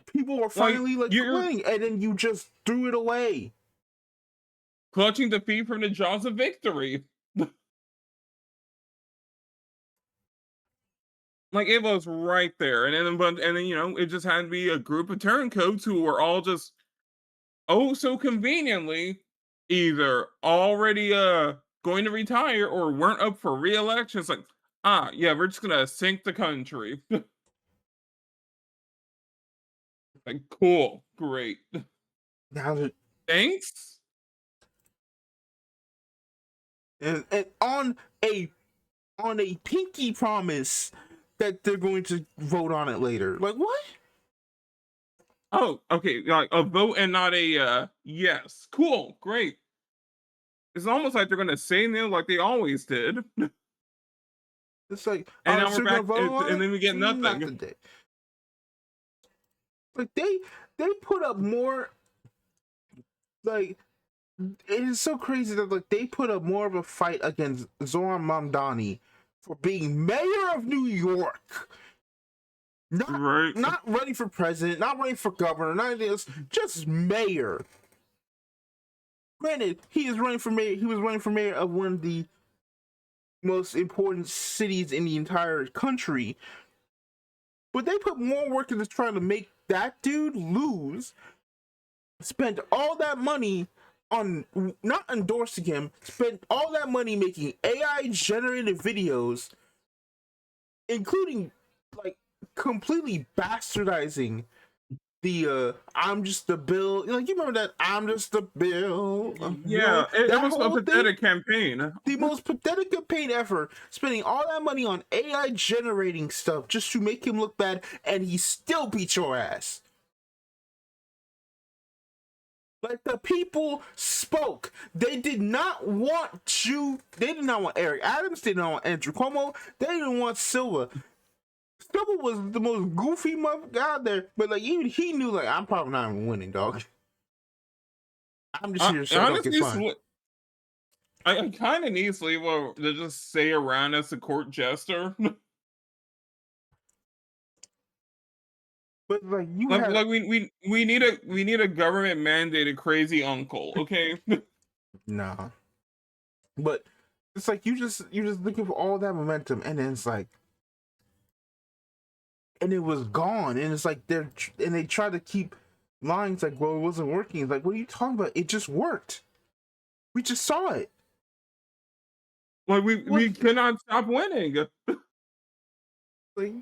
B: People were finally like
A: you're
B: winning, and then you just threw it away.
A: clutching defeat from the jaws of victory. Like it was right there, and then it just had to be a group of turncoats who were all just so conveniently either already going to retire or weren't up for re-election. It's like, yeah, we're just gonna sink the country. Like, cool, great.
B: Now that
A: Thanks.
B: and on a pinky promise that they're going to vote on it later. Like what?
A: Oh, okay, like a vote and not a yes. Cool, great. It's almost like they're gonna say no like they always did.
B: It's like,
A: And
B: oh,
A: now
B: so
A: we're
B: you're gonna
A: back,
B: vote on
A: and
B: it?
A: then we get
B: Not
A: nothing.
B: today. Like they put up more. Like it is so crazy that like they put up more of a fight against Zoran Mamdani for being mayor of New York.
A: Right.
B: Not running for president, not running for governor, not anything else, just mayor. Granted, he is running for mayor. He was running for mayor of one of the most important cities in the entire country. But they put more work into trying to make that dude lose. Spent all that money on not endorsing him. Spent all that money making AI generated videos, including like completely bastardizing the I'm just a bill. Like you remember that I'm just a bill.
A: Yeah, it
B: That
A: was a
B: whole thing.
A: pathetic campaign.
B: The most pathetic campaign ever, spending all that money on AI generating stuff just to make him look bad, and he still beat your ass. Like the people spoke. They did not want you. They did not want Eric Adams. They did not want Andrew Cuomo. They didn't want Silva. Silva was the most goofy motherfucker out there, but like even he knew like I'm probably not even winning, dog. I'm just here so I don't get fined.
A: I kind of need Sleevo to just stay around as a court jester.
B: But like you
A: like,
B: had
A: like we need a government mandated crazy uncle, okay?
B: nah. But it's like you're just looking for all that momentum, and then it's like, and it was gone, and it's like they try to keep lying. It's like, well, it wasn't working. It's like, what are you talking about? It just worked. We just saw it.
A: Like we cannot stop winning.
B: Like,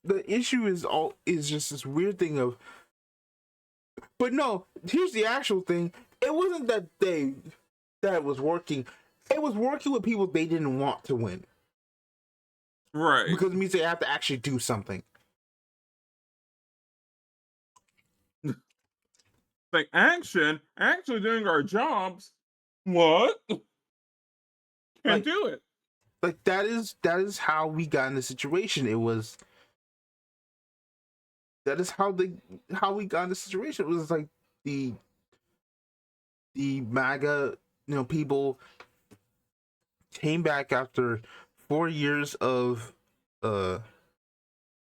B: the issue is just this weird thing of, but no, here's the actual thing. It wasn't that it was working. It was working with people they didn't want to win.
A: Right.
B: Because it means they have to actually do something.
A: Like actually doing our jobs. What? Can't do it.
B: Like that is how we got in the situation. That is how we got in the situation. It was like the MAGA, people came back after 4 years of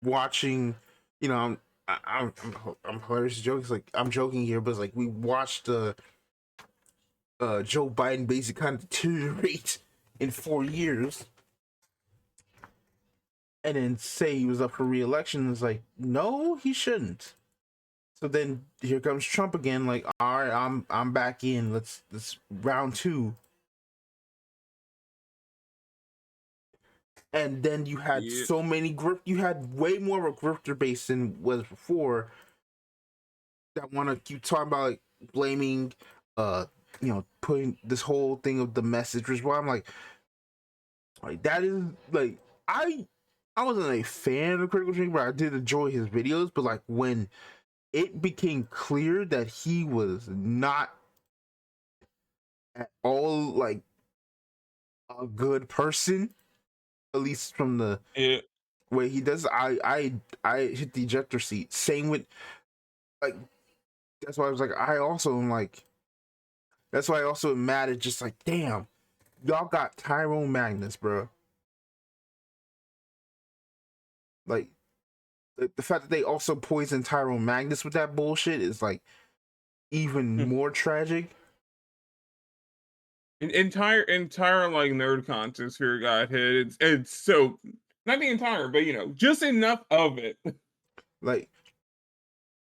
B: watching, I'm hilarious joking. Like I'm joking here, but it's like we watched Joe Biden basically kind of deteriorate in 4 years, and then say he was up for re-election. It's like, no, he shouldn't. So then here comes Trump again. Like, all right, I'm back in. Let's round two. And then you had
A: Yeah.
B: so many you had way more of a grifter base than was before, that want to keep talking about like blaming, putting this whole thing of the message was why I'm like that is like I wasn't a fan of Critical Drink, but I did enjoy his videos. But like when it became clear that he was not at all like a good person, at least from the
A: Yeah.
B: way he does, I hit the ejector seat. Same with like that's why I was like I also am like that's why I also am mad at just like damn, y'all got Tyrone Magnus, bro. Like the fact that they also poisoned Tyrone Magnus with that bullshit is like even more tragic.
A: Entire like nerd contest here got hit. It's so not the entire, but just enough of it.
B: Like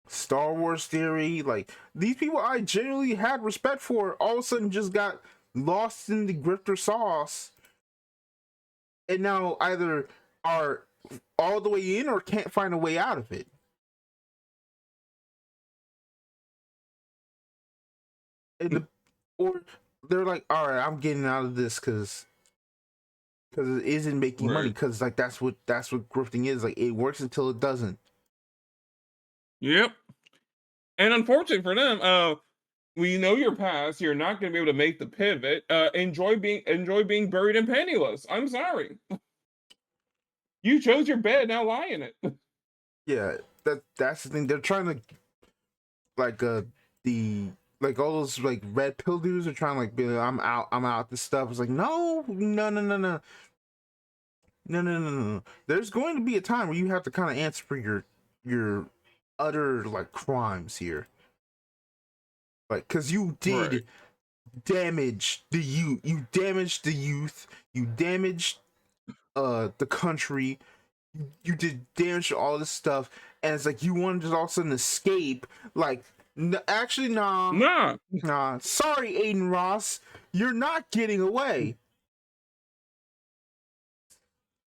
B: Star Wars theory, like these people I genuinely had respect for, all of a sudden just got lost in the grifter sauce, and now either are all the way in or can't find a way out of it. Or they're like, all right, I'm getting out of this because it isn't making money.
A: Right.
B: Because like that's what grifting is. Like it works until it doesn't.
A: Yep. And unfortunately for them, we know your past. You're not going to be able to make the pivot. Enjoy being buried and penniless. I'm sorry. You chose your bed. Now lie in it.
B: Yeah, that's the thing. They're trying to like the like all those like red pill dudes are trying to like be like, I'm out this stuff. It's like no. There's going to be a time where you have to kind of answer for your utter like crimes here. Like cuz you
A: Right.
B: did damage the youth. You damaged the youth. You damaged the country. You did damage to all this stuff, and it's like you want to just all of a sudden escape. Like, actually,
A: Nah.
B: nah. Sorry, Aiden Ross, you're not getting away.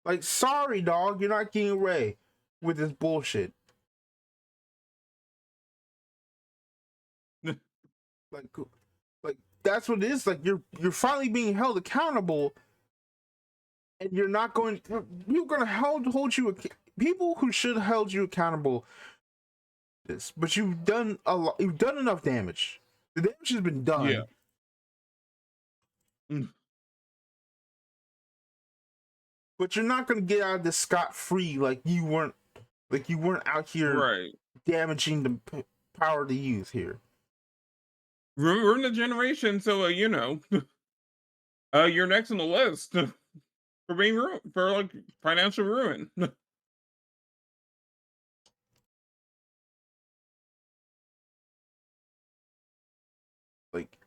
B: Like, sorry, dog, you're not getting away with this bullshit. Like, like that's what it is. Like, you're finally being held accountable, and you're not going. You're gonna hold you. People who should have held you accountable. This, but you've done a lot. You've done enough damage. The damage has been
A: Yeah.
B: done.
A: Mm.
B: But you're not gonna get out of this scot free. Like you weren't out here
A: Right.
B: damaging the power of the youth here.
A: We're in the generation, so you're next on the list for being for like financial ruin.
B: Like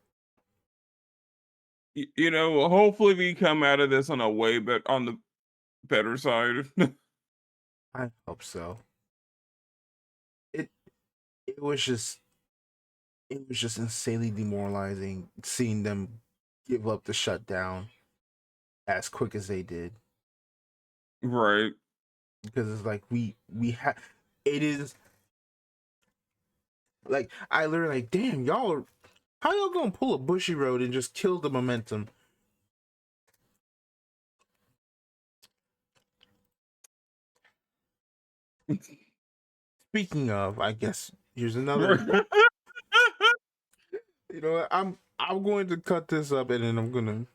A: Hopefully we come out of this on a way but on the better side.
B: I hope so. It it was just insanely demoralizing seeing them give up the shutdown as quick as they did,
A: Right.
B: because it's like we have it is like I literally like damn y'all are how y'all gonna pull a bushy road and just kill the momentum. Speaking of, I guess here's another.
A: Right.
B: You know what? I'm going to cut this up and then I'm gonna.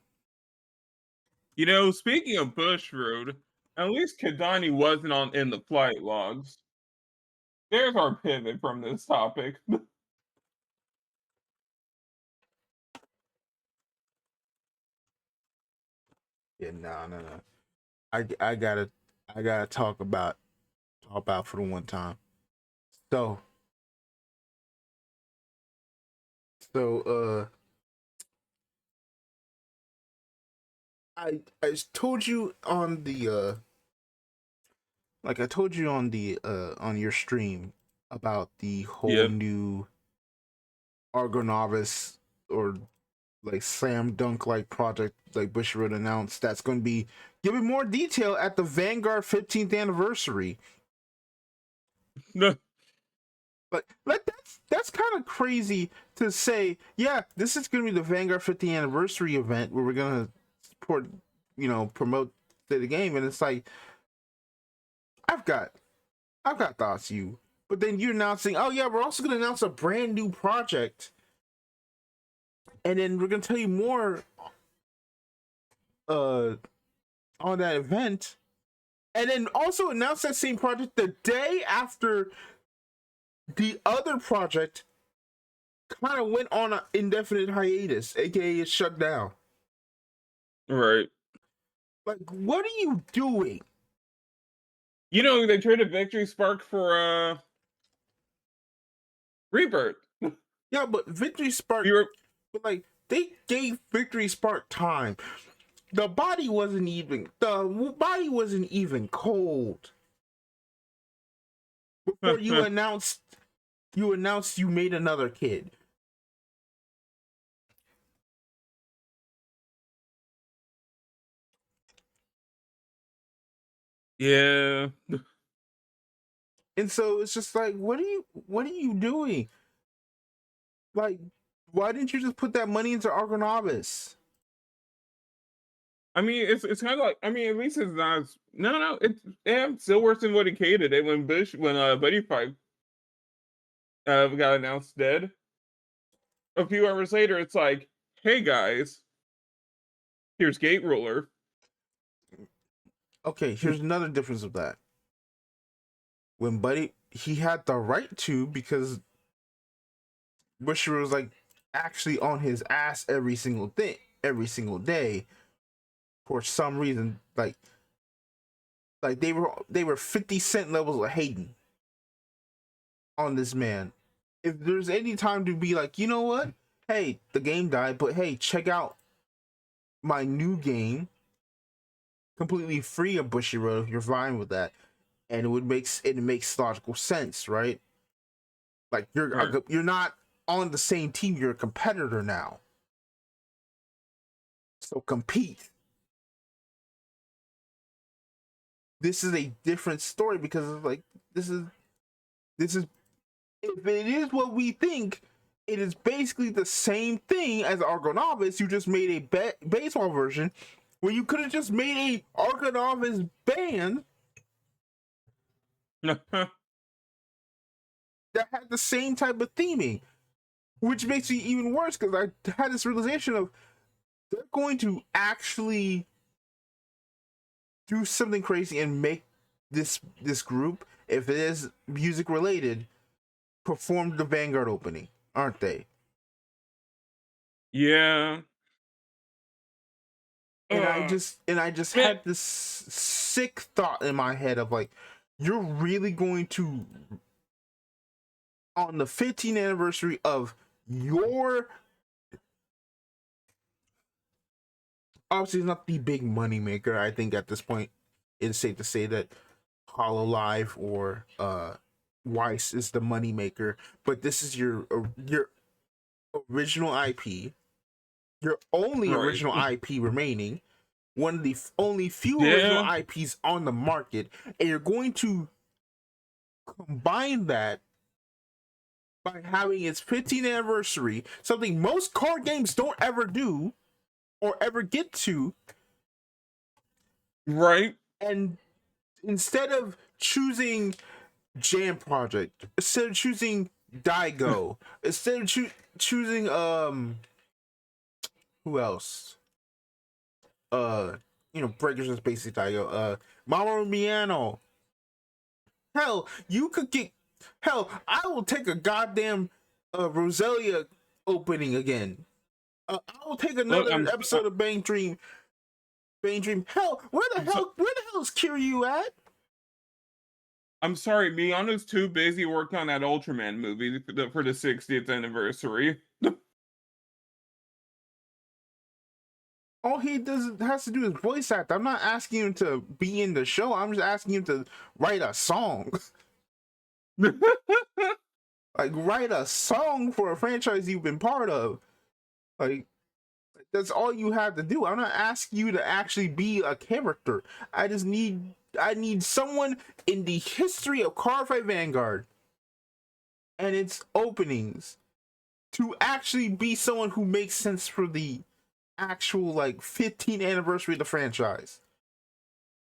A: Speaking of Bush Road, at least Kadani wasn't on in the flight logs. There's our pivot from this topic.
B: Yeah, no. I gotta talk about for the one time. So so I told you on the like I told you on your stream about the whole
A: Yeah.
B: new Argonavis or like slam dunk like project like Bushiroad announced that's going to be giving more detail at the Vanguard 15th anniversary.
A: No.
B: Like that's kind of crazy to say. Yeah, this is going to be the Vanguard 50th anniversary event where we're going to support, promote the game, and it's like I've got I've got thoughts, you. But then you're announcing, oh yeah, we're also going to announce a brand new project, and then we're going to tell you more uh on that event, and then also announce that same project the day after the other project kind of went on an indefinite hiatus, aka it's shut down.
A: Right.
B: Like, what are you doing?
A: They traded Victory Spark for Rebirth.
B: Yeah, but Victory Spark,
A: You were
B: but like they gave Victory Spark time. The body wasn't even cold before you announced you made another kid.
A: Yeah.
B: And so it's just like, what are you doing? Like, why didn't you just put that money into Argonavis?
A: I mean, it's kind of like, I mean, at least it's not. No, it's still worse than what he hated. It when Buddy Fight got announced dead. A few hours later, it's like, hey guys, here's Gate Ruler.
B: Okay, here's another difference of that. When Buddy, he had the right to, because Busher was like actually on his ass every single day for some reason. Like they were 50 cent levels of hating on this man. If there's any time to be like, you know what? Hey, the game died, but hey, check out my new game, completely free of Bushiroad if you're fine with that. And it makes logical sense, right? Like
A: Right.
B: you're not on the same team, you're a competitor now. So compete. This is a different story because it's like this is if it is what we think, it is basically the same thing as Argonavis. You just made a baseball version where you could have just made a Argonavis band that had the same type of theming, which makes it even worse because I had this realization of they're going to actually do something crazy and make this group, if it is music related, perform the Vanguard opening, aren't they?
A: Yeah.
B: And I just
A: Man,
B: had this sick thought in my head of like, you're really going to, on the 15th anniversary of your, obviously it's not the big money maker. I think at this point it's safe to say that Hololive or Weiss is the money maker, but this is your original IP, your only
A: right.
B: original IP remaining, one of the only few original
A: Yeah.
B: IPs on the market, and you're going to combine that by having its 15th anniversary, something most card games don't ever do or ever get to,
A: Right.
B: and instead of choosing Jam Project, instead of choosing Daigo, instead of choosing who else? Uh Breakers is basically Daigo. Mamoru Miano. Hell, you could get hell, I will take a goddamn Roselia opening again. I will take
A: Look,
B: another episode of Bang Dream. Bang Dream. Hell, where the
A: I'm so,
B: hell is Kiryu at?
A: I'm sorry, Miano's too busy working on that Ultraman movie for the 60th anniversary.
B: all he has to do is voice act. I'm not asking him to be in the show. I'm just asking him to write a song. Like, write a song for a franchise you've been part of. Like, that's all you have to do. I'm not asking you to actually be a character. I need someone in the history of Cardfight Vanguard and its openings to actually be someone who makes sense for the actual like 15th anniversary of the franchise.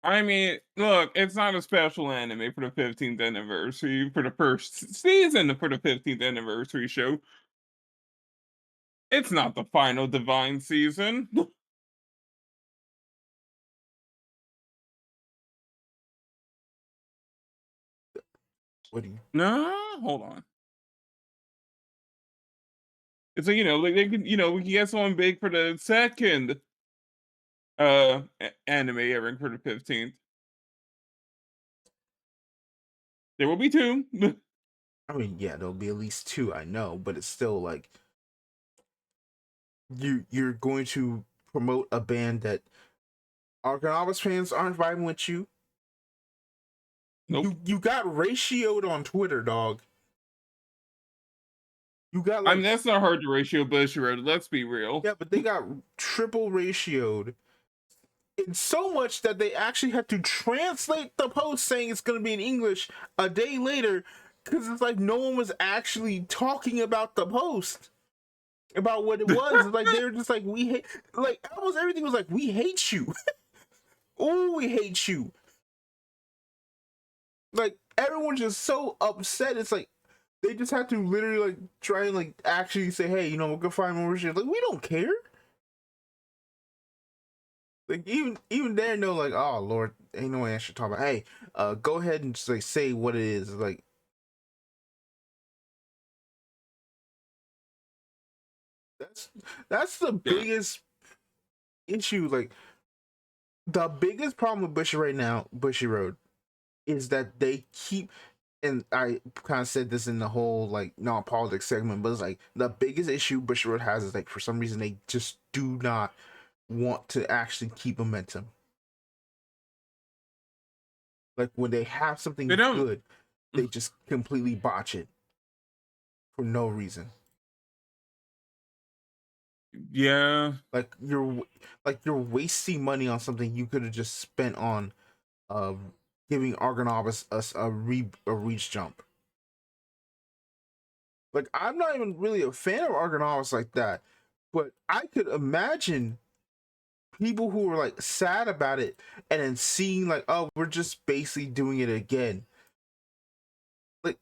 A: I mean, look, it's not a special anime for the 15th anniversary, for the first season for the 15th anniversary show. It's not the final Divine season.
B: What do you?
A: No, hold on. It's like, like they could, we can get someone big for the second anime airing for the 15th. There will be two.
B: I mean, yeah, there'll be at least two, I know, but it's still like you're going to promote a band that Argonavis fans aren't vibing with you.
A: Nope.
B: You got ratioed on Twitter, dog. You got
A: I
B: like
A: mean, that's not hard to ratio Bushiroad, let's be real.
B: yeah, but they got triple ratioed. It's so much that they actually had to translate the post saying it's going to be in English a day later because it's like no one was actually talking about the post, about what it was. Like they were just like, we hate, like almost everything was like, we hate you. Oh, we hate you. Like everyone's just so upset. It's like they just had to literally like try and like actually say, hey, we're gonna find more shit. Like we don't care. Like even there, no, like, oh Lord, ain't no way I should talk about. Hey, go ahead and just like say what it is. Like that's the biggest issue. Like the biggest problem with Bushy right now, Bushiroad, is that they keep, and I kind of said this in the whole like non-politics segment, but it's like the biggest issue Bushiroad has is like for some reason they just do not want to actually keep momentum. Like when they have something
A: They don't.
B: good, they just completely botch it for no reason.
A: Yeah.
B: Like you're wasting money on something you could have just spent on giving Argonavis a reach jump. Like I'm not even really a fan of Argonavis like that, but I could imagine people who were like sad about it and then seeing like, oh, we're just basically doing it again. Like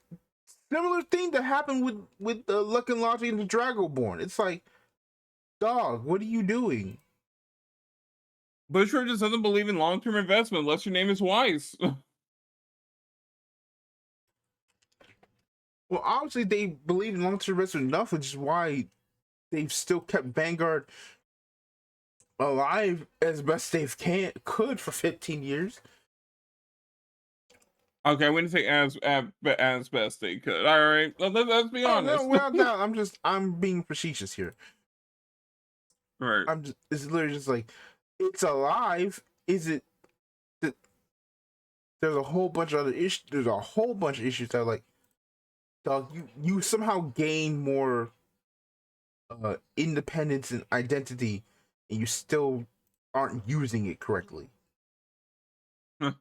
B: similar thing that happened with the Luck and Logic and the Dragonborn. It's like, dog, what are you doing?
A: Bushiroad just doesn't believe in long-term investment unless your name is Wise.
B: Well, obviously they believe in long-term investment enough, which is why they've still kept Vanguard alive as best they could for 15 years.
A: Okay, I wouldn't say as best they could. All right, let's be honest.
B: No, without doubt, I'm being facetious here.
A: Right.
B: It's literally just like, it's alive. Is it that there's a whole bunch of other issues? There's a whole bunch of issues that are like, dog, you somehow gain more independence and identity, and you still aren't using it correctly. Like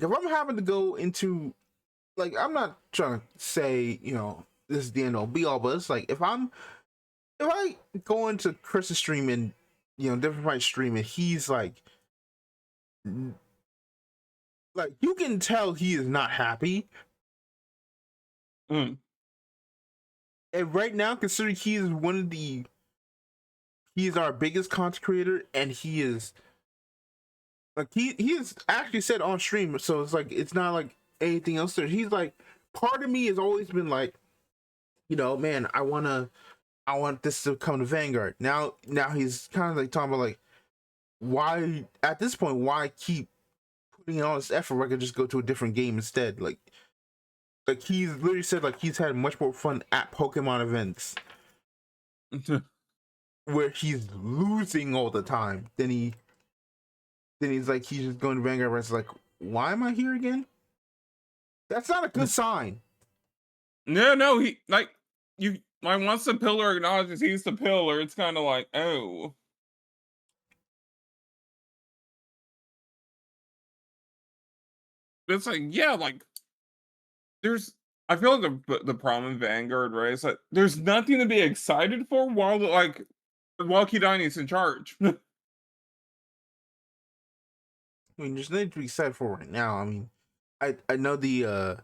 B: if I'm having to go into, like, I'm not trying to say this is the end all be all, but it's like if I go into Chris's stream and different fight stream and he's like you can tell he is not happy.
A: Mm.
B: And right now, considering he is our biggest content creator, and he is like he has actually said on stream, so it's like it's not like anything else there. He's like, part of me has always been like, man, I want this to come to Vanguard. Now he's kind of like talking about like, why at this point, why keep putting in all this effort where I could just go to a different game instead? Like he's literally said like he's had much more fun at Pokemon events. where he's losing all the time. Then he's like he's just going to Vanguard where it's like, why am I here again? That's not a good sign.
A: No, he like you like once the pillar acknowledges he's the pillar, it's kind of like, oh. It's like, yeah, like there's I feel like the problem in Vanguard, right? Is like there's nothing to be excited for while Kidani's in charge.
B: I mean, there's nothing to be excited for right now. I mean, I know the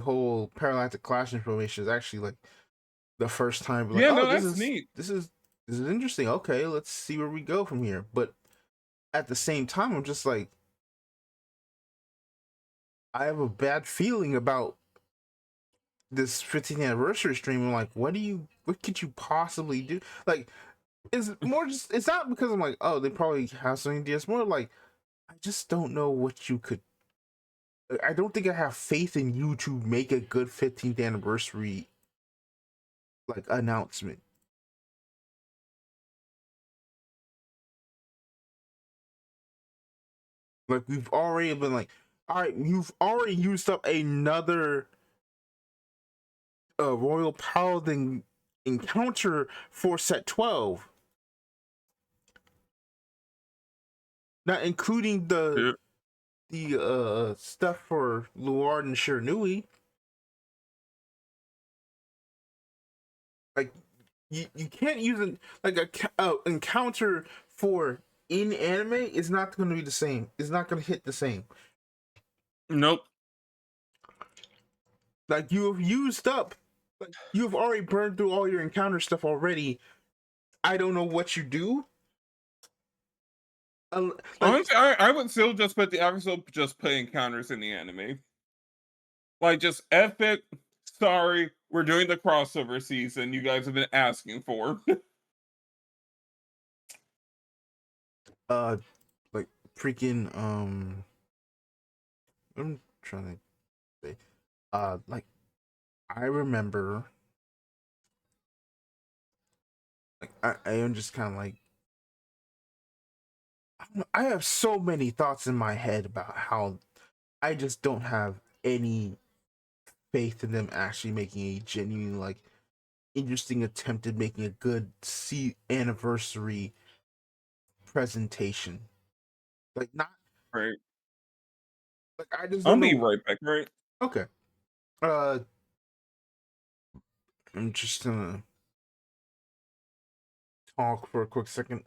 B: whole parallactic clash information is actually like the first time like,
A: Yeah,
B: oh,
A: no,
B: this
A: that's
B: is
A: neat.
B: this is this is interesting. Okay, let's see where we go from here. But at the same time, I'm just like, I have a bad feeling about this 15th anniversary stream. I'm like, what could you possibly do? Like, it's more just, it's not because I'm like, oh, they probably have some ideas. More like, I just don't know what you could. I don't think I have faith in you to make a good 15th anniversary like announcement. Like, we've already been like, all right, you've already used up another Royal Paladin encounter for set 12, not including
A: Yeah.
B: the stuff for Luard and Shiranui. Like, you can't use it like a encounter for in anime is not going to be the same. It's not going to hit the same.
A: Nope.
B: Like, you have used up, like you've already burned through all your encounter stuff already. I don't know what you do. Like,
A: Honestly, I would still just put the episode just put encounters in the anime. Like just epic. Sorry, we're doing the crossover season you guys have been asking for.
B: uh, like freaking I'm trying to say, like I remember, like I am just kind of like I have so many thoughts in my head about how I just don't have any faith in them actually making a genuine, like, interesting attempt at making a good anniversary presentation. Like, not
A: Right.
B: like I just
A: I'll
B: don't
A: be
B: know.
A: right back, right?
B: Okay, uh, I'm just gonna talk for a quick second.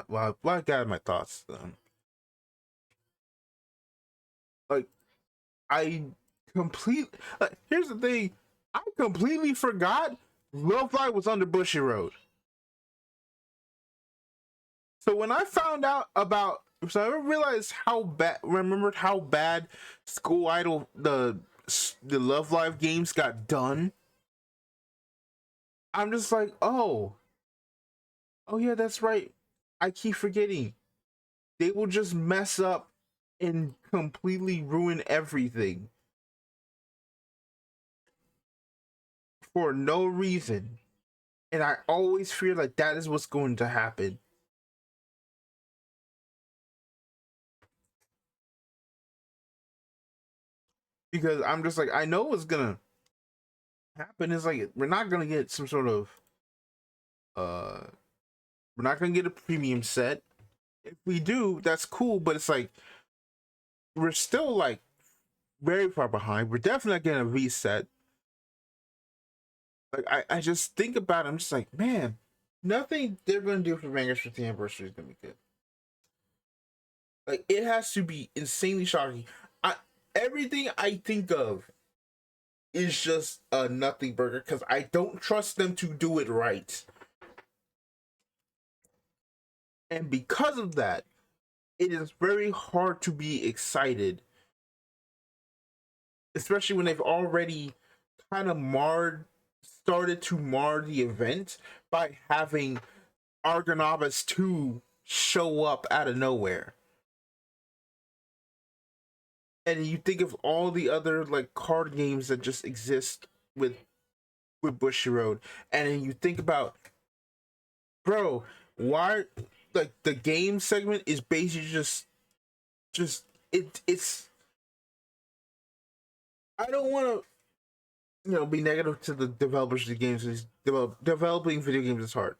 B: Well, I got my thoughts. Like, I here's the thing. I completely forgot Love Live was under Bushy Road. So when I found out about, so I realized how bad, remembered how bad School Idol, the Love Live games got done. I'm just like, oh yeah, that's right. I keep forgetting. They will just mess up and completely ruin everything for no reason. And I always fear like that is what's going to happen. Because I'm just like, I know what's gonna happen is like we're not gonna get some sort of uh we're not gonna get a premium set. If we do, that's cool, but it's like we're still like very far behind. We're definitely not getting a reset. Like I just think about it, I'm just like, man, nothing they're gonna do for Vanguard's 50th anniversary is gonna be good. Like, it has to be insanely shocking. I Everything I think of is just a nothing burger because I don't trust them to do it right. And because of that, it is very hard to be excited, especially when they've already kind of started to mar the event by having Argonavis 2 show up out of nowhere. And you think of all the other like card games that just exist with with Bushiroad, and then you think about, bro, why like the game segment is basically just it's I don't want to be negative to the developers of the games. Developing video games is hard,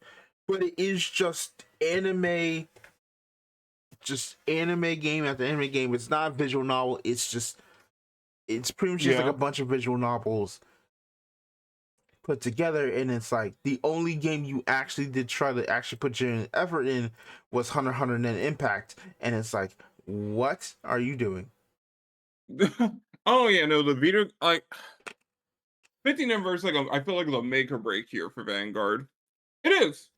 B: but it is just anime game after anime game. It's not a visual novel. It's pretty much just like a
A: Yeah.
B: bunch of visual novels put together, and it's like the only game you actually did try to actually put your effort in was Hunter x Hunter and then Impact, and it's like, what are you doing?
A: Oh yeah, no, the Vita like 15 anniversary, like I feel like the make or break here for Vanguard. It is.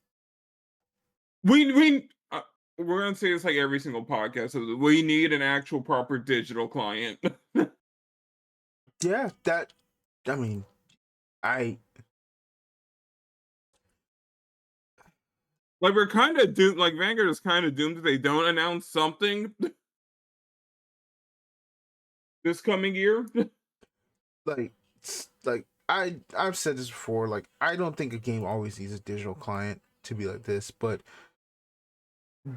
A: We're gonna say this like every single podcast. We need an actual proper digital client.
B: Yeah, that I mean, I
A: Like we're kind of doomed. Like Vanguard is kind of doomed if they don't announce something this coming year.
B: like I've said this before. Like, I don't think a game always needs a digital client to be like this, but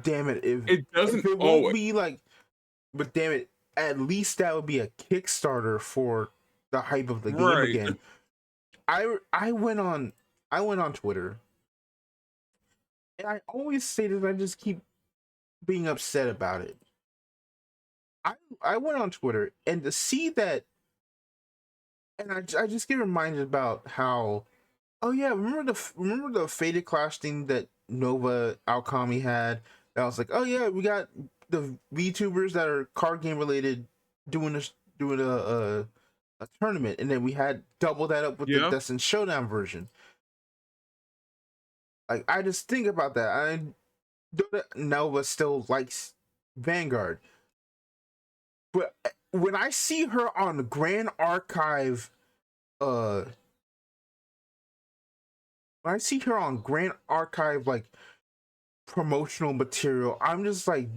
B: damn it,
A: It
B: if
A: doesn't
B: it won't
A: always.
B: be like, but damn it, at least that would be a Kickstarter for the hype of the game
A: Right.
B: again. I went on Twitter, and I always say that I just keep being upset about it. I went on Twitter, and to see that, and I just get reminded about how, oh yeah, remember the Faded Clash thing that Nova Alchemy had. That was like, oh yeah, we got the VTubers that are card game related doing a tournament, and then we had double that up with the
A: Yeah.
B: Destin Showdown version. Like, I just think about that. I know that Nova still likes Vanguard, but when I see her on the Grand Archive, uh, when I see her on Grand Archive, like, promotional material, I'm just like,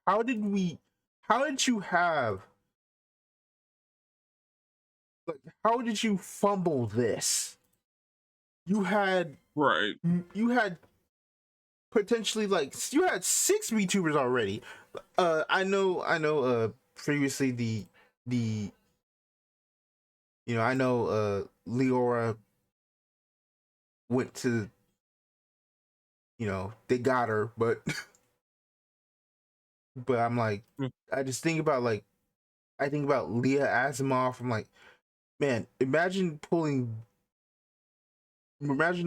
B: how did we? How did you have? Like, how did you fumble this? You had
A: Right.
B: you had potentially, like, you had 6 VTubers already. I know previously the I know Leora went to, they got her, but but I'm like,
A: Mm.
B: I just think about, like, I think about Leah Asimov. I'm like, man, imagine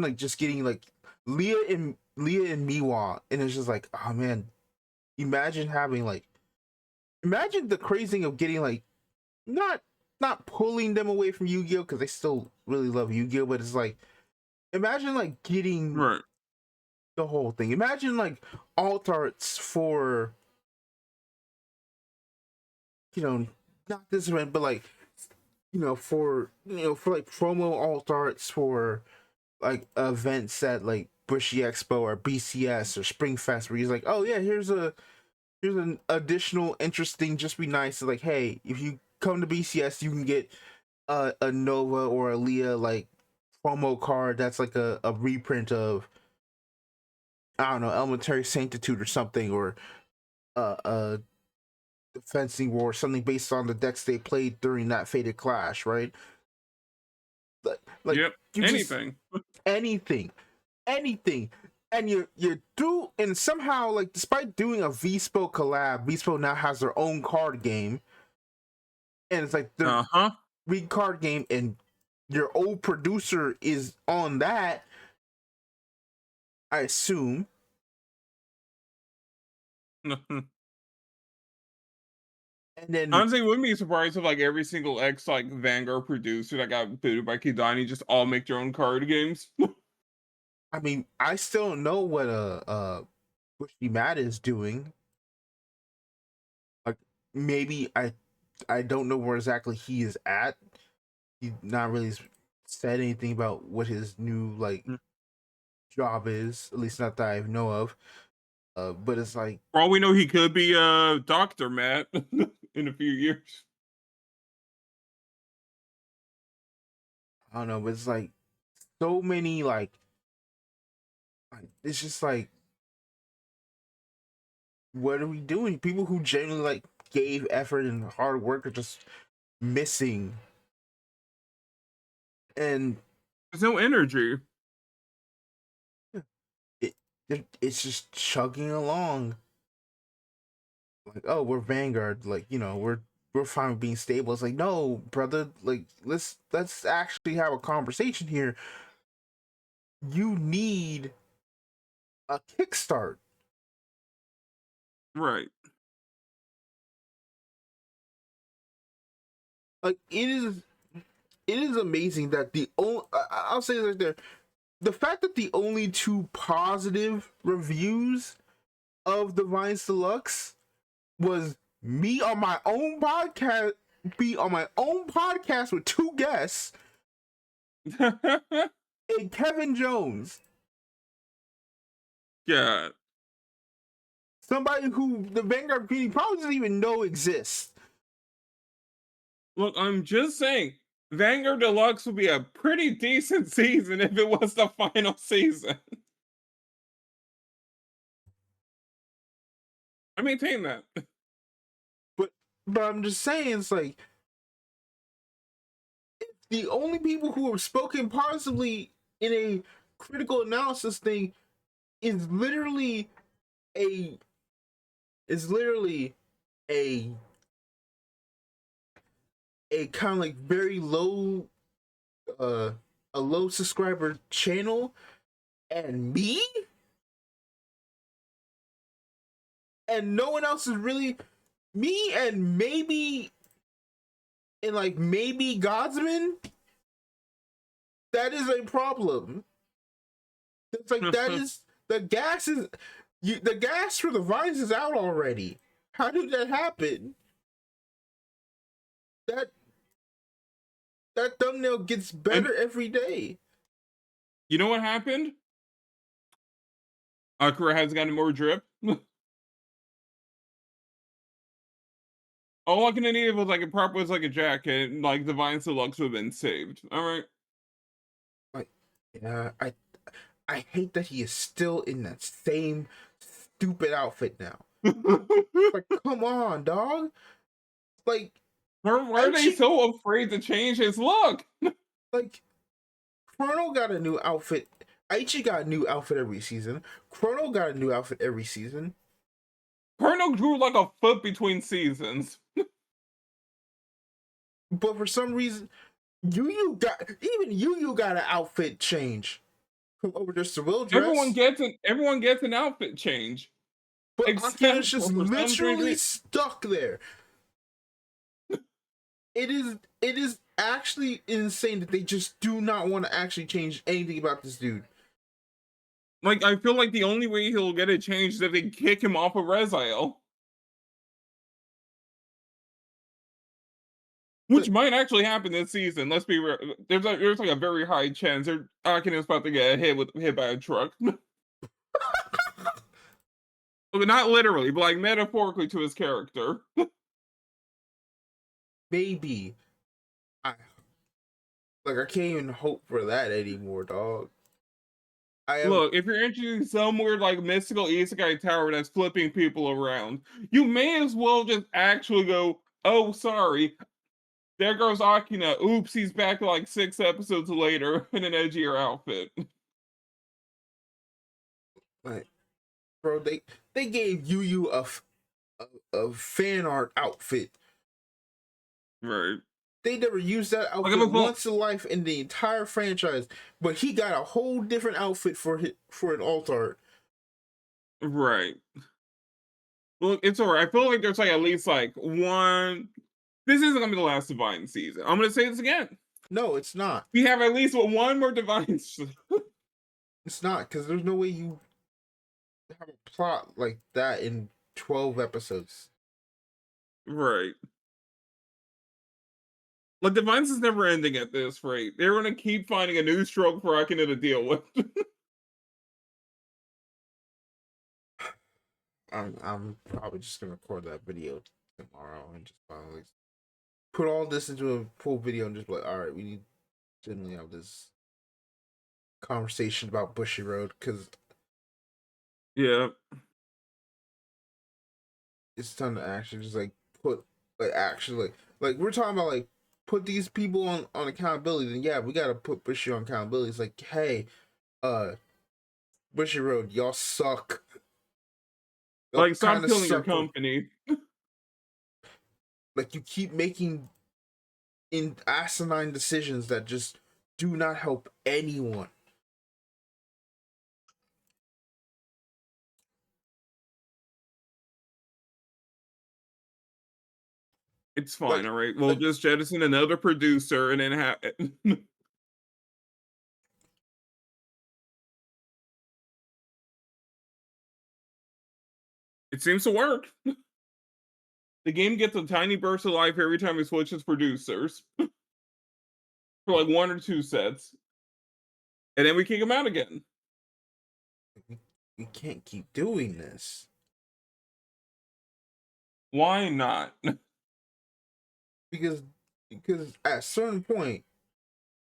B: like just getting like Leah and Miwa, and it's just like, oh man, imagine having like, imagine the crazy thing of getting like, not not pulling them away from Yu-Gi-Oh, because they still really love Yu-Gi-Oh, but it's like, imagine like getting
A: Right.
B: the whole thing. Imagine like alt arts for, you know not this event, but like, for like promo alt arts for like events at like Bushy Expo or BCS or Springfest, where he's like, oh yeah, here's an additional interesting, just be nice, like, hey, if you come to BCS, you can get a Nova or a Leah like promo card that's like a reprint of, I don't know, Elementary Sanctitude or something, or a Fencing War, something based on the decks they played during that Faded Clash, right? Like
A: Yep.
B: you just
A: Anything.
B: anything, anything. And you do, and somehow, like, despite doing a Vispo collab, Vispo now has their own card game, and it's like their
A: Uh-huh.
B: big card game, and your old producer is on that, I assume. And then,
A: Honestly, wouldn't be surprised if like every single ex like Vanguard producer that got booted by Kidani just all make their own card games.
B: I mean, I still don't know what Bushy Matt is doing. Like, maybe I don't know where exactly he is at. He not really said anything about what his new like job is, at least not that I know of. But it's like,
A: For all we know, he could be Dr. Matt in a few years.
B: I don't know, but it's like, so many it's just like, what are we doing? People who genuinely like gave effort and hard work are just missing, and
A: There's no energy.
B: it, it's just chugging along. Like, oh, we're Vanguard, like, we're fine with being stable. It's like, no, brother, like, let's actually have a conversation here. You need a kickstart.
A: Right.
B: Like, it is amazing that I'll say this right there. The fact that the only two positive reviews of the Vines Deluxe was me on my own podcast, with two guests, and Kevin Jones,
A: Yeah.
B: somebody who the Vanguard community probably doesn't even know exists.
A: Look, I'm just saying, Vanguard Deluxe would be a pretty decent season if it was the final season. I maintain that.
B: But I'm just saying, it's like, the only people who have spoken positively in a critical analysis thing is literally a a kind of like very low uh a low subscriber channel, and me, and no one else is really, me and maybe, maybe Godsman. That is a problem. It's like, that is, the gas is, the gas for the Vines is out already. How did that happen? That thumbnail gets better every day.
A: You know what happened? Akira has gotten more drip. All I could have needed was like a jacket, and like the Vines Deluxe would have been saved. Alright.
B: Like, yeah, I hate that he is still in that same stupid outfit now. Like, come on, dog. Like,
A: why are they so afraid to change his look?
B: Like, Chrono got a new outfit. Aichi got a new outfit every season. Chrono got a new outfit every season.
A: Chrono grew like a foot between seasons.
B: But for some reason, Yu got an outfit change from overdressed to well
A: Everyone
B: dressed.
A: gets an outfit change.
B: But Akina's
A: Except
B: just
A: for some strange
B: literally
A: reason.
B: stuck there. It is actually insane that they just do not want to actually change anything about this dude.
A: Like, I feel like the only way he'll get it changed is if they kick him off of Rezile. Which might actually happen this season. Let's be real. There's like a very high chance Akina's about to get hit by a truck. Not literally, but like metaphorically to his character.
B: Maybe. I can't even hope for that anymore, dog.
A: Look, if you're introducing some weird like mystical isekai tower that's flipping people around, you may as well just actually go, oh sorry, there goes Akina. Oops, he's back like 6 episodes later in an edgier outfit.
B: Like, bro, they gave Yu a fan art outfit.
A: Right.
B: They never used that outfit once in life in the entire franchise, but he got a whole different outfit for an alt art.
A: Right. Look, it's alright. I feel like there's like at least like one. This isn't gonna be the last Divine season. I'm gonna say this again.
B: No, it's not.
A: We have at least one more Divine.
B: It's not, because there's no way you have a plot like that in 12 episodes.
A: Right. Like Divines is never ending at this rate. They're gonna keep finding a new stroke for Akina to deal with.
B: I'm probably just gonna record that video tomorrow and just finally put all this into a full video and just be like, all right, we need to generally have this conversation about Bushiroad because
A: Yeah.
B: it's time to actually just like put like actually like we're talking about like put these people on accountability. Then yeah, we gotta put Bushi on accountability. It's like, hey, Bushiroad, y'all suck. Y'all
A: Like,
B: kind
A: stop
B: of
A: killing your
B: suck.
A: company.
B: Like you keep making in asinine decisions that just do not help anyone.
A: It's fine,
B: Like,
A: all right? We'll
B: like
A: just jettison another producer and then have it seems to work. The game gets a tiny burst of life every time it switches producers for like 1 or 2 sets, and then we kick them out again.
B: we can't keep doing this
A: Why not?
B: because at a certain point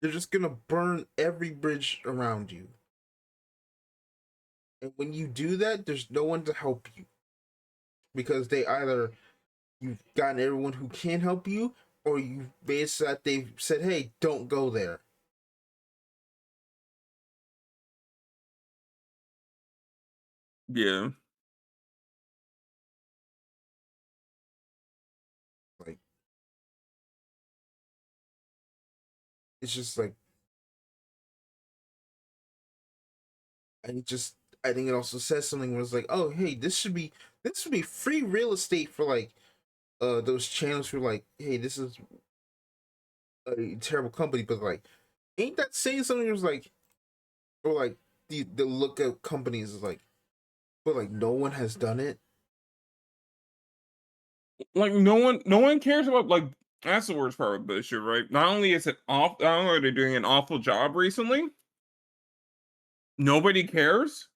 B: you're just gonna burn every bridge around you. And when you do that, there's no one to help you because they either you've gotten everyone who can help you, or you based that they've said, "Hey, don't go there."
A: Yeah.
B: Like it's just like I think it also says something where it's like, "Oh, hey, this should be free real estate for like those channels who are like, hey, this is a terrible company," but like, ain't that saying something? Was like, or like the look of companies is like, but like no one has done it.
A: Like, no one cares about, like, that's the worst part of this shit, right? Not only is it off not only are they doing an awful job recently, nobody cares.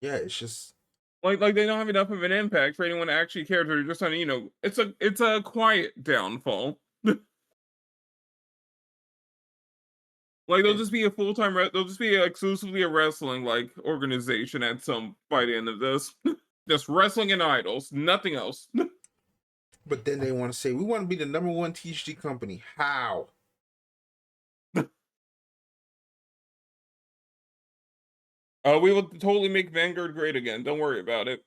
B: Yeah, it's just
A: Like they don't have enough of an impact for anyone to actually care. They're just on, it's a quiet downfall. Like they'll
B: yeah,
A: just be a they'll just be exclusively a wrestling like organization at some by the end of this. Just wrestling and idols, nothing else.
B: but then they want to say we want to be the number one TCG company. How?
A: We will totally make Vanguard great again. Don't worry about it.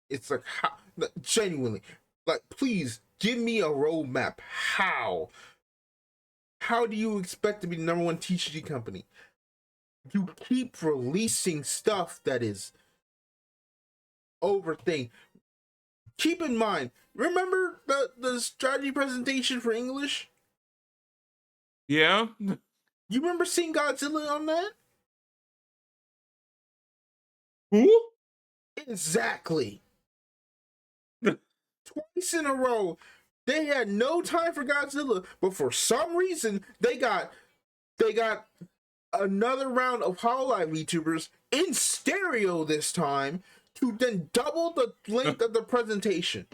B: It's like how, like, genuinely, like please give me a roadmap. How? How do you expect to be the number one TCG company? You keep releasing stuff that is overthink. Keep in mind, remember the strategy presentation for English?
A: Yeah.
B: You remember seeing Godzilla on that?
A: Who?
B: Exactly. Twice in a row, they had no time for Godzilla, but for some reason they got another round of Hololive VTubers in stereo this time to then double the length of the presentation.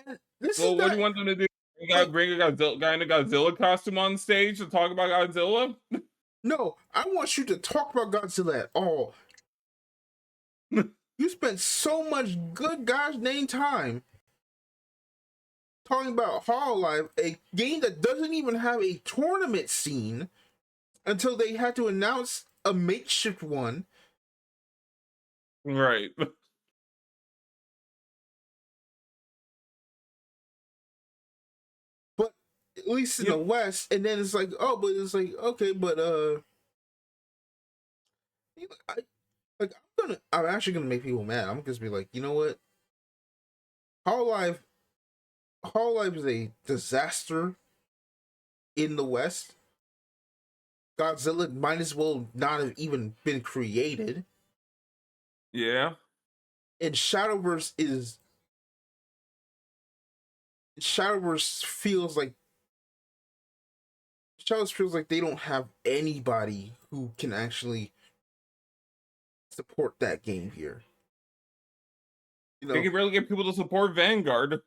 B: And this is
A: Well, what do
B: not
A: you want them to do?
B: like
A: Bring a Godzilla guy in a Godzilla costume on stage to talk about Godzilla?
B: no, I want you to talk about Godzilla at all. You spent so much good gosh dang time talking about Hololive, a game that doesn't even have a tournament scene until they had to announce a makeshift one.
A: Right.
B: But at least in the
A: You
B: West, and then it's like, oh, but it's like, okay, but I like I'm actually gonna make people mad. I'm just be like, you know what? Hololive Hololive is a disaster in the West. Godzilla might as well not have even been created.
A: Yeah.
B: And Shadowverse feels like they don't have anybody who can actually support that game here. You
A: They
B: know,
A: can barely get people to support Vanguard,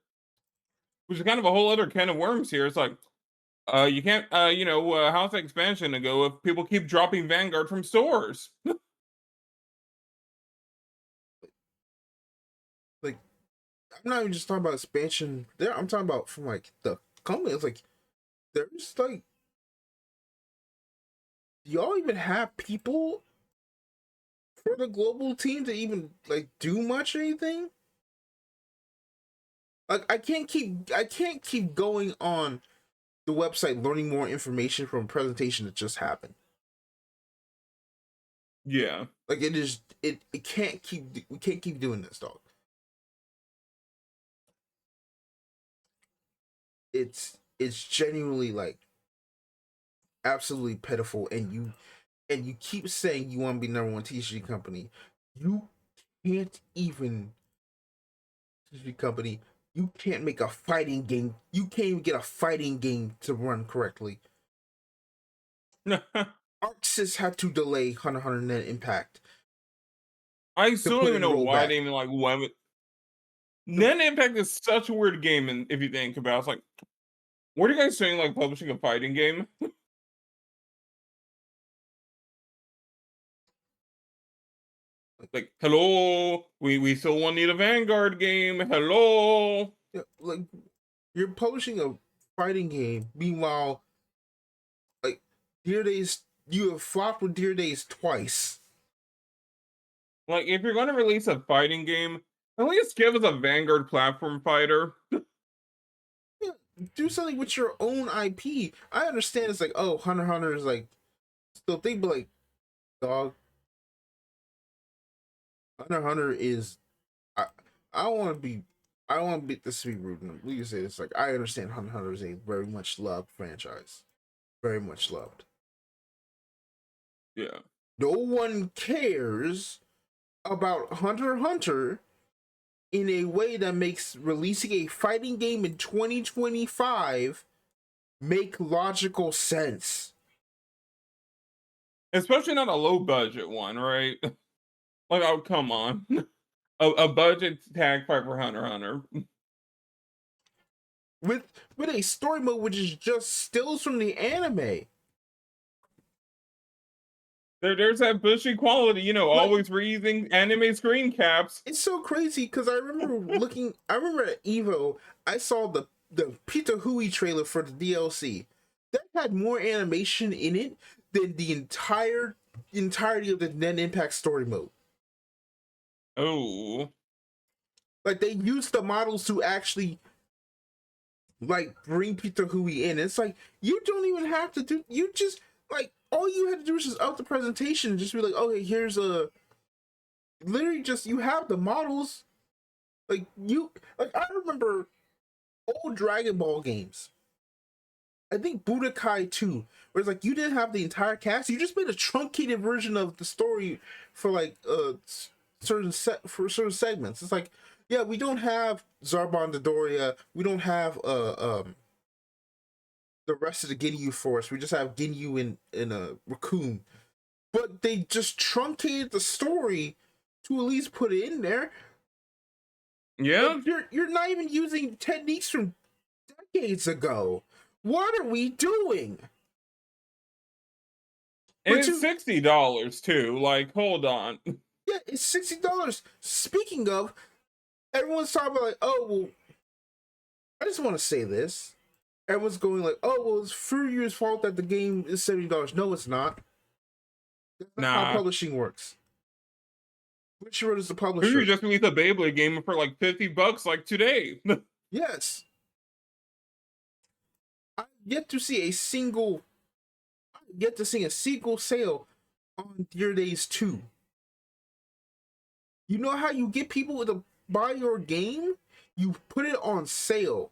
A: which is kind of a whole other can of worms here. It's like, You can't, how's the expansion to go if people keep dropping Vanguard from stores?
B: Like, I'm not even just talking about expansion there. I'm talking about from like the company. It's like there's like, do y'all even have people for the global team to even like do much or anything? Like I can't keep going on the website learning more information from a presentation that just happened.
A: Yeah.
B: Like it can't keep, we can't keep doing this, dog. It's genuinely like absolutely pitiful, and you keep saying you want to be number one TCG company. You can't even TCG company. You can't make a fighting game. You can't even get a fighting game to run correctly. Arxis had to delay Hunter x Hunter Net Impact
A: I
B: to
A: still don't
B: put
A: even
B: in
A: know why
B: rollback.
A: they even like went with
B: To,
A: Net Impact is such a weird game, and if you think about it, it's like, what are you guys saying, like publishing a fighting game? Like, hello, we still want need a Vanguard game. Hello.
B: yeah, like you're publishing a fighting game. Meanwhile, like Dear Days, you have flopped with Dear Days twice.
A: Like, if you're gonna release a fighting game, at least give us a Vanguard platform fighter.
B: Yeah, do something with your own IP. I understand it's like, oh, Hunter x Hunter is like still thing, but like, dog, Hunter x Hunter is. I I don't want to be. I don't want to be this to be rude. We can say it's like I understand Hunter x Hunter is a very much loved franchise, very much loved.
A: Yeah.
B: No one cares about Hunter x Hunter in a way that makes releasing a fighting game in 2025 make logical sense.
A: Especially not a low budget one, right? Like, oh, come on. A budget tag fight for Hunter x Hunter.
B: with with a story mode which is just stills from the anime.
A: There's that bushy quality,
B: Like
A: always reusing anime screen caps.
B: it's so crazy because I remember looking. I remember at Evo, I saw the Peter Hui trailer for the DLC that had more animation in it than the entirety of the Net Impact story mode.
A: Oh.
B: Like they used the models to actually like bring Peter Hui in. It's like you don't even have to do. You just like all you had to do was just up the presentation and just be like, okay, here's a literally just you have the models. Like you like I remember old Dragon Ball games. I think Budokai 2, where it's like you didn't have the entire cast, you just made a truncated version of the story for like certain segments. It's like, yeah, we don't have Zarbon Dodoria, we don't have the rest of the Ginyu force. We just have Ginyu in a raccoon. But they just truncated the story to at least put it in there.
A: Yeah.
B: Like you're not even using techniques from decades ago. What are we doing?
A: And
B: But
A: it's
B: you,
A: $60 too. Like, hold on.
B: yeah, it's $60. Speaking of, everyone's talking about like, oh well, I just want to say this. Everyone's going like, oh well, it's Furier's fault that the game is $70. No, it's not. That's not how
A: Nah.
B: publishing works. Crunchyroll is the
A: Who you
B: publisher.
A: just released a Beyblade game for like $50 like today.
B: Yes, I've yet to see a single. I've yet to see a single sale on Dear Days 2. You know how you get people to buy your game? You put it on sale.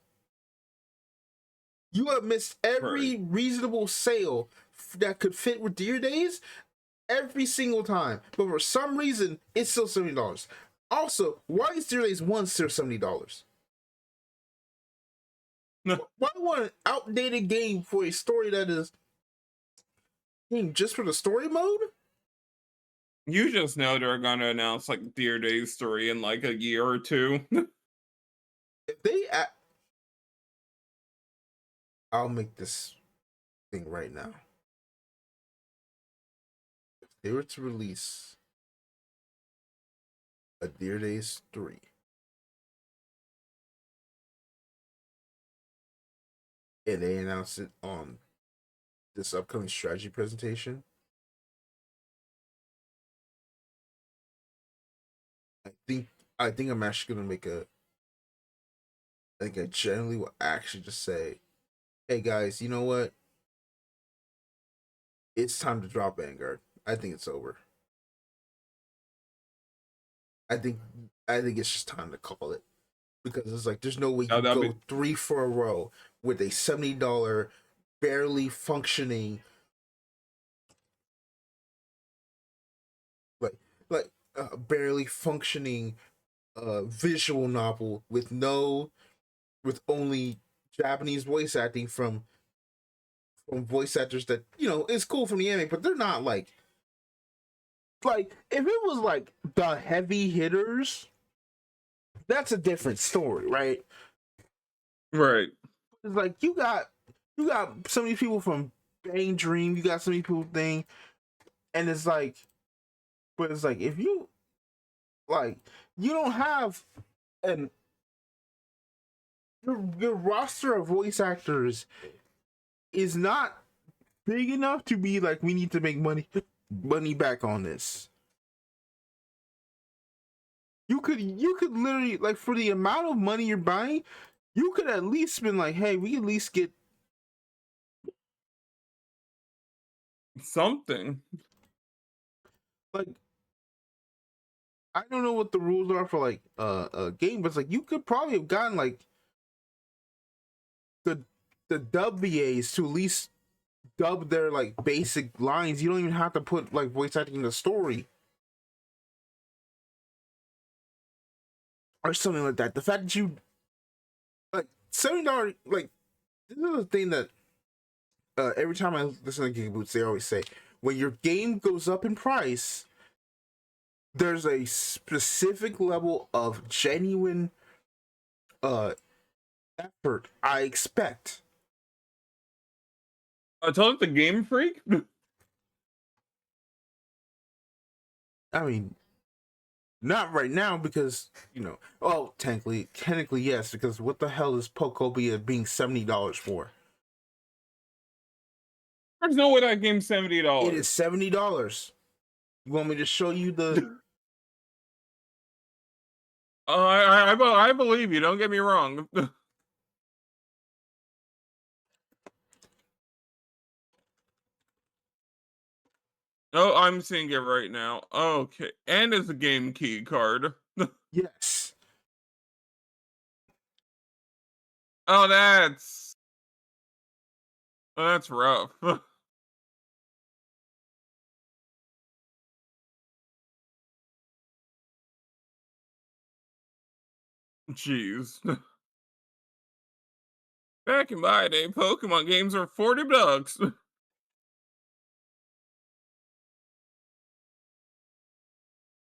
B: You have missed
A: Right.
B: every reasonable sale that could fit with Dear Days every single time. But for some reason, it's still $70. Also, why is Dear Days 1 still $70? Why want an outdated game for a story that is game just for the story mode?
A: You just know they're gonna announce like Dear Days 3 in like a year or two.
B: If they, I'll make this thing right now. If they were to release a Dear Days 3, and they announce it on this upcoming strategy presentation, I think I'm actually gonna make a like I generally will actually just say, hey guys, you know what? It's time to drop Vanguard. I think it's over. I think it's just time to call it. Because it's like there's no way you
A: that'd
B: go
A: be
B: 3 for a row with a $70 barely functioning like barely functioning visual novel with only Japanese voice acting from voice actors that is cool from the anime, but they're not like if it was like the heavy hitters, that's a different story, right?
A: right.
B: It's like you got so many people from Bang Dream, you got so many people thing, and it's like, but it's like if you like you don't have an your roster of voice actors is not big enough to be like we need to make money back on this. You could literally like for the amount of money you're buying, you could at least been like, hey, we at least get
A: Something.
B: like I don't know what the rules are for like a game, but it's like you could probably have gotten like the dub VAs to at least dub their like basic lines. You don't even have to put like voice acting in the story or something like that. The fact that you like $70, like this is the thing that every time I listen to Geek Boots, they always say when your game goes up in price, there's a specific level of genuine effort I expect.
A: I told it the Game Freak.
B: I mean, not right now because oh, technically yes, because what the hell is Pokobia being $70 for?
A: There's no way that game's
B: It is
A: $70.
B: $70. You want me to show you the?
A: I believe you. Don't get me wrong. Oh, I'm seeing it right now. Okay, and it's a game key card.
B: Yes.
A: Oh, that's rough. Jeez. Back in my day, Pokemon games were $40.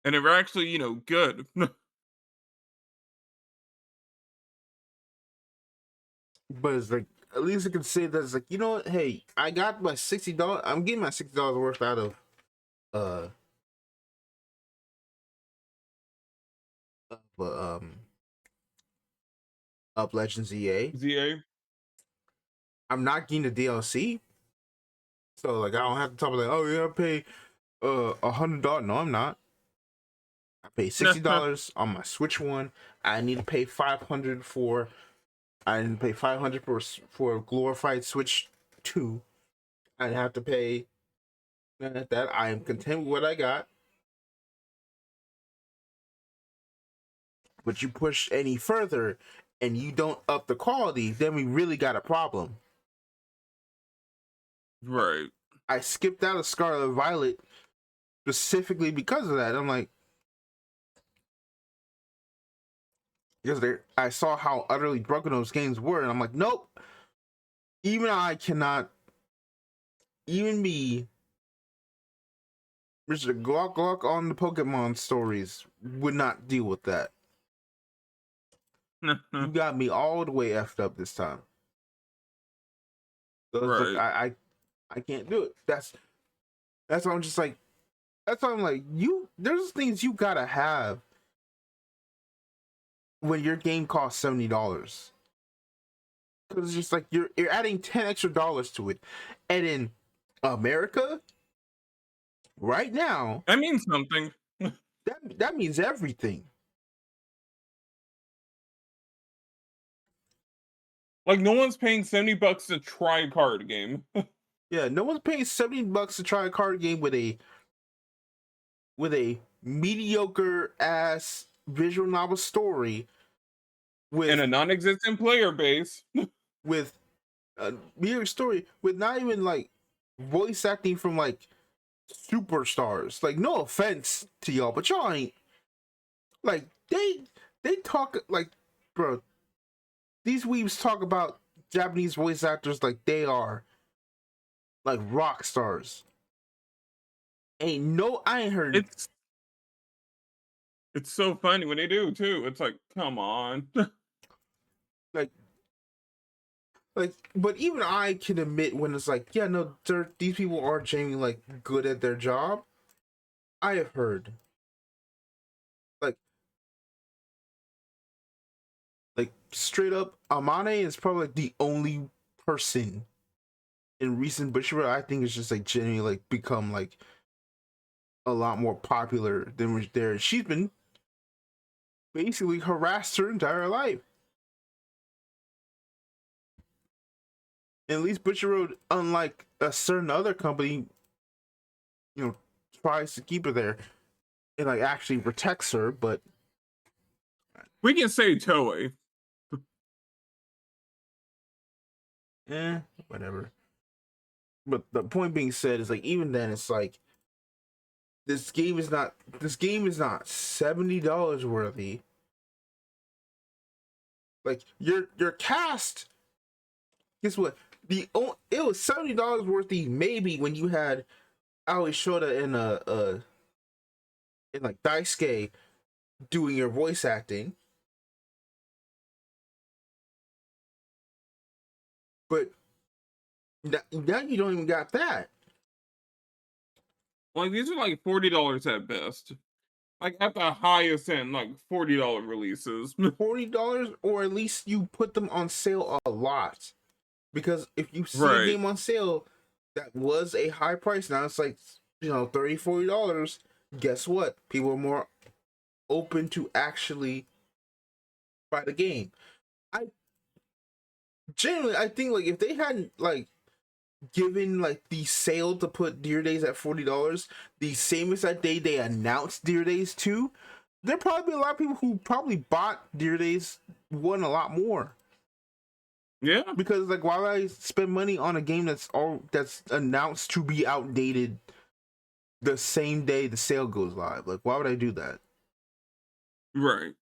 A: And they were actually, good.
B: But it's like at least I can say that it's like what? Hey, I got my $60. I'm getting my $60 worth out of uh of, up Legends EA.
A: ZA?
B: I'm not getting the DLC, so like I don't have to talk like, oh yeah, I pay $100. No, I'm not. I pay $60 on my Switch One. I need to pay 500 for. I need to pay 500 for a glorified Switch 2. I have to pay that. I am content with what I got. But you push any further and you don't up the quality, then we really got a problem.
A: Right.
B: I skipped out of Scarlet Violet specifically because of that. I'm like, because I saw how utterly broken those games were, and I'm like, nope. Even I cannot, even me, Mr. Glock Glock on the Pokemon stories, would not deal with that. You got me all the way effed up this time. So it's like
A: Right.
B: I can't do it. That's why I'm just like, that's why I'm like, there's things you gotta have when your game costs $70. Because it's just like you're adding $10 extra to it. And in America, right now,
A: That means something.
B: that means everything.
A: Like no one's paying $70 to try a card game.
B: Yeah, no one's paying $70 to try a card game with a mediocre ass visual novel story
A: And
B: with
A: a non-existent player base.
B: with a mediocre story with not even like voice acting from like superstars. Like, no offense to y'all, but y'all ain't like they talk like, bro. These weebs talk about Japanese voice actors like they are like rock stars. I ain't heard.
A: It's so funny when they do too. It's like, come on.
B: like but even I can admit when it's like, yeah, no, these people are genuinely like good at their job. I have heard like straight up, Amane is probably like the only person in recent Bushiroad I think is just like genuinely like become like a lot more popular than there. She's been basically harassed her entire life. And at least Bushiroad, unlike a certain other company, tries to keep her there and like actually protects her, but
A: We can say Toei.
B: whatever. But the point being said is like, even then it's like this game is not $70 worthy. Like your cast, guess what? It was $70 worthy maybe when you had Aoi Shota in like Daisuke doing your voice acting. But now you don't even got that.
A: Like these are like $40 at best. Like at the highest end, like $40 releases.
B: $40, or at least you put them on sale a lot. Because if you see a
A: Right.
B: game on sale that was a high price, now it's like, $30, $40. Guess what? People are more open to actually buy the game. I think like if they hadn't like given like the sale to put Dear Days at $40, the same as that day they announced Dear Days 2, there probably be a lot of people who probably bought Dear Days 1 a lot more.
A: Yeah.
B: Because like, why would I spend money on a game that's announced to be outdated the same day the sale goes live? Like, why would I do that?
A: Right.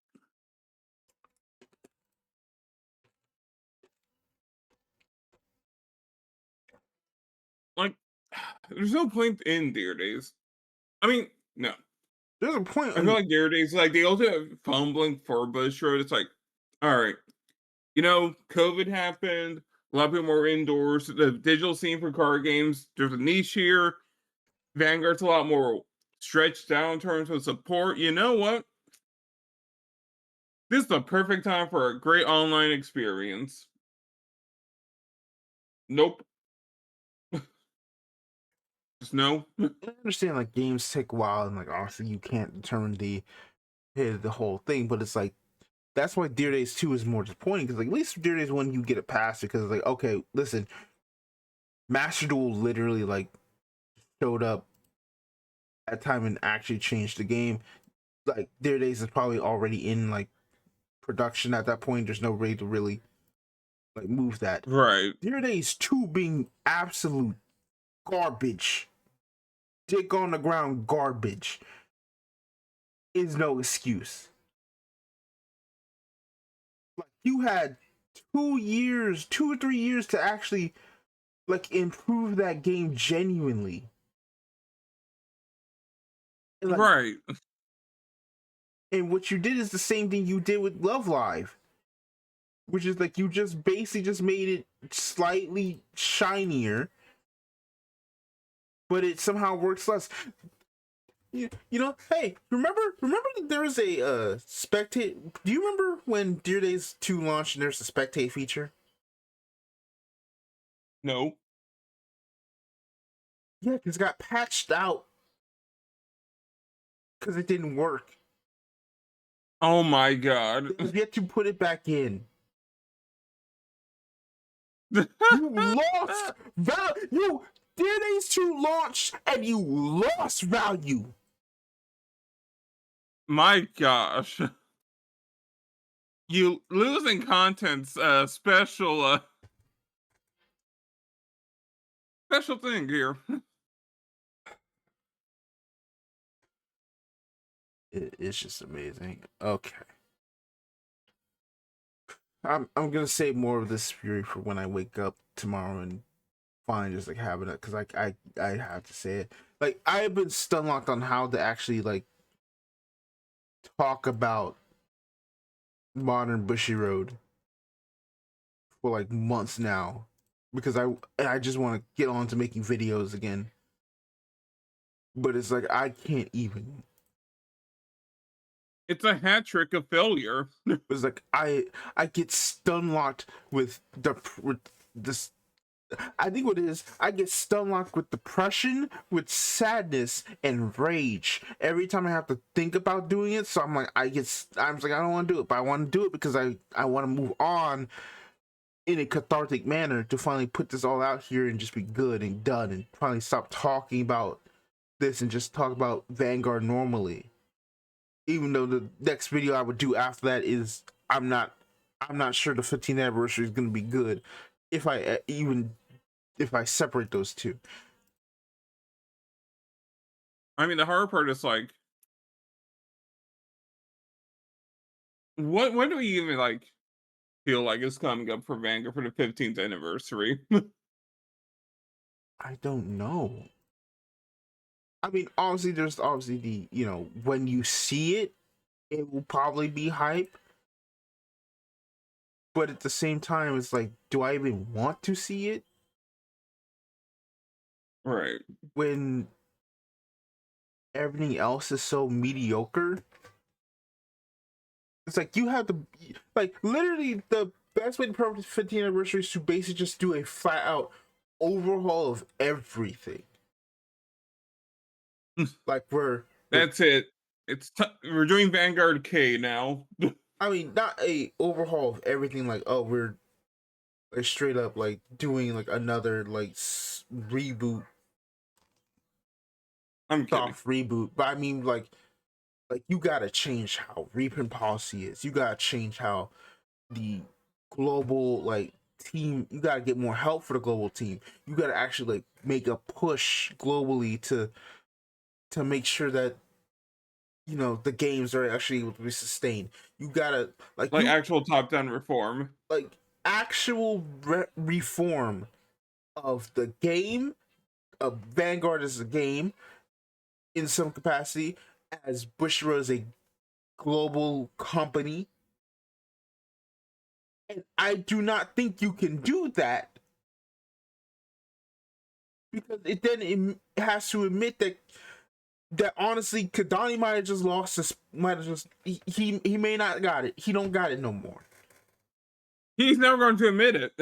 A: Like, there's no point in Dear Days. I mean, no.
B: There's a point.
A: I feel like Dear Days, like they also have fumbling for Bushiroad. It's like, all right, COVID happened. A lot of people were indoors. The digital scene for card games, there's a niche here. Vanguard's a lot more stretched out in terms of support. You know what? This is the perfect time for a great online experience. Nope. Just no.
B: I understand like games take a while, and like obviously you can't determine the whole thing, but it's like that's why Dear Days 2 is more disappointing, because like at least Dear Days 1 you get it past, because it's like, okay, listen, Master Duel literally like showed up at time and actually changed the game. Like Dear Days is probably already in like production at that point. There's no way to really like move that.
A: Right.
B: Dear Days 2 being absolute garbage, dick on the ground garbage, is no excuse. Like, you had 2 or 3 years to actually like improve that game genuinely. And, like,
A: Right.
B: and what you did is the same thing you did with Love Live, which is like you just basically just made it slightly shinier but it somehow works less. You know, hey, remember that there was a spectate. Do you remember when Dear Days 2 launched and there's a spectate feature?
A: No.
B: Yeah, because it got patched out because it didn't work.
A: Oh my god.
B: They have yet to put it back in. You lost value. You Dear Days 2 launched and you lost value.
A: My gosh. You losing content's special thing here.
B: It's just amazing. Okay. I'm gonna save more of this fury for when I wake up tomorrow and find just like having it, because I have to say it. Like, I have been stun locked on how to actually like talk about modern Bushiroad for like months now, because I just want to get on to making videos again, but it's like I can't even.
A: It's a hat trick of failure.
B: It's like I get stun locked with this. I think what it is, I get stun locked with depression, with sadness, and rage every time I have to think about doing it. So I'm like, I'm just like, I don't want to do it, but I want to do it because I want to move on in a cathartic manner to finally put this all out here and just be good and done and finally stop talking about this and just talk about Vanguard normally. Even though the next video I would do after that is, I'm not sure the 15th anniversary is going to be good if I separate those two.
A: I mean, the hard part is like, when do we even like feel like it's coming up for Vanguard for the 15th anniversary?
B: I don't know. I mean, obviously, there's obviously the, when you see it, it will probably be hype. But at the same time, it's like, do I even want to see it?
A: Right.
B: When everything else is so mediocre? It's like, you have to, like, literally, the best way to promote the 15th anniversary is to basically just do a flat out overhaul of everything. Like,
A: That's it. We're doing Vanguard K now.
B: I mean, not a overhaul of everything. Like, oh, we're like straight up like doing like another like reboot,
A: I'm kidding.
B: soft reboot. But I mean, like you gotta change how reprint policy is. You gotta change how the global like team. You gotta get more help for the global team. You gotta actually like make a push globally to make sure that the games are actually able to be sustained. You gotta
A: Like actual top-down reform.
B: like actual reform of the game, of Vanguard as a game in some capacity, as Bushiroad as a global company. And I do not think you can do that, because it has to admit that honestly Kadani might have just lost this, might have just he may not got it. He don't got it no more.
A: He's never going to admit it.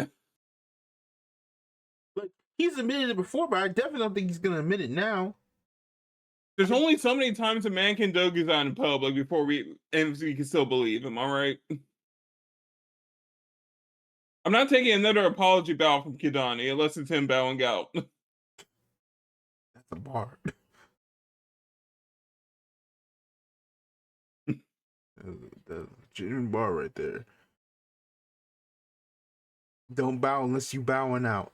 B: Like, he's admitted it before, but I definitely don't think he's gonna admit it now.
A: There's only so many times a man can Dogu-san in public before we can still believe him, alright? I'm not taking another apology bow from Kidani unless it's him bowing out.
B: That's a bar. The genuine bar right there. Don't bow unless you bowing out.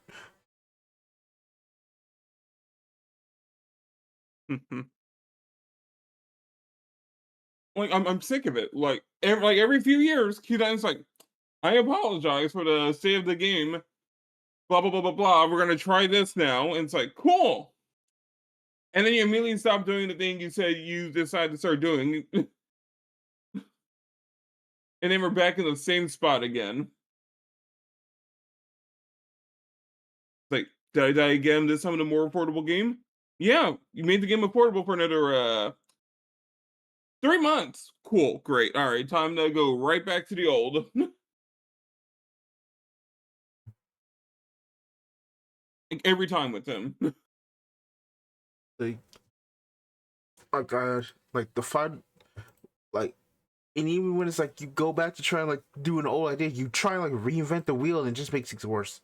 A: Like, I'm sick of it. Like every few years, Kidani's like, I apologize for the state of the game. Blah blah blah blah blah. We're gonna try this now. And it's like, cool. And then you immediately stop doing the thing you said you decided to start doing. And then we're back in the same spot again. Like, did I get him this time in a more affordable game? Yeah, you made the game affordable for another 3 months. Cool, great. All right, time to go right back to the old. Like every time with them.
B: Like, oh gosh, like the fun, like, and even when it's like you go back to try and like do an old idea, you try and like reinvent the wheel and it just makes things worse.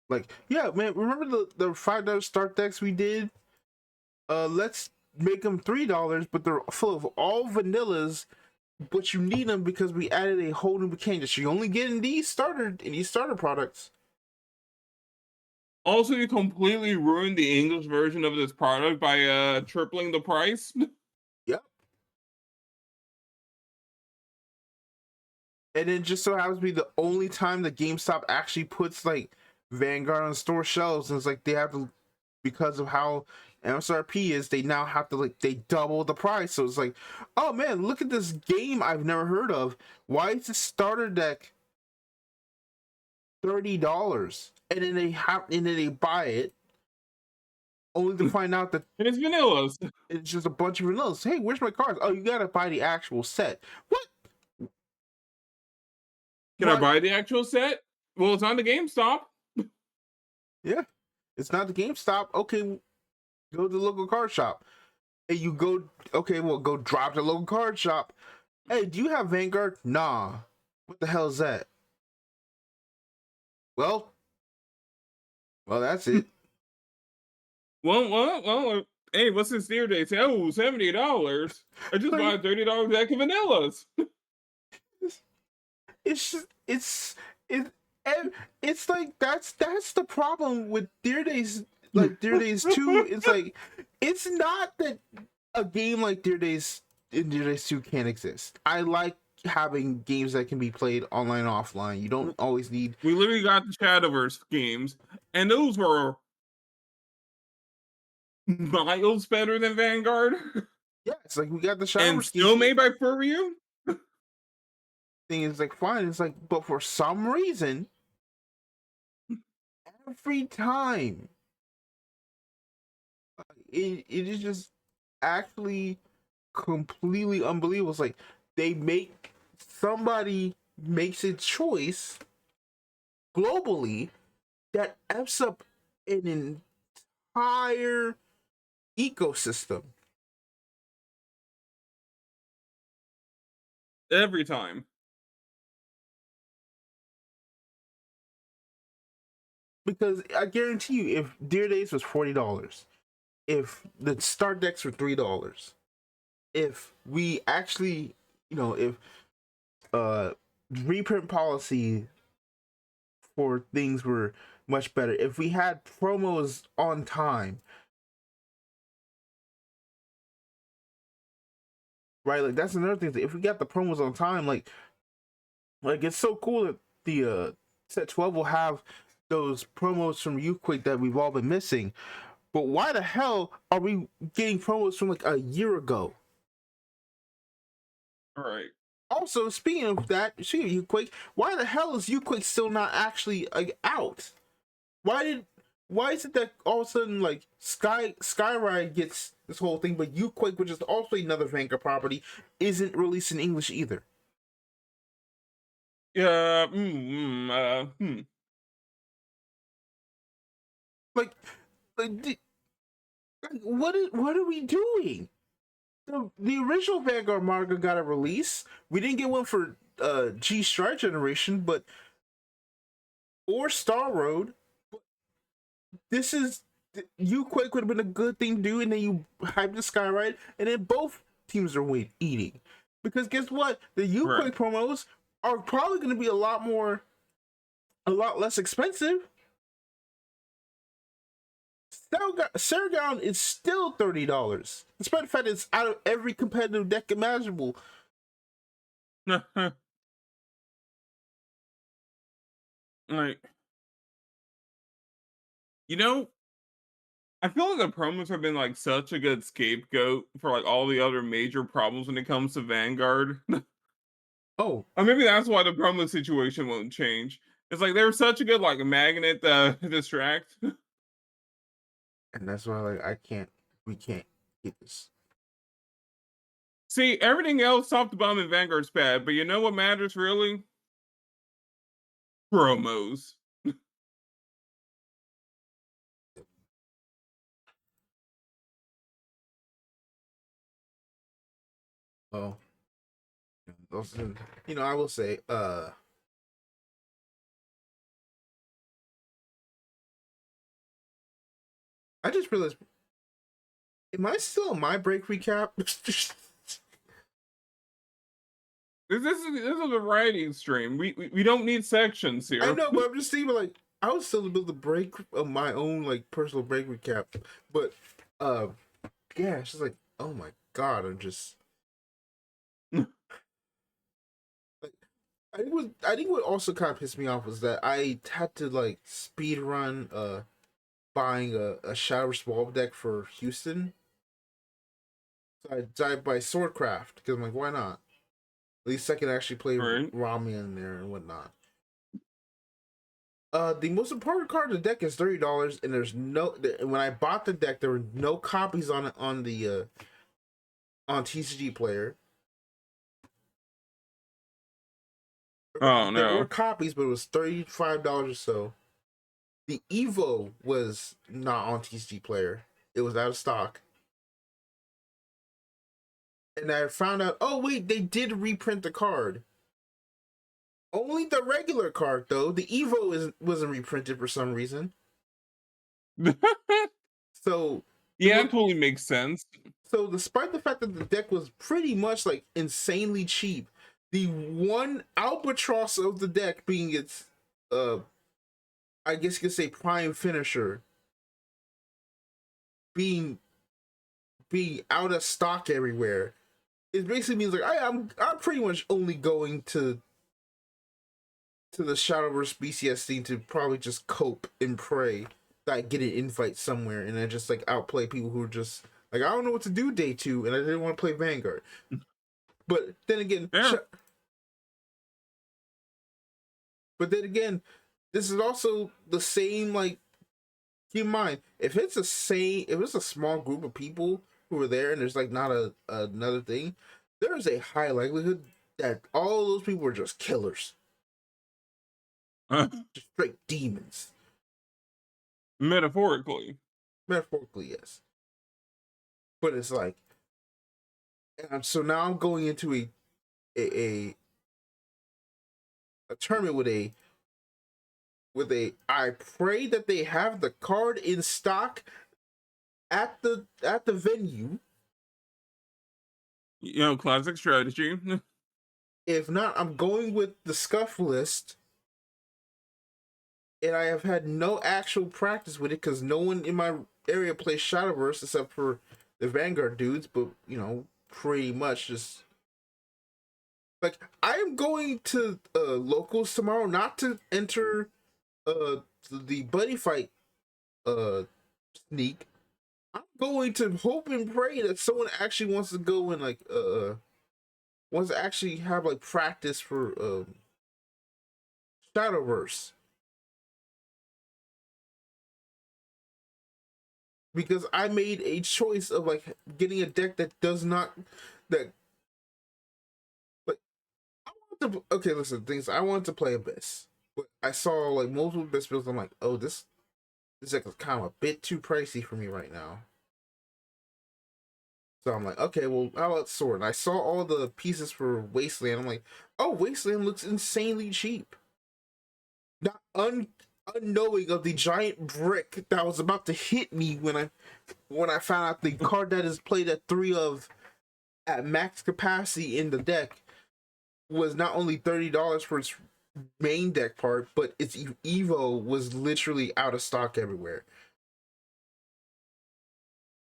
B: Like, yeah, man, remember the $5 start decks we did? Let's make them $3, but they're full of all vanillas. But you need them because we added a whole new mechanic. So you only get in these starter products.
A: Also, you completely ruined the English version of this product by tripling the price.
B: Yep. And it just so happens to be the only time that GameStop actually puts like Vanguard on store shelves, and it's like they have to, because of how MSRP is, they now have to like they double the price. So it's like, oh man, look at this game I've never heard of. Why is this starter deck $30? And then they buy it only to find out that
A: And it's vanillas.
B: it's just a bunch of vanillas. Hey, where's my cards? Oh, you gotta buy the actual set. What?
A: Can I
B: What?
A: buy the actual set? Well, it's on the GameStop.
B: Yeah, it's not the GameStop. Okay, go to the local card shop. Hey, you go. Okay, well, go drop the local card shop. Hey, do you have Vanguard? Nah. What the hell is that? Well, that's it.
A: Hey, what's this deal day? Say, oh, $70. I just
B: Like,
A: bought a $30 deck of vanillas.
B: it's just, it, and it's like that's the problem with Deer Days, like Deer Days 2. It's like it's not that a game like Deer Days in Deer Days 2 can't exist. I like having games that can be played online and offline. You don't always need.
A: We literally got the Shadowverse games, and those were miles better than Vanguard,
B: Yeah, it's like we got the shower
A: and
B: skis
A: still made by Furryu.
B: thing. It's like fine. It's like, but for some reason, every time it is just actually completely unbelievable. It's like somebody makes a choice globally that f's up an entire ecosystem.
A: Every time.
B: Because I guarantee you, if Deer Days was $40, if the start decks were $3, if we actually, if uh reprint policy for things were much better, if we had promos on time, right? Like that's another thing. If we got the promos on time, like it's so cool that the set 12 will have those promos from Uquick that we've all been missing. But why the hell are we getting promos from like a year ago?
A: All right.
B: Also, speaking of Uquick, why the hell is Uquick still not actually out? Why is it that all of a sudden like Skyride gets this whole thing, but Uquake, which is also another Vanguard property, isn't released in English either?
A: Yeah.
B: Like, like what are we doing? The original Vanguard manga got a release. We didn't get one for G Strike Generation, but or Star Road. This is Uquake would have been a good thing to do, and then you hype the Skyride, and then both teams are eating. Because guess what? The Uquake
A: Right.
B: promos are probably going to be a lot less expensive. Saragon is still $30, despite the fact that it's out of every competitive deck imaginable.
A: Like, you know, I feel like the promos have been like such a good scapegoat for like all the other major problems when it comes to Vanguard.
B: Oh,
A: Or maybe that's why the promo situation won't change. It's like they're such a good like magnet to distract.
B: and that's why we can't get this.
A: See, everything else top to bottom in Vanguard's bad, but you know what matters really? Promos.
B: Oh, those, I will say, I just realized, am I still on my break recap?
A: This is a writing stream. We don't need sections here.
B: I know, but I'm just thinking like I was still build a break of my own like personal break recap, but yeah, it's just like oh my god, I'm just like I think what also kind of pissed me off was that I had to like speed run buying a Shadow Swamp deck for Houston. So I died by Swordcraft because I'm like, why not? At least I can actually play
A: Right.
B: Rami in there and whatnot. The most important card of the deck is $30, and there's no. When I bought the deck, there were no copies on it on the on TCG Player.
A: Oh
B: There were
A: no.
B: copies, but it was $35 or so. The Evo was not on TCG Player; it was out of stock. And I found out, oh wait, they did reprint the card. Only the regular card though. The Evo wasn't reprinted for some reason. So
A: Yeah, it totally makes sense.
B: So despite the fact that the deck was pretty much like insanely cheap, the one albatross of the deck being its I guess you could say prime finisher being out of stock everywhere, it basically means like I'm pretty much only going to the Shadowverse BCS scene to probably just cope and pray that I get an invite somewhere and I just like outplay people who are just like I don't know what to do day 2 and I didn't want to play Vanguard. But then again, this is also the same. Like, keep in mind, if it's a small group of people who are there, and there's like not another thing, there is a high likelihood that all those people are just killers, just straight demons.
A: Metaphorically.
B: Metaphorically, yes. But it's like, so now I'm going into a tournament with a. I pray that they have the card in stock at the venue.
A: You know, classic strategy.
B: If not, I'm going with the scuff list. And I have had no actual practice with it because no one in my area plays Shadowverse except for the Vanguard dudes, but pretty much just like I am going to locals tomorrow not to enter the buddy fight sneak. I'm going to hope and pray that someone actually wants to go and like wants to actually have like practice for Shadowverse. Because I made a choice of like getting a deck that does not that like I want to okay listen things I wanted to play Abyss, but I saw like multiple Abyss builds. I'm like, oh this deck is kind of a bit too pricey for me right now. So I'm like, okay, well how about Sword? And I saw all the pieces for Wasteland. I'm like, oh Wasteland looks insanely cheap. Not unknowing of the giant brick that was about to hit me when I found out the card that is played at 3 of at max capacity in the deck was not only $30 for its main deck part, but its Evo was literally out of stock everywhere.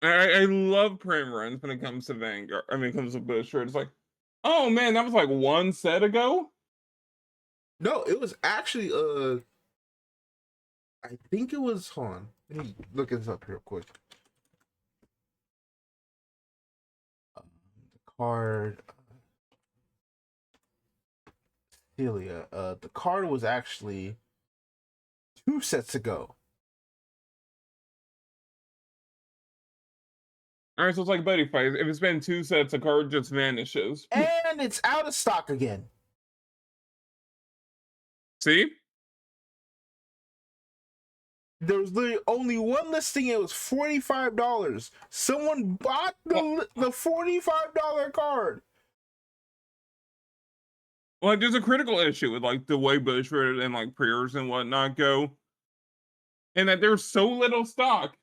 A: I love Prime runs when it comes to Vanguard. I mean, it comes to Booster. It's like, oh man, that was like one set ago.
B: No, it was actually I think it was hold on. Let me look this up real quick. The card Celia. The card was actually 2 sets ago.
A: All right, so it's like buddy fight. If it's been 2 sets, a card just vanishes.
B: And it's out of stock again.
A: See?
B: There was literally only one listing. It was $45. Someone bought the $45 card.
A: Like, there's a critical issue with like the way Bushford and like pre-orders and whatnot go, and that there's so little stock.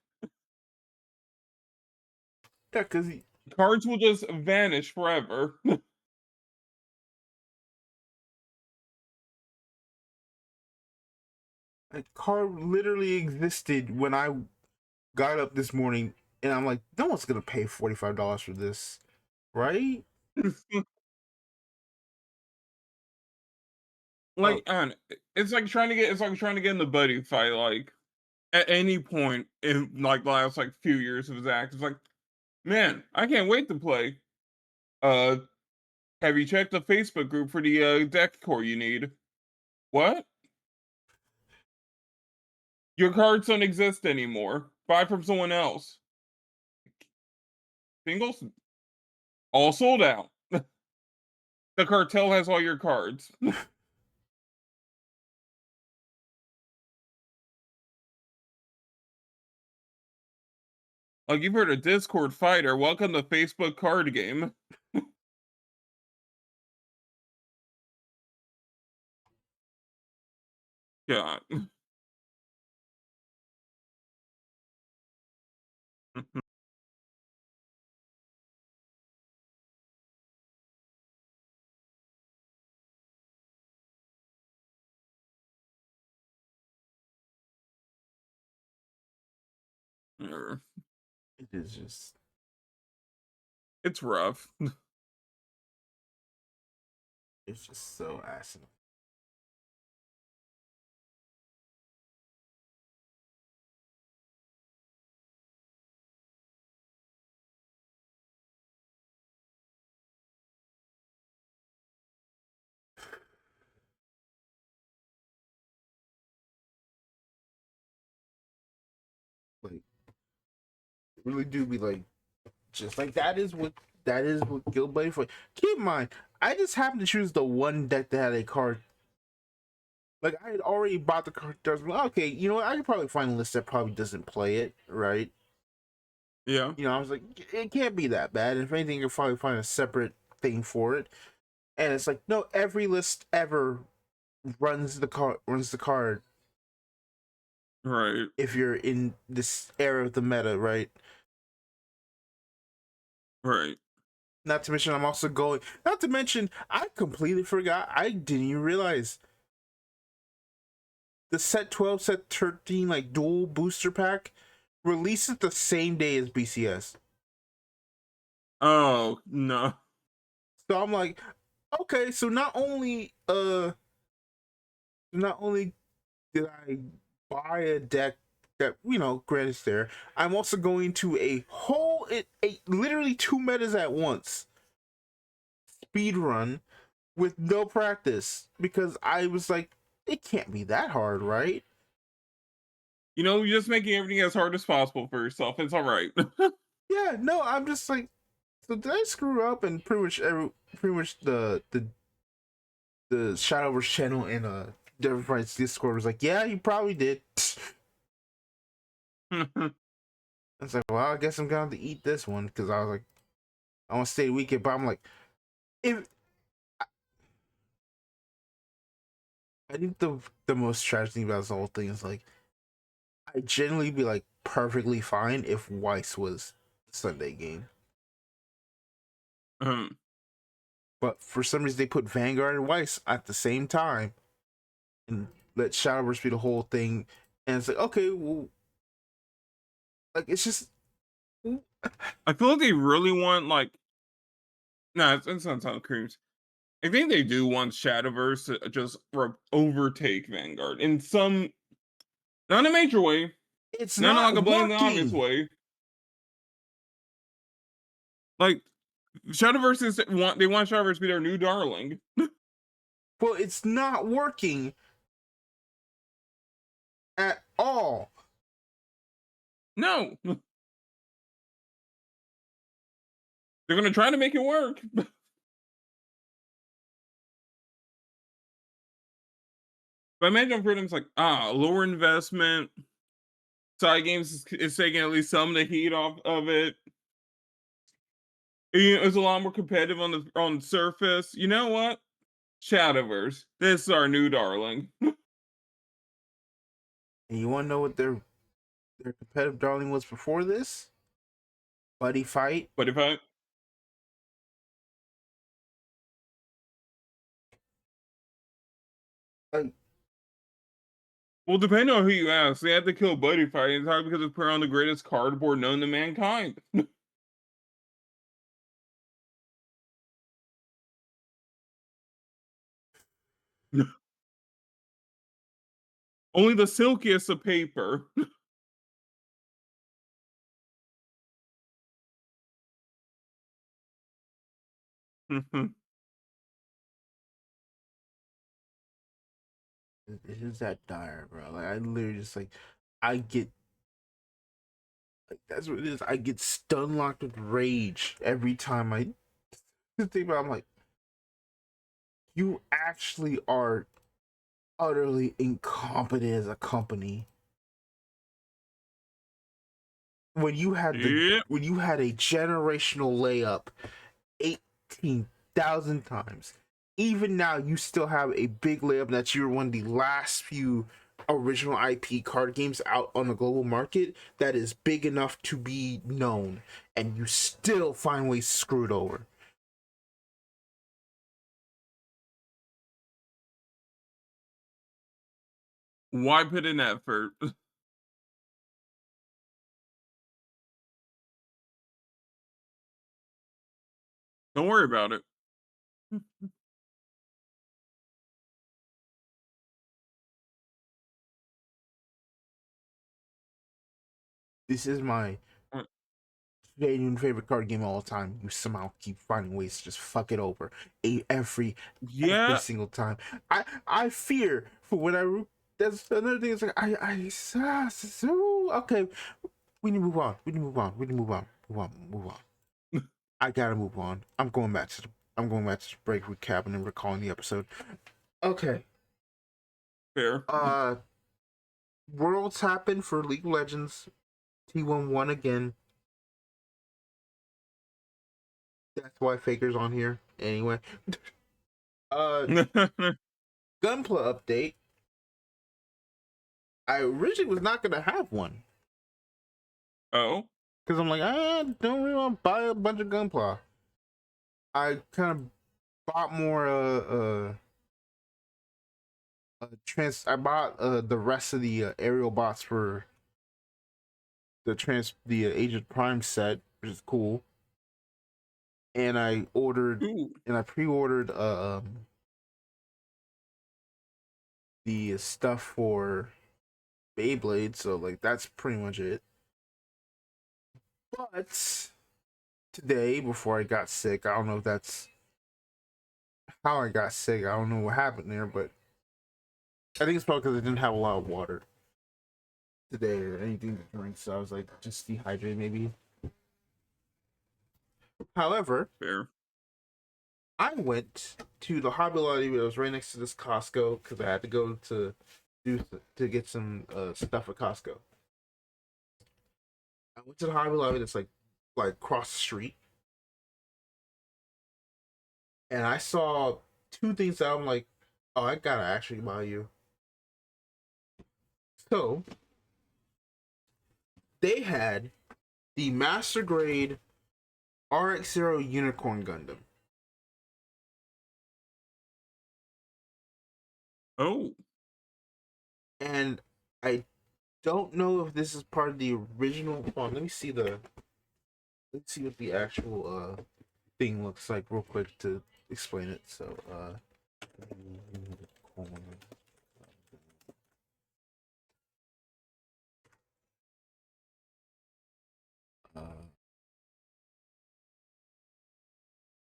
B: Yeah, because
A: Cards will just vanish forever.
B: a card literally existed when I got up this morning, and I'm like, no one's gonna pay $45 for this, right?
A: Like, it's like trying to get in the buddy fight. Like, at any point in like the last like few years of his act, it's like, man, I can't wait to play. Uh, have you checked the Facebook group for the deck core you need? What? Your cards don't exist anymore. Buy from someone else. Singles all sold out. The cartel has all your cards. Like, you've heard of Discord fighter. Welcome to Facebook card game. God.
B: It is just,
A: It's rough.
B: it's just so asinine. Like, really do be like, just like that is what Guild Buddy for. Keep in mind, I just happened to choose the one deck that had a card. Like, I had already bought the card. Okay, you know what? I could probably find a list that probably doesn't play it, right?
A: Yeah.
B: You know, I was like, it can't be that bad. If anything, you'll probably find a separate thing for it. And it's like, no, every list ever runs the card
A: Right.
B: if you're in this era of the meta, right?
A: Right.
B: Not to mention, I'm also going. Not to mention, I completely forgot. I didn't even realize the set 12, set 13, like dual booster pack releases the same day as BCS.
A: Oh, no.
B: So I'm like, okay, so not only did I buy a deck that, you know, granted there, I'm also going to a literally 2 metas at once speed run with no practice because I was like, it can't be that hard, right?
A: You know, you're just making everything as hard as possible for yourself. It's all right.
B: Yeah, no, I'm just like, so did I screw up? And pretty much the Shadowverse channel and Devil Fights Discord was like, yeah, you probably did. I was like, well, I guess I'm going to eat this one because I was like, I want to stay the weekend, but I'm like, if I think the most tragic thing about this whole thing is like, I generally be like perfectly fine if Weiss was the Sunday game. But for some reason they put Vanguard and Weiss at the same time and let Shadowverse be the whole thing. And it's like, okay, well, like it's just.
A: I feel like they really want like. Nah, it's not sound creams. I think they do want Shadowverse to just overtake Vanguard in some, not in a major way,
B: It's
A: not in
B: not
A: like a blatantly obvious
B: working.
A: way. Like Shadowverse they want Shadowverse to be their new darling.
B: Well, it's not working at all.
A: No. They're gonna try to make it work. But imagine for them, it's like, lower investment, side games is taking at least some of the heat off of it. It's a lot more competitive on the surface. You know what? Shadowverse. This is our new darling.
B: And you want to know what their competitive darling was before this? Buddy Fight.
A: But if I
B: Like,
A: well, depending on who you ask, they had to kill Buddy Fight entirely because it's put on the greatest cardboard known to mankind. Only the silkiest of paper.
B: it is that dire, bro. Like I literally just like I get like that's what it is. I get stun locked with rage every time I think about it. I'm like, you actually are utterly incompetent as a company.
A: Yep.
B: When you had a generational layup 18,000 times. Even now, you still have a big layup that you're one of the last few original IP card games out on the global market that is big enough to be known, and you still find ways to screw it over.
A: Why put in effort? Don't worry about it.
B: This is my genuine favorite card game of all time. You somehow keep finding ways to just fuck it over every
A: Yeah.
B: single time. I fear for when I. That's another thing. It's like okay. We need to move on. We need to move on. We need to move on. Move on. I gotta move on. I'm going back to the break recapping and recalling the episode. Okay.
A: Fair.
B: Worlds happen for League of Legends. T1 won again. That's why Faker's on here. Anyway. Gunpla update. I originally was not gonna have one.
A: Oh.
B: Because I'm like, I don't really want to buy a bunch of Gunpla. I kind of bought more I bought the rest of the aerial bots for the Agent Prime set, which is cool. And I
A: Ooh.
B: pre-ordered the stuff for Beyblade, so like that's pretty much it. But today, before I got sick, I don't know if that's how I got sick. I don't know what happened there, but I think it's probably because I didn't have a lot of water today or anything to drink, so I was like just dehydrated maybe. However,
A: Fair.
B: I went to the Hobby Lobby that was right next to this Costco because I had to go to get some stuff at Costco. I went to the Hobby Lobby that's like across the street, and I saw two things that I'm like, oh, I gotta actually buy you. So they had the Master Grade RX-0 Unicorn Gundam.
A: Oh.
B: And I don't know if this is part of the original. Hold on, let's see what the actual thing looks like real quick to explain it. So uh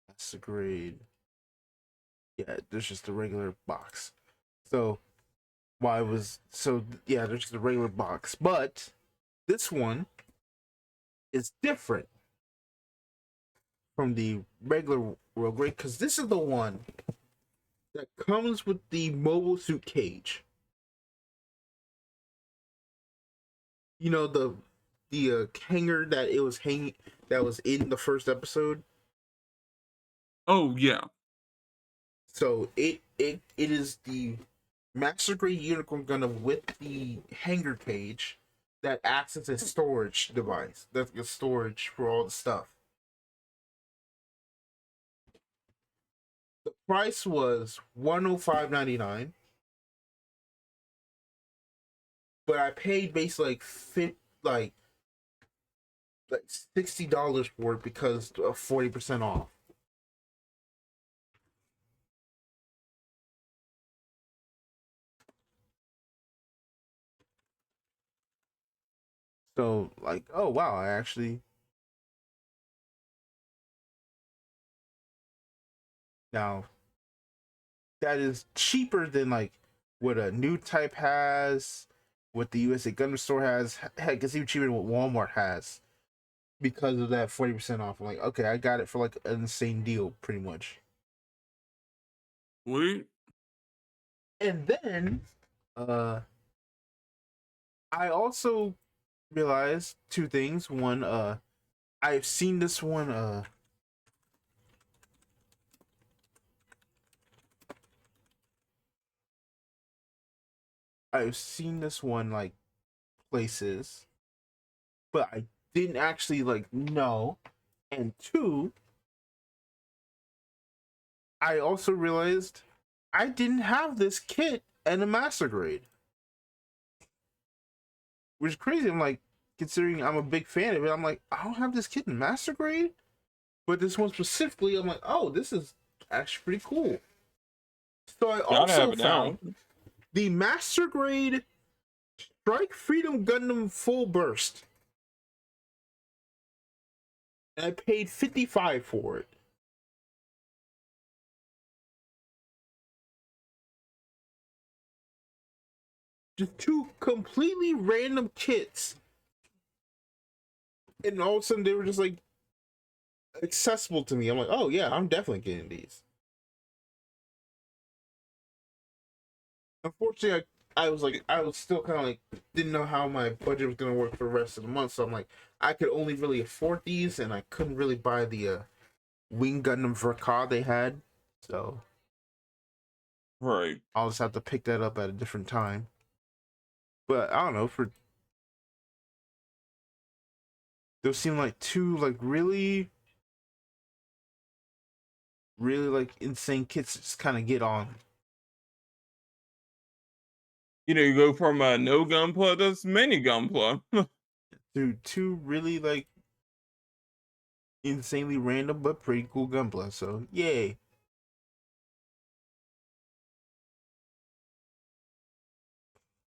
B: that's the grade. Yeah, there's just a regular box. So there's just a regular box. But this one is different. from the regular world grade, because this is the one that comes with the mobile suit cage. You know, the hanger that it was hanging, that was in the first episode.
A: Oh yeah.
B: So it is the Master Grade Unicorn Gundam with the hanger cage that acts as a storage device. That's a storage for all the stuff. The price was $105.99, but I paid basically like $60 for it because of 40% off. So like, oh wow, I actually now that is cheaper than like what a new type has, what the USA Gundam Store has. Heck, it's even cheaper than what Walmart has because of that 40% off. I'm like, okay, I got it for like an insane deal, pretty much.
A: Wait.
B: And then, I also realized two things. One, I've seen this one. I've seen this one like places, but I didn't actually like know. And two, I also realized I didn't have this kit at a master grade, which is crazy. I'm like, considering I'm a big fan of it, I'm like, I don't have this kit in master grade, but this one specifically, I'm like, oh, this is actually pretty cool. So I
A: Gotta have
B: also
A: it now.
B: found the master grade Strike Freedom Gundam Full Burst, and I paid $55 for it. Just two completely random kits, and all of a sudden they were just like accessible to me. I'm like, oh yeah, I'm definitely getting these. Unfortunately, I was still kind of like didn't know how my budget was gonna work for the rest of the month, so I'm like, I could only really afford these, and I couldn't really buy the Wing Gundam Verka they had, so
A: Right.
B: I'll just have to pick that up at a different time. But I don't know, for those seem like two like really like insane kits to just kind of get on.
A: You know, you go from no gunpla to mini gunpla.
B: Dude, two really like insanely random but pretty cool gunpla. So yay.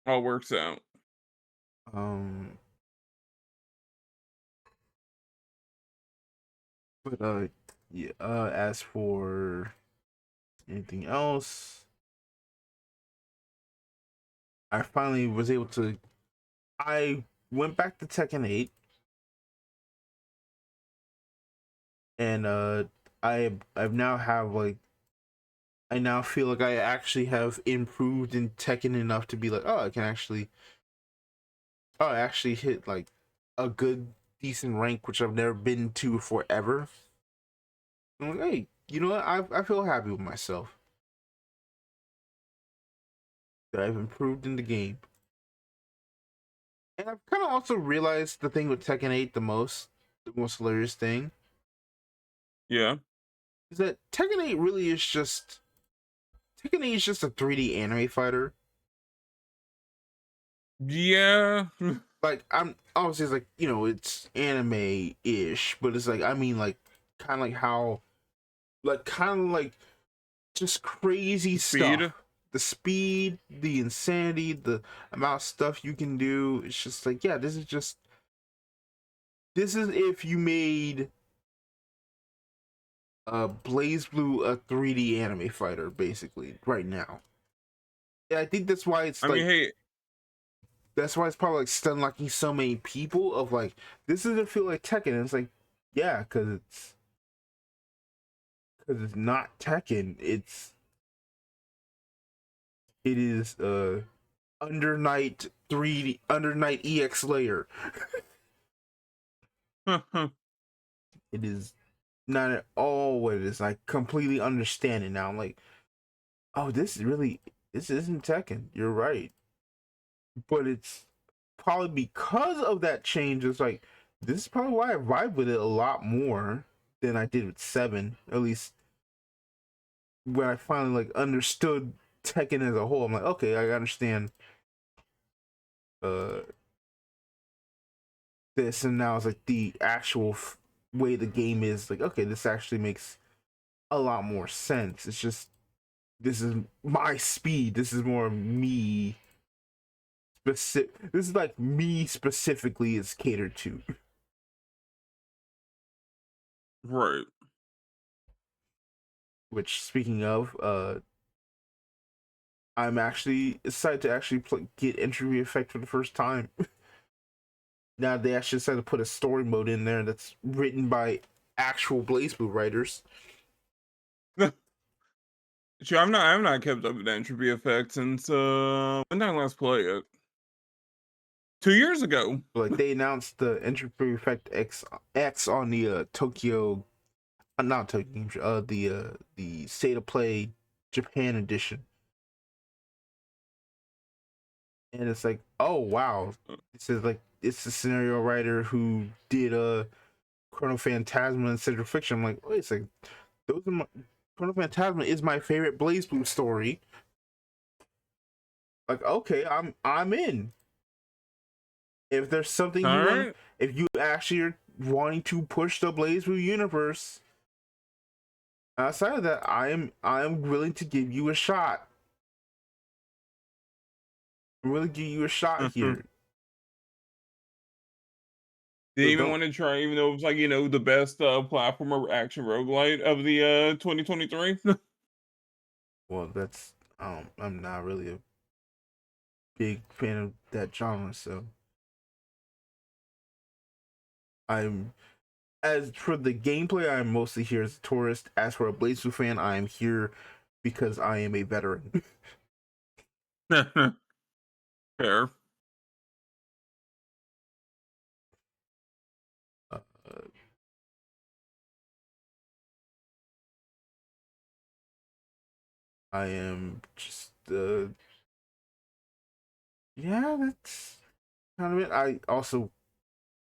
A: All works out.
B: Um, but yeah. As for anything else, I finally was able to. I went back to Tekken 8, and I've now have like I now feel like I actually have improved in Tekken enough to be like, oh, I actually hit like a good decent rank, which I've never been to forever. I'm like, hey, you know what? I feel happy with myself that I've improved in the game. And I've kind of also realized the thing with Tekken 8 the most hilarious thing
A: Yeah.
B: is that Tekken 8 is just a 3D anime fighter.
A: Yeah.
B: Like I'm obviously it's like, you know, it's anime-ish, but it's like I mean like kind of like how like kind of like just crazy
A: Speed.
B: stuff. The speed, the insanity, the amount of stuff you can do. It's just like, yeah, this is if you made Blaze Blue a 3D anime fighter, basically, right now. Yeah, I think that's why it's
A: I mean,
B: like
A: hey,
B: that's why it's probably like stun locking so many people of like this doesn't feel like Tekken. And it's like, yeah, because because it's not Tekken. It is Under Night 3 Under Night EX layer. It is not at all what it is. I completely understand it now. I'm like, oh, this isn't Tekken. You're right. But it's probably because of that change. It's like, this is probably why I vibe with it a lot more than I did with 7. At least when I finally like understood Tekken as a whole, I'm like, okay, I understand uh this, and now it's like the actual way the game is. Like, okay, this actually makes a lot more sense. It's just, this is my speed. This is more me specific. This is like me specifically is catered to.
A: Right.
B: Which, speaking of, I'm actually excited to actually get entry effect for the first time. Now they actually decided to put a story mode in there that's written by actual BlazBlue writers.
A: Sure, I've not kept up with entropy effect since when did I last play it? 2 years ago.
B: Like, they announced the entropy effect X on the Tokyo, not Tokyo, the State of Play Japan edition, and it's like, oh wow, it says like it's the scenario writer who did Chrono Phantasma and Central Fiction. I'm like, wait a second, those are my Chrono Phantasma is my favorite BlazBlue story. Like, okay, I'm in. If there's something you want, if you actually are wanting to push the BlazBlue universe, outside of that, I'm willing to give you a shot. I'm willing to give you a shot here.
A: They even want to try, even though it was like, the best platformer action roguelite of the 2023.
B: Well, that's I'm not really a big fan of that genre, so I'm, as for the gameplay, I'm mostly here as a tourist. As for a BlazBlue fan, I am here because I am a veteran.
A: Fair.
B: I am just yeah, that's kind of it. I also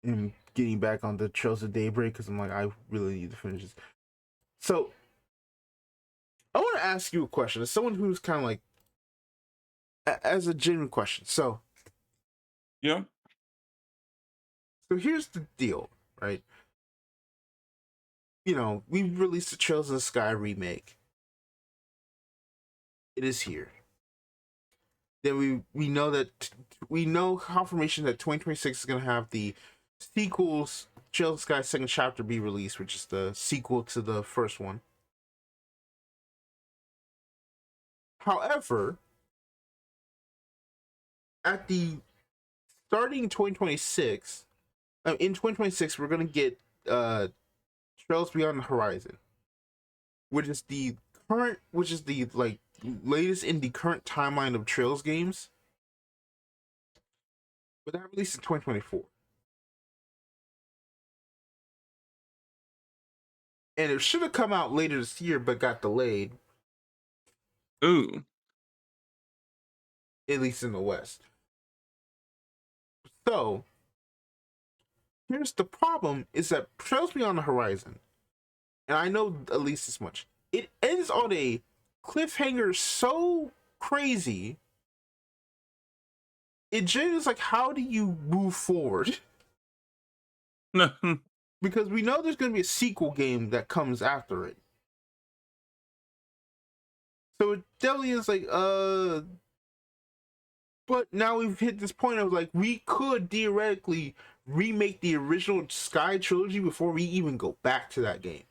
B: am getting back on the Trails of Daybreak because I'm like, I really need to finish this. So I want to ask you a question as someone who's kind of like, as a genuine question. So
A: Yeah.
B: So here's the deal, right? We released the Trails of the Sky remake. It is here. Then we know confirmation that 2026 is gonna have the sequels, Trails of the Sky second chapter be released, which is the sequel to the first one. However, at the starting 2026, in 2026, we're gonna get Trails Beyond the Horizon, which is the like latest in the current timeline of Trails games, but that released in 2024, and it should have come out later this year but got delayed.
A: Ooh.
B: At least in the West. So here's the problem: is that Trails Beyond the Horizon, and I know at least this much, it ends on a cliffhanger so crazy. It just like, how do you move forward? Because we know there's going to be a sequel game that comes after it. So it definitely is like, but now we've hit this point of like, we could theoretically remake the original Sky trilogy before we even go back to that game.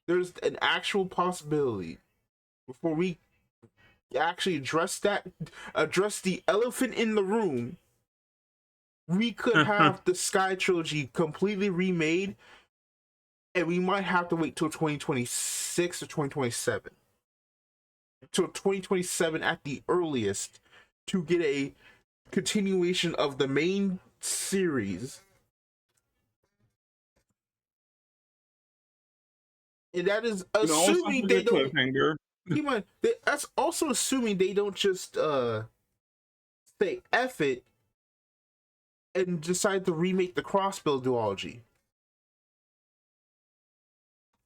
B: There's an actual possibility before we actually address the elephant in the room. We could have the Sky trilogy completely remade and we might have to wait till 2026 or 2027, till 2027 at the earliest, to get a continuation of the main series. And that is
A: Always have
B: assuming
A: a
B: they
A: good
B: don't.
A: cliffhanger.
B: Keep in mind, that's also assuming they don't just say F it and decide to remake the crossbill duology.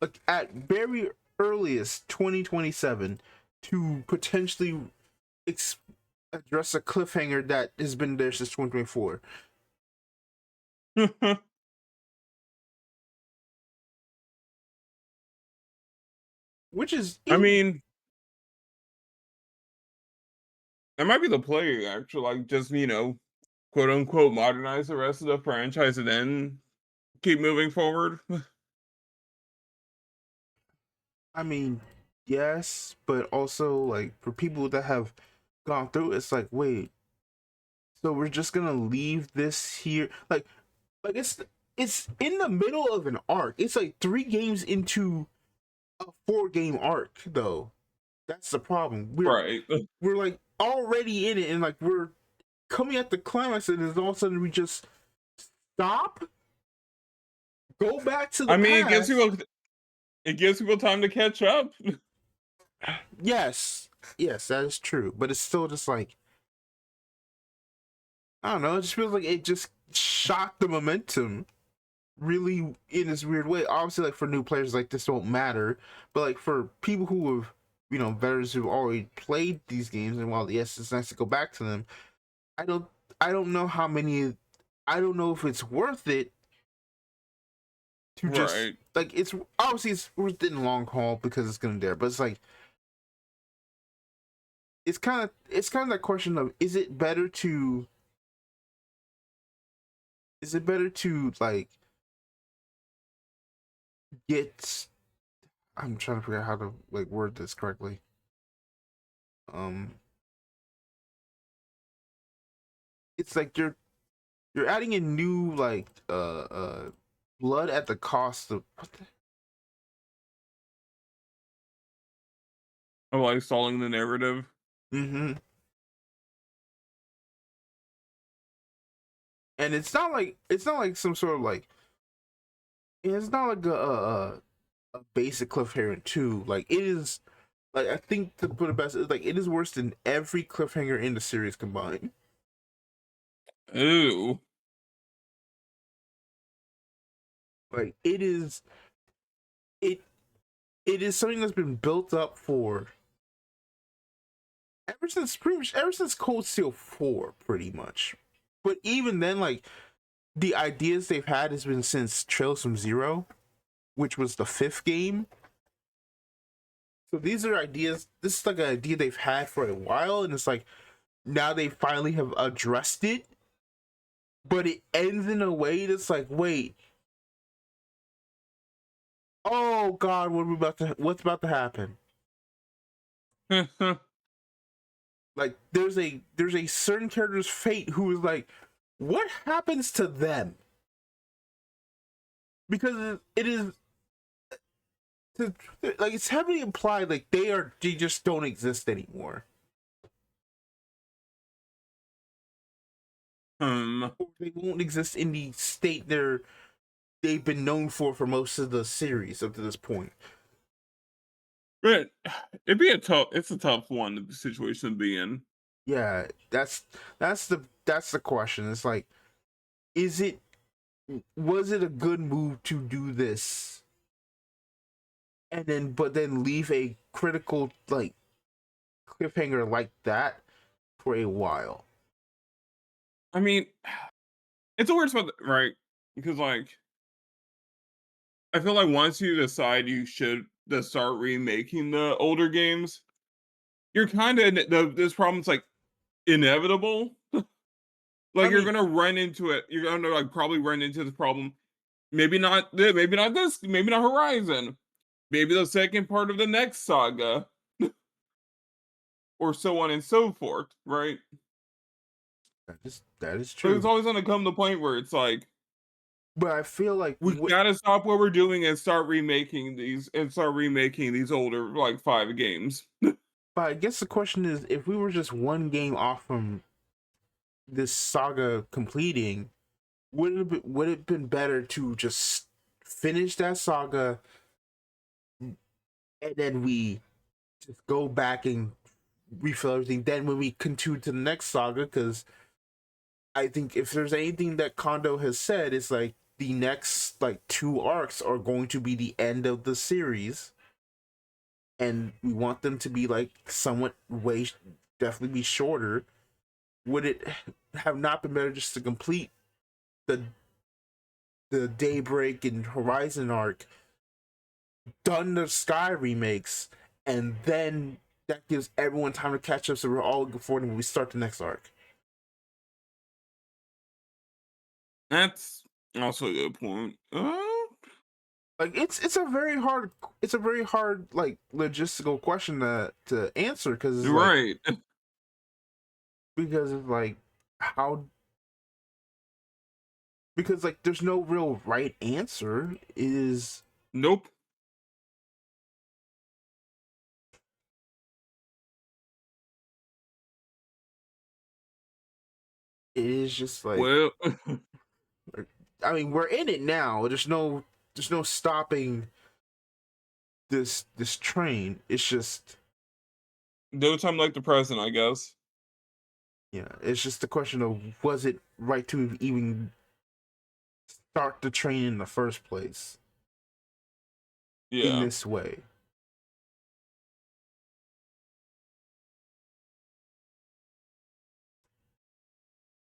B: Like at very earliest 2027, to potentially address a cliffhanger that has been there since 2024. Which is,
A: I mean, that might be the play, actually. Like, just, quote unquote, modernize the rest of the franchise and then keep moving forward.
B: I mean, yes, but also like for people that have gone through, it's like, wait, so we're just gonna leave this here? Like it's in the middle of an arc. It's like 3 games into a 4-game arc, though. That's the problem.
A: Right.
B: We're like already in it, and like we're coming at the climax, and then all of a sudden we just stop, go back to the
A: I mean,
B: past.
A: it gives people time to catch up.
B: Yes, yes, that is true, but it's still just like, I don't know. It just feels like it just shot the momentum really in this weird way. Obviously, like for new players, like this won't matter, but like for people who have, veterans who've already played these games, and while yes, it's nice to go back to them, I don't, I don't know how many, I don't know if it's worth it to just
A: Right.
B: like, it's obviously it's worth it in the long haul because it's gonna there, but it's like it's kind of that question of, is it better to like get, I'm trying to figure out how to like word this correctly. Um, it's like you're adding in new like blood at the cost of what the,
A: Of like stalling the narrative.
B: mm-hmm. And it's not like some sort of like, it's not like a basic cliffhanger too. Like it is, like I think to put it best, it's like it is worse than every cliffhanger in the series combined.
A: Ooh.
B: Like it it is something that's been built up for ever since Cold Steel 4, pretty much. But even then, like the ideas they've had has been since Trails from Zero, which was the 5th game. So these are ideas. This is like an idea they've had for a while, and it's like now they finally have addressed it. But it ends in a way that's like, wait, oh God, what's about to happen? Like there's a certain character's fate who is like, what happens to them? Because it is like it's heavily implied like they just don't exist anymore. Or they won't exist in the state they've been known for most of the series up to this point.
A: But it's a tough one situation to be in.
B: Yeah, that's the question. It's like, is it was it a good move to do this, and then leave a critical like cliffhanger like that for a while?
A: I mean, it's a weird spot, right? Because like I feel like once you decide you should to start remaking the older games, you're kind of this problem's like inevitable.
B: I
A: Like you're
B: mean,
A: gonna run into it. You're gonna like probably run into this problem. Maybe not this. Maybe not Horizon. Maybe the second part of the next saga, or so on and so forth. Right?
B: that is
A: But it's
B: true.
A: always gonna come to the point where it's like
B: But I feel like
A: We gotta stop what we're doing and start remaking these older like 5 games.
B: but I guess the question is, if we were just one game off from this saga completing, would it been better to just finish that saga and then we just go back and refill everything? Then when we continue to the next saga, because I think if there's anything that Kondo has said, it's like the next like 2 arcs are going to be the end of the series, and we want them to be like somewhat way definitely be shorter. Would it have not been better just to complete the Daybreak and Horizon arc, done the Sky remakes, and then that gives everyone time to catch up so we're all looking forward when we start the next arc?
A: That's also a good point.
B: Like it's a very hard like logistical question to answer, because it's like,
A: Right.
B: because of like how, because like there's no real right answer.
A: Nope.
B: It is just
A: Well,
B: like, I mean, we're in it now. There's no stopping this train. It's just,
A: no time like the present, I guess.
B: yeah, it's just the question of, was it right to even start the train in the first place in
A: Yeah.
B: this way?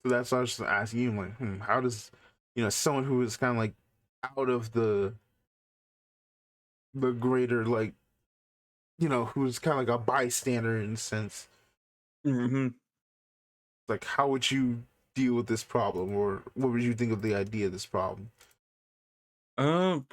B: So that's why I was just asking you, like, how does, someone who is kind of like out of the greater, like, who's kind of like a bystander in a sense,
A: Hmm.
B: like, how would you deal with this problem, or what would you think of the idea of this problem?
A: Um.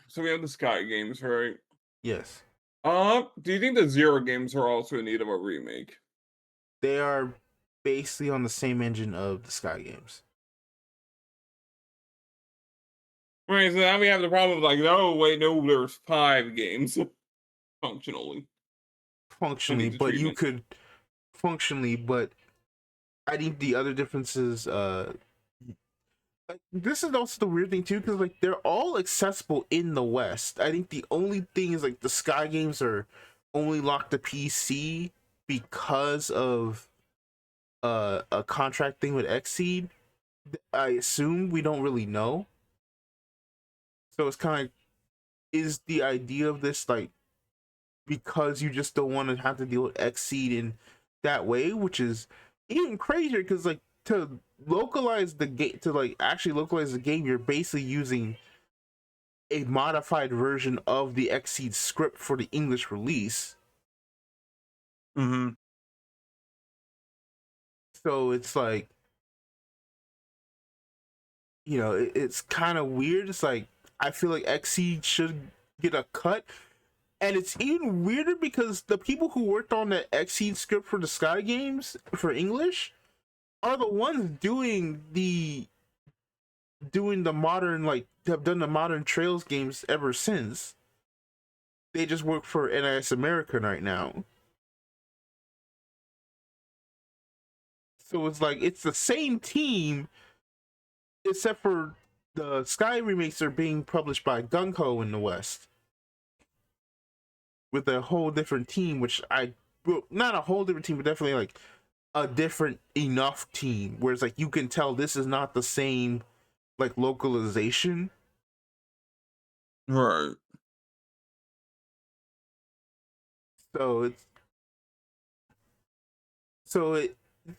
A: So we have the Sky games, right?
B: Yes,
A: Do you think the Zero games are also in need of a remake?
B: they are basically on the same engine of the Sky games.
A: Right. So now we have the problem of like, oh wait, no, there's 5 games functionally that
B: Functionally,
A: need the
B: but you
A: treatment.
B: could functionally, but I think the other difference is, like, this is also the weird thing too, because like they're all accessible in the West. I think the only thing is like the Sky games are only locked to PC because of a contract thing with Xseed. I assume, we don't really know. So it's kind of like, is the idea of this like because you just don't want to have to deal with Xseed in that way, which is even crazier, because like to localize the game, to like actually localize the game, you're basically using a modified version of the Xseed script for the English release.
A: Hmm.
B: So it's like, it's kind of weird. It's like, I feel like Xseed should get a cut. And it's even weirder because the people who worked on the Xseed script for the Sky games for English are the ones doing the modern, like, have done the modern Trails games ever since. They just work for NIS America right now. So it's like, it's the same team, except for the Sky remakes are being published by Gunko in the West with a whole different team, which well, not a whole different team, but definitely like a different enough team where it's like you can tell this is not the same like localization.
A: Right.
B: So it's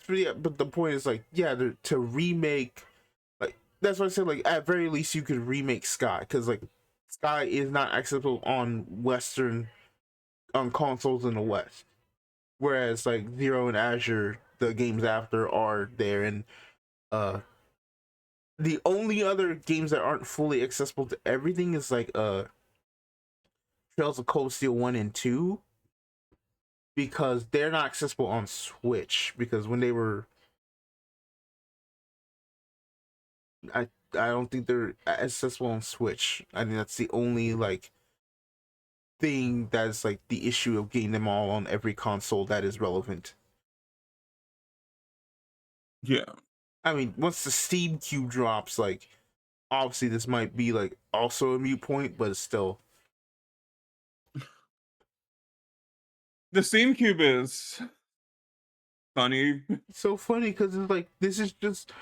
B: really, but the point is like, yeah, to remake, like, that's why I said, like, at very least you could remake Sky, because like Sky is not accessible on Western, on consoles in the West, whereas like Zero and Azure, the games after, are there. And uh the only other games that aren't fully accessible to everything is like Trails of Cold Steel 1 and 2, because they're not accessible on Switch. Because when they were, I don't think they're accessible on Switch. I think that's the only like thing that's like the issue of getting them all on every console that is relevant.
A: Yeah.
B: I mean, once the Steam Cube drops, like obviously this might be like also a mute point, but it's still.
A: The Steam Cube is funny.
B: It's so funny because it's like this is just.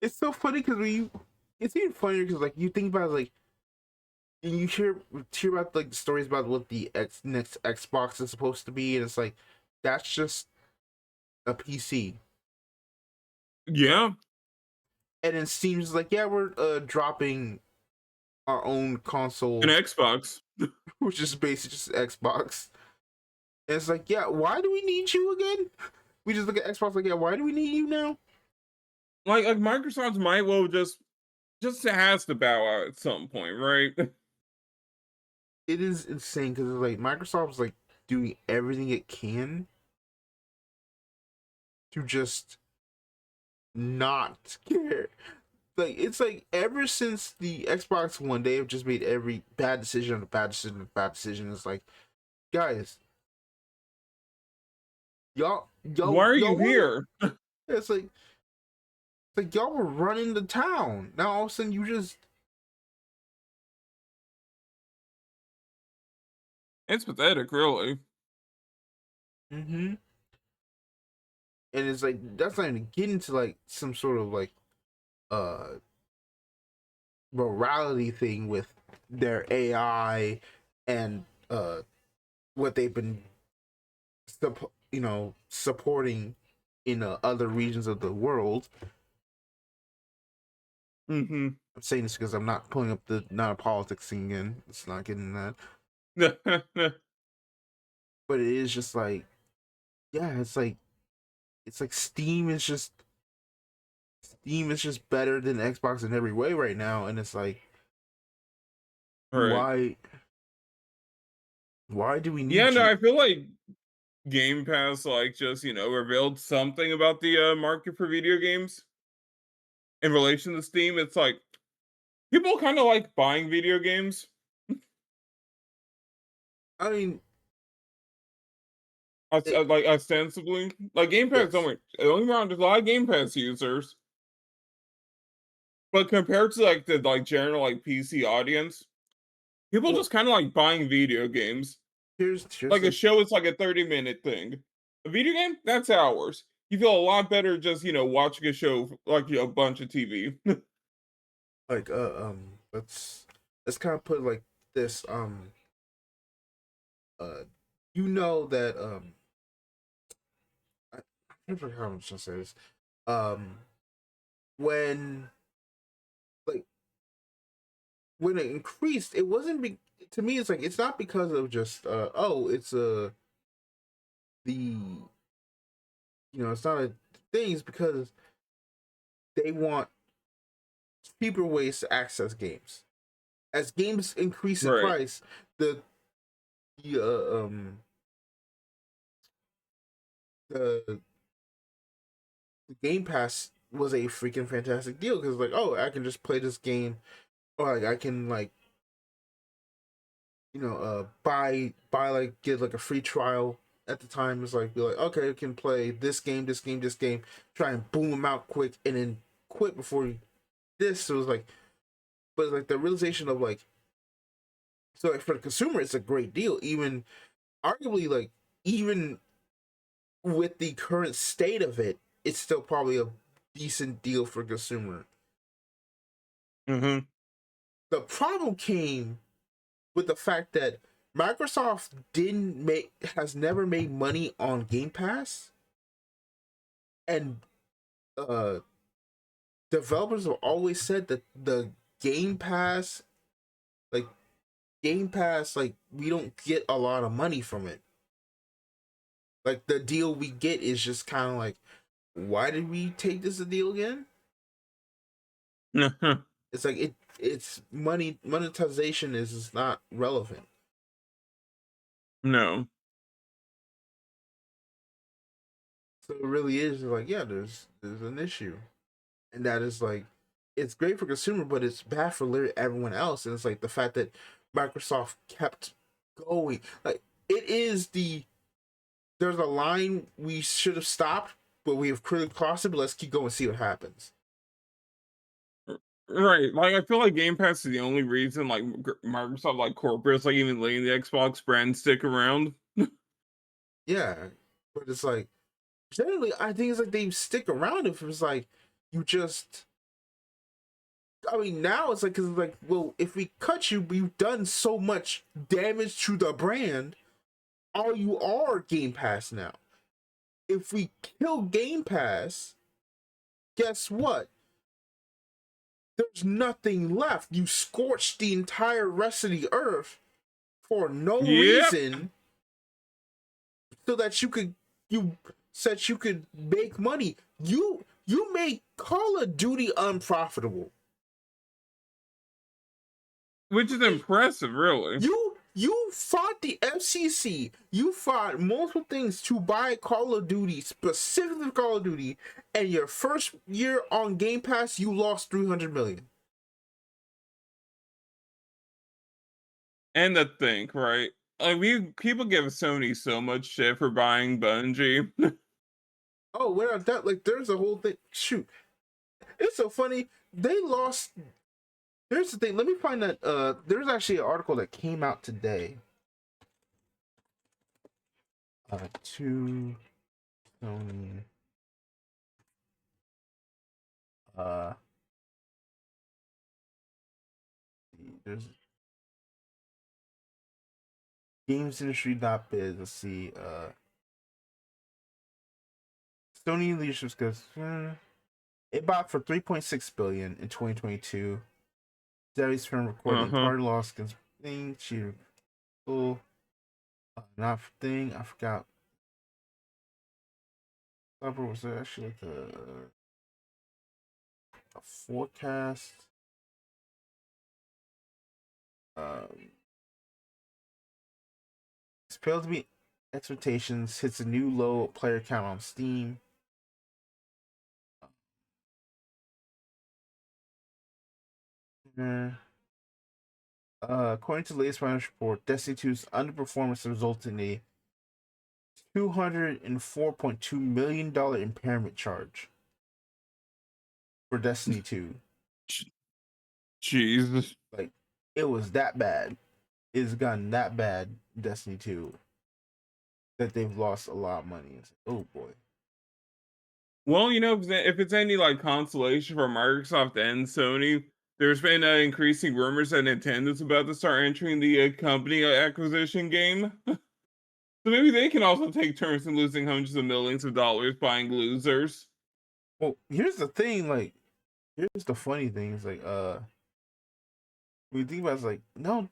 B: It's so funny because it's even funnier because like you think about like and you hear about like the stories about what the next Xbox is supposed to be, and it's like that's just a PC.
A: Yeah.
B: And then Steam's like, yeah, we're dropping our own
A: An
B: console,
A: Xbox.
B: which is basically just Xbox. And it's like, yeah, why do we need you again? We just look at Xbox like, yeah, why do we need you now?
A: Like Microsoft might well just has to bow out at some point, right?
B: It is insane because it's like Microsoft's like doing everything it can to just not care. Like it's like ever since the Xbox One, they have just made every bad decision a bad decision a bad decision. It's like, guys,
A: Why are you
B: y'all were.
A: here?
B: It's like y'all were running the town. Now all of a sudden you just.
A: It's pathetic, really.
B: Mm-hmm. And it's like that's not even getting to like some sort of like uh morality thing with their AI and what they've been supporting in other regions of the world.
A: Mm-hmm.
B: I'm saying this because I'm not pulling up the not a politics thing again. It's not getting that, but it is just like, yeah, it's like Steam is just better than Xbox in every way right now, and it's like,
A: Right.
B: why do we
A: Yeah,
B: need
A: no,
B: you?
A: I feel like Game Pass, like, just, revealed something about the market for video games in relation to Steam. It's like people kind of like buying video games,
B: I mean, it,
A: like ostensibly. Like Game Pass,
B: yes.
A: don't get me wrong, there's a lot of Game Pass users, but compared to like the general like PC audience, people
B: Well,
A: just kind of like buying video games.
B: here's
A: Like a
B: the
A: show is like a 30-minute thing. A video game, that's hours. You feel a lot better just, watching a show like a bunch of TV.
B: like let's kind of put it like this uh you know that I can't remember how I'm trying to say this. Um, when like when it increased, it wasn't to me. It's like it's not because of just oh, it's the it's not a thing. It's because they want cheaper ways to access games. As games increase in
A: Right.
B: price, the the the the Game Pass was a freaking fantastic deal because like, oh, I can just play this game, or like I can like buy like get like a free trial at the time. It's like be like, okay, I can play this game, this game, this game, try and boom them out quick, and then quit before this. So it was like, but like the realization of like, so like for the consumer, it's a great deal. Even arguably like even with the current state of it, it's still probably a decent deal for consumer.
A: Mm-hmm.
B: The problem came with the fact that Microsoft didn't make has never made money on Game Pass, and uh developers have always said that the Game Pass like like we don't get a lot of money from it. Like the deal we get is just kind of like, why did we take this a deal again? It's like it's monetization is not relevant.
A: No.
B: So it really is like, yeah, there's an issue, and that is like, it's great for consumer, but it's bad for literally everyone else. And it's like the fact that Microsoft kept going, like it is there's a line we should have stopped, but we have clearly crossed it. But let's keep going and see what happens.
A: Right, like, I feel like Game Pass is the only reason, like, Microsoft, like, corporates, like, even letting the Xbox brand stick around.
B: Yeah, but it's like generally, I think it's like they stick around if it's like you just. I mean, now it's like, because it's like, well, if we cut you, we've done so much damage to the brand. All you are Game Pass now. If we kill Game Pass, guess what? There's nothing left. You scorched the entire rest of the earth for no
A: Yep,
B: reason, so that you said you could make money. You made Call of Duty unprofitable.
A: which is impressive, really.
B: You fought the FCC. You fought multiple things to buy Call of Duty, specifically Call of Duty, and your first year on Game Pass, you lost 300 million.
A: And to think, right? Like, people give Sony so much shit for buying Bungie.
B: Oh, without that, like, there's a whole thing. Shoot, it's so funny. They lost. Here's the thing. Let me find that. There's actually an article that came out today. To Sony. Uh, there's games industry not bid. Let's see. Sony leadership goes. It bought for 3.6 billion in 2022. Zeri's firm recording
A: Uh-huh.
B: party loss against thing. She full. Not thing. I forgot. What was it actually like a forecast? Um, it's failed to meet expectations. Hits a new low player count on Steam. Uh, according to the latest financial report, Destiny 2's underperformance resulted in a $204.2 million impairment charge for Destiny 2.
A: Jesus.
B: Like, it was that bad. It's gotten that bad, Destiny 2, that they've lost a lot of money. It's like, oh boy.
A: Well, if it's any like consolation for Microsoft and Sony, there's been increasing rumors that Nintendo's about to start entering the company acquisition game. So maybe they can also take turns in losing hundreds of millions of dollars buying losers.
B: Well, here's the thing, like, here's the funny thing, is like, when you think about it, it's like, no,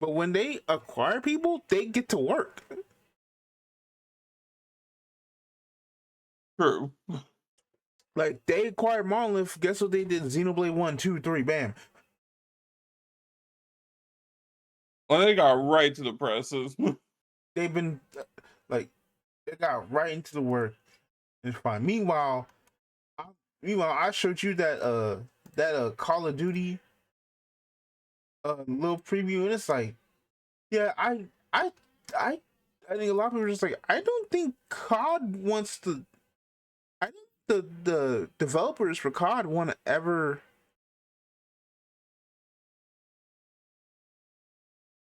B: but when they acquire people, they get to work.
A: True.
B: Like, they acquired Monolith, guess what they did? Xenoblade 1, 2, 3, bam.
A: Well, they got right to the presses.
B: They've been, like, they got right into the work. It's fine. Meanwhile, I showed you that Call of Duty little preview, and it's like, yeah, I I I think a lot of people are just like, I don't think COD wants to. I think the developers for COD want to ever.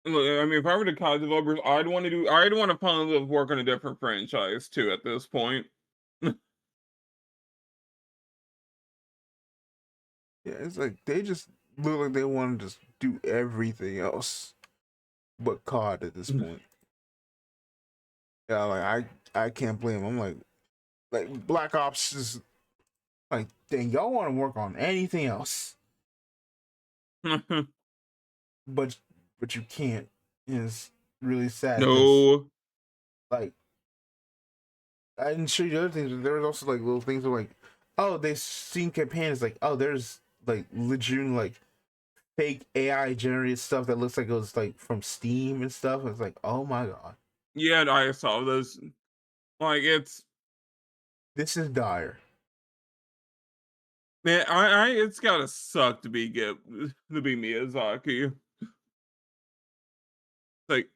A: Look, I mean, if I were the COD developers, I'd want to finally work on a different franchise too at this point.
B: Yeah, it's like they just look like they want to just do everything else but COD at this point. Yeah, like I can't blame them. I'm like Black Ops is like, dang, y'all want to work on anything else, but but you can't. It's really sad because,
A: No.
B: like, I didn't show you the other things, but there was also like little things that were like, oh, they've seen campaigns like, oh, there's like legit like fake AI generated stuff that looks like it was like from Steam and stuff. It's like, oh my god.
A: Yeah, I saw those. Like, it's
B: This is dire.
A: Man, I it's gotta suck to be Miyazaki. Like,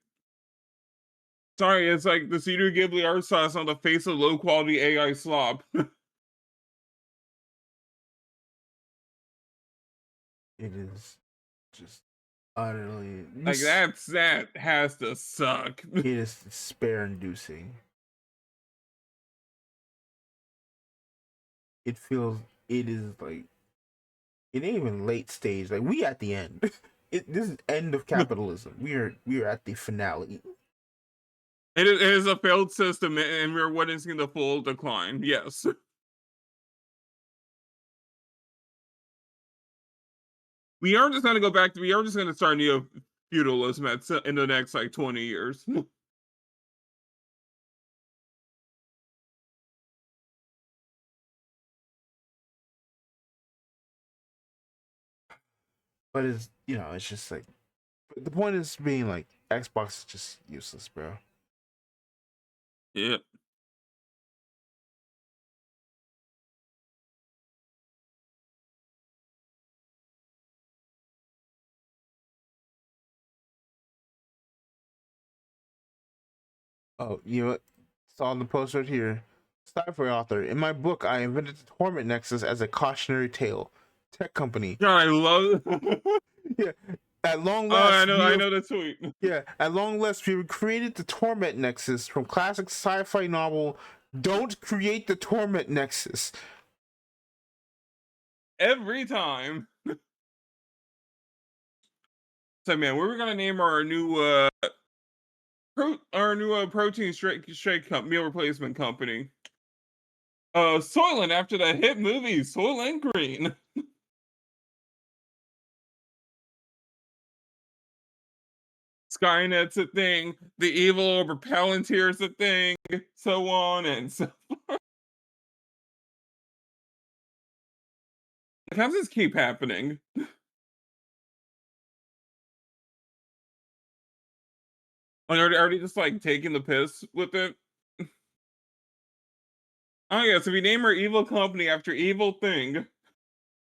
A: sorry, it's like the Studio Ghibli art style is on the face of low quality AI slop.
B: It is just utterly.
A: Like that has to suck.
B: It is despair-inducing. It feels. It is like it ain't even late stage. Like we at the end. This is end of capitalism. We are at the finale.
A: It is a failed system, and we're witnessing the full decline. Yes. We are just gonna go back to. We are just gonna start neo feudalism in the next like 20 years.
B: But it's it's just like the point is being like Xbox is just useless, bro.
A: Yeah.
B: Oh, you know what? Saw the post right here. Sci-fi author. In my book, I invented the Torment Nexus as a cautionary tale. Tech company.
A: God, I love.
B: Yeah. At long
A: Oh,
B: last,
A: I know the tweet.
B: yeah. At long last, we created the Torment Nexus from classic sci-fi novel. Don't create the Torment Nexus.
A: Every time. So, man, we're gonna name our new protein shake meal replacement company. Soylent after the hit movie Soylent Green. Skynet's a thing. The evil over Palantir's a thing. So on and so. Like, how does this keep happening? Like, are they just like taking the piss with it? Oh yes, if we name our evil company after evil thing,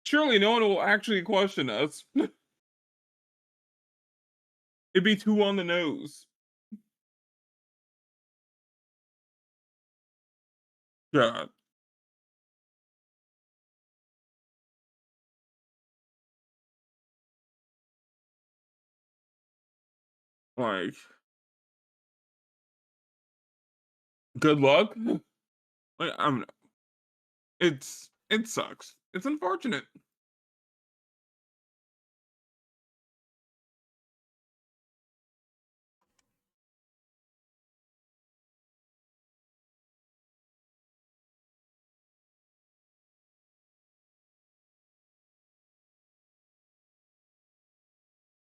A: surely no one will actually question us. It'd be too on the nose. God. Like, good luck. Like, I'm. It sucks. It's unfortunate.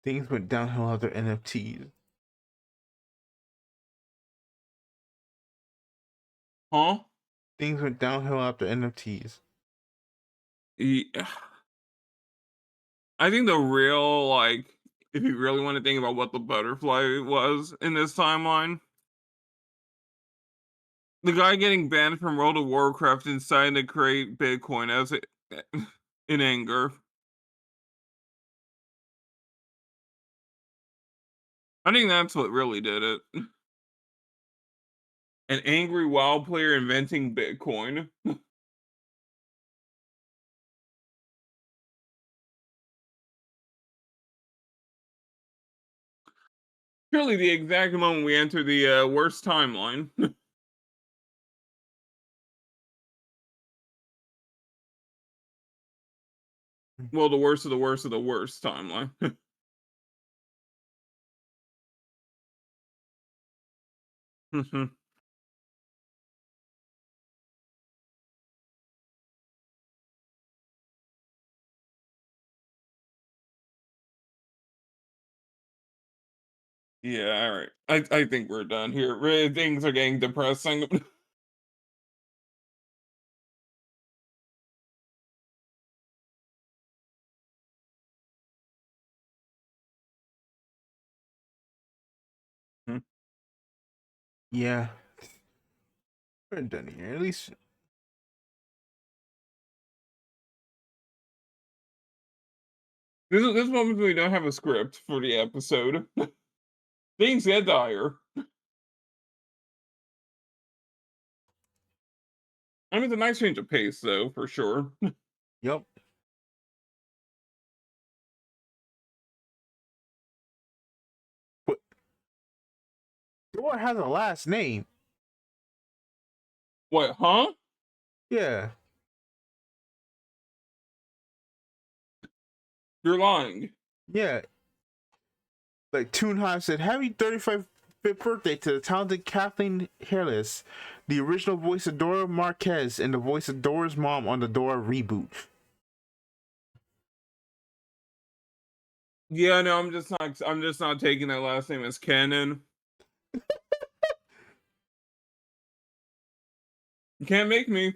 B: Things went downhill after NFTs.
A: Huh?
B: Things went downhill after NFTs.
A: Yeah. I think the real, like, if you really want to think about what the butterfly was in this timeline, the guy getting banned from World of Warcraft and deciding to create Bitcoin as it in anger. I think that's what really did it. An angry WoW player inventing Bitcoin. Surely the exact moment we enter the worst timeline. Well, the worst of the worst of the worst timeline. Yeah, all right. I think we're done here. Really, things are getting depressing.
B: Yeah, we're done here. At least
A: This moment we don't have a script for the episode. Things get dire. I mean, it's a nice change of pace, though, for sure.
B: Yep. But Dora has a last name.
A: What, huh?
B: Yeah.
A: You're lying.
B: Yeah. Like Toonhive said, happy 35th birthday to the talented Kathleen Hairless, the original voice of Dora Marquez and the voice of Dora's mom on the Dora reboot.
A: Yeah, no, I'm just not taking that last name as canon. You can't make me.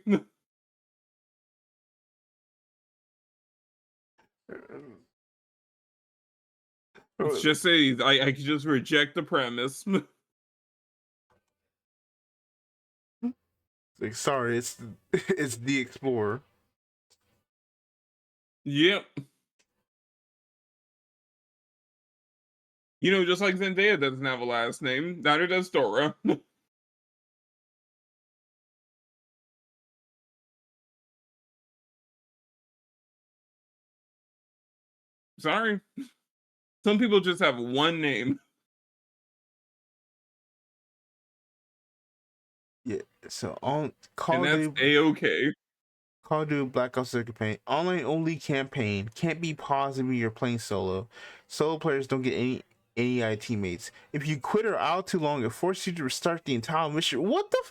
A: It's just I could just reject the premise.
B: Like, sorry, it's the Explorer.
A: Yep. You know, just like Zendaya doesn't have a last name, neither does Dora. Sorry. Some people just have one name.
B: Yeah. So on
A: And that's A-okay.
B: Call of Duty Black Ops 2 campaign, online only campaign, can't be paused when you're playing solo. Solo players don't get any teammates. If you quit or out too long, it forces you to restart the entire mission. What the?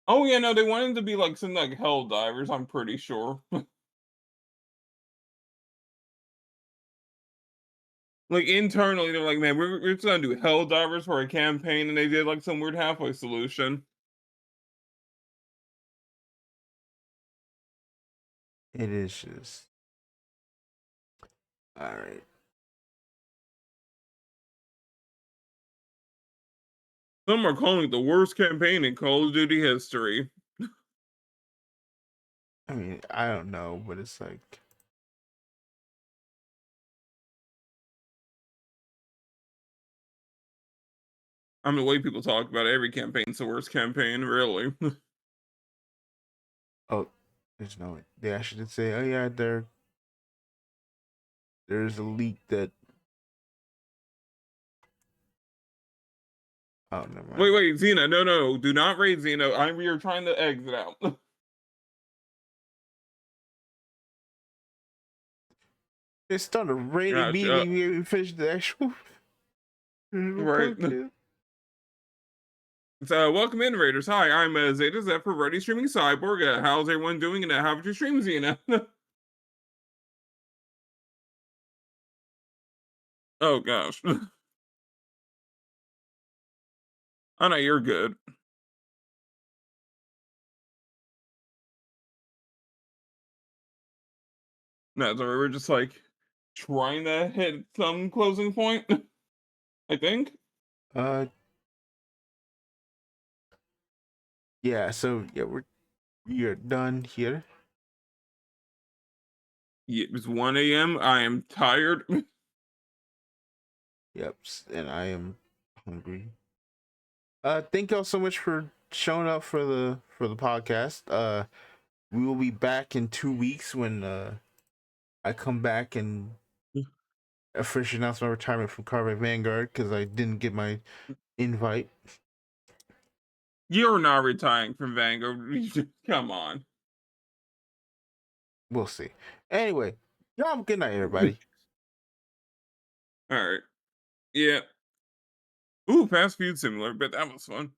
A: Oh yeah, no, they wanted to be like some like hell divers, I'm pretty sure. Like internally, they're like, man, we're just gonna do hell divers for a campaign, and they did like some weird halfway solution.
B: It is just all right.
A: Some are calling it the worst campaign in Call of Duty history.
B: I mean, I don't know, but it's like
A: I mean, the way people talk about it, every campaign's the worst campaign, really.
B: oh, there's no. They actually did say, oh yeah, there's a leak that. Oh, never mind.
A: Wait, Xena, no, do not raid Xena. We are trying to exit out.
B: It started raining
A: Gotcha.
B: immediately. We finished the actual.
A: Right. So, welcome in, Raiders. Hi, I'm ZetaZephyr, Ready Streaming Cyborg. How's everyone doing? And how was your stream, Xena? Oh, gosh. Oh, no, you're good. No, sorry, we're just like trying to hit some closing point, I think.
B: Uh, yeah. So yeah, we are done here.
A: Yeah, it's 1 a.m. I am tired.
B: Yep, and I am hungry. Thank y'all so much for showing up for the podcast. We will be back in 2 weeks when I come back and officially announce my retirement from Carve Vanguard because I didn't get my invite.
A: You're not retiring from Vanguard. Come on.
B: We'll see. Anyway, y'all have a good night, everybody.
A: All right. Yeah. Ooh, fast food similar, but that was fun.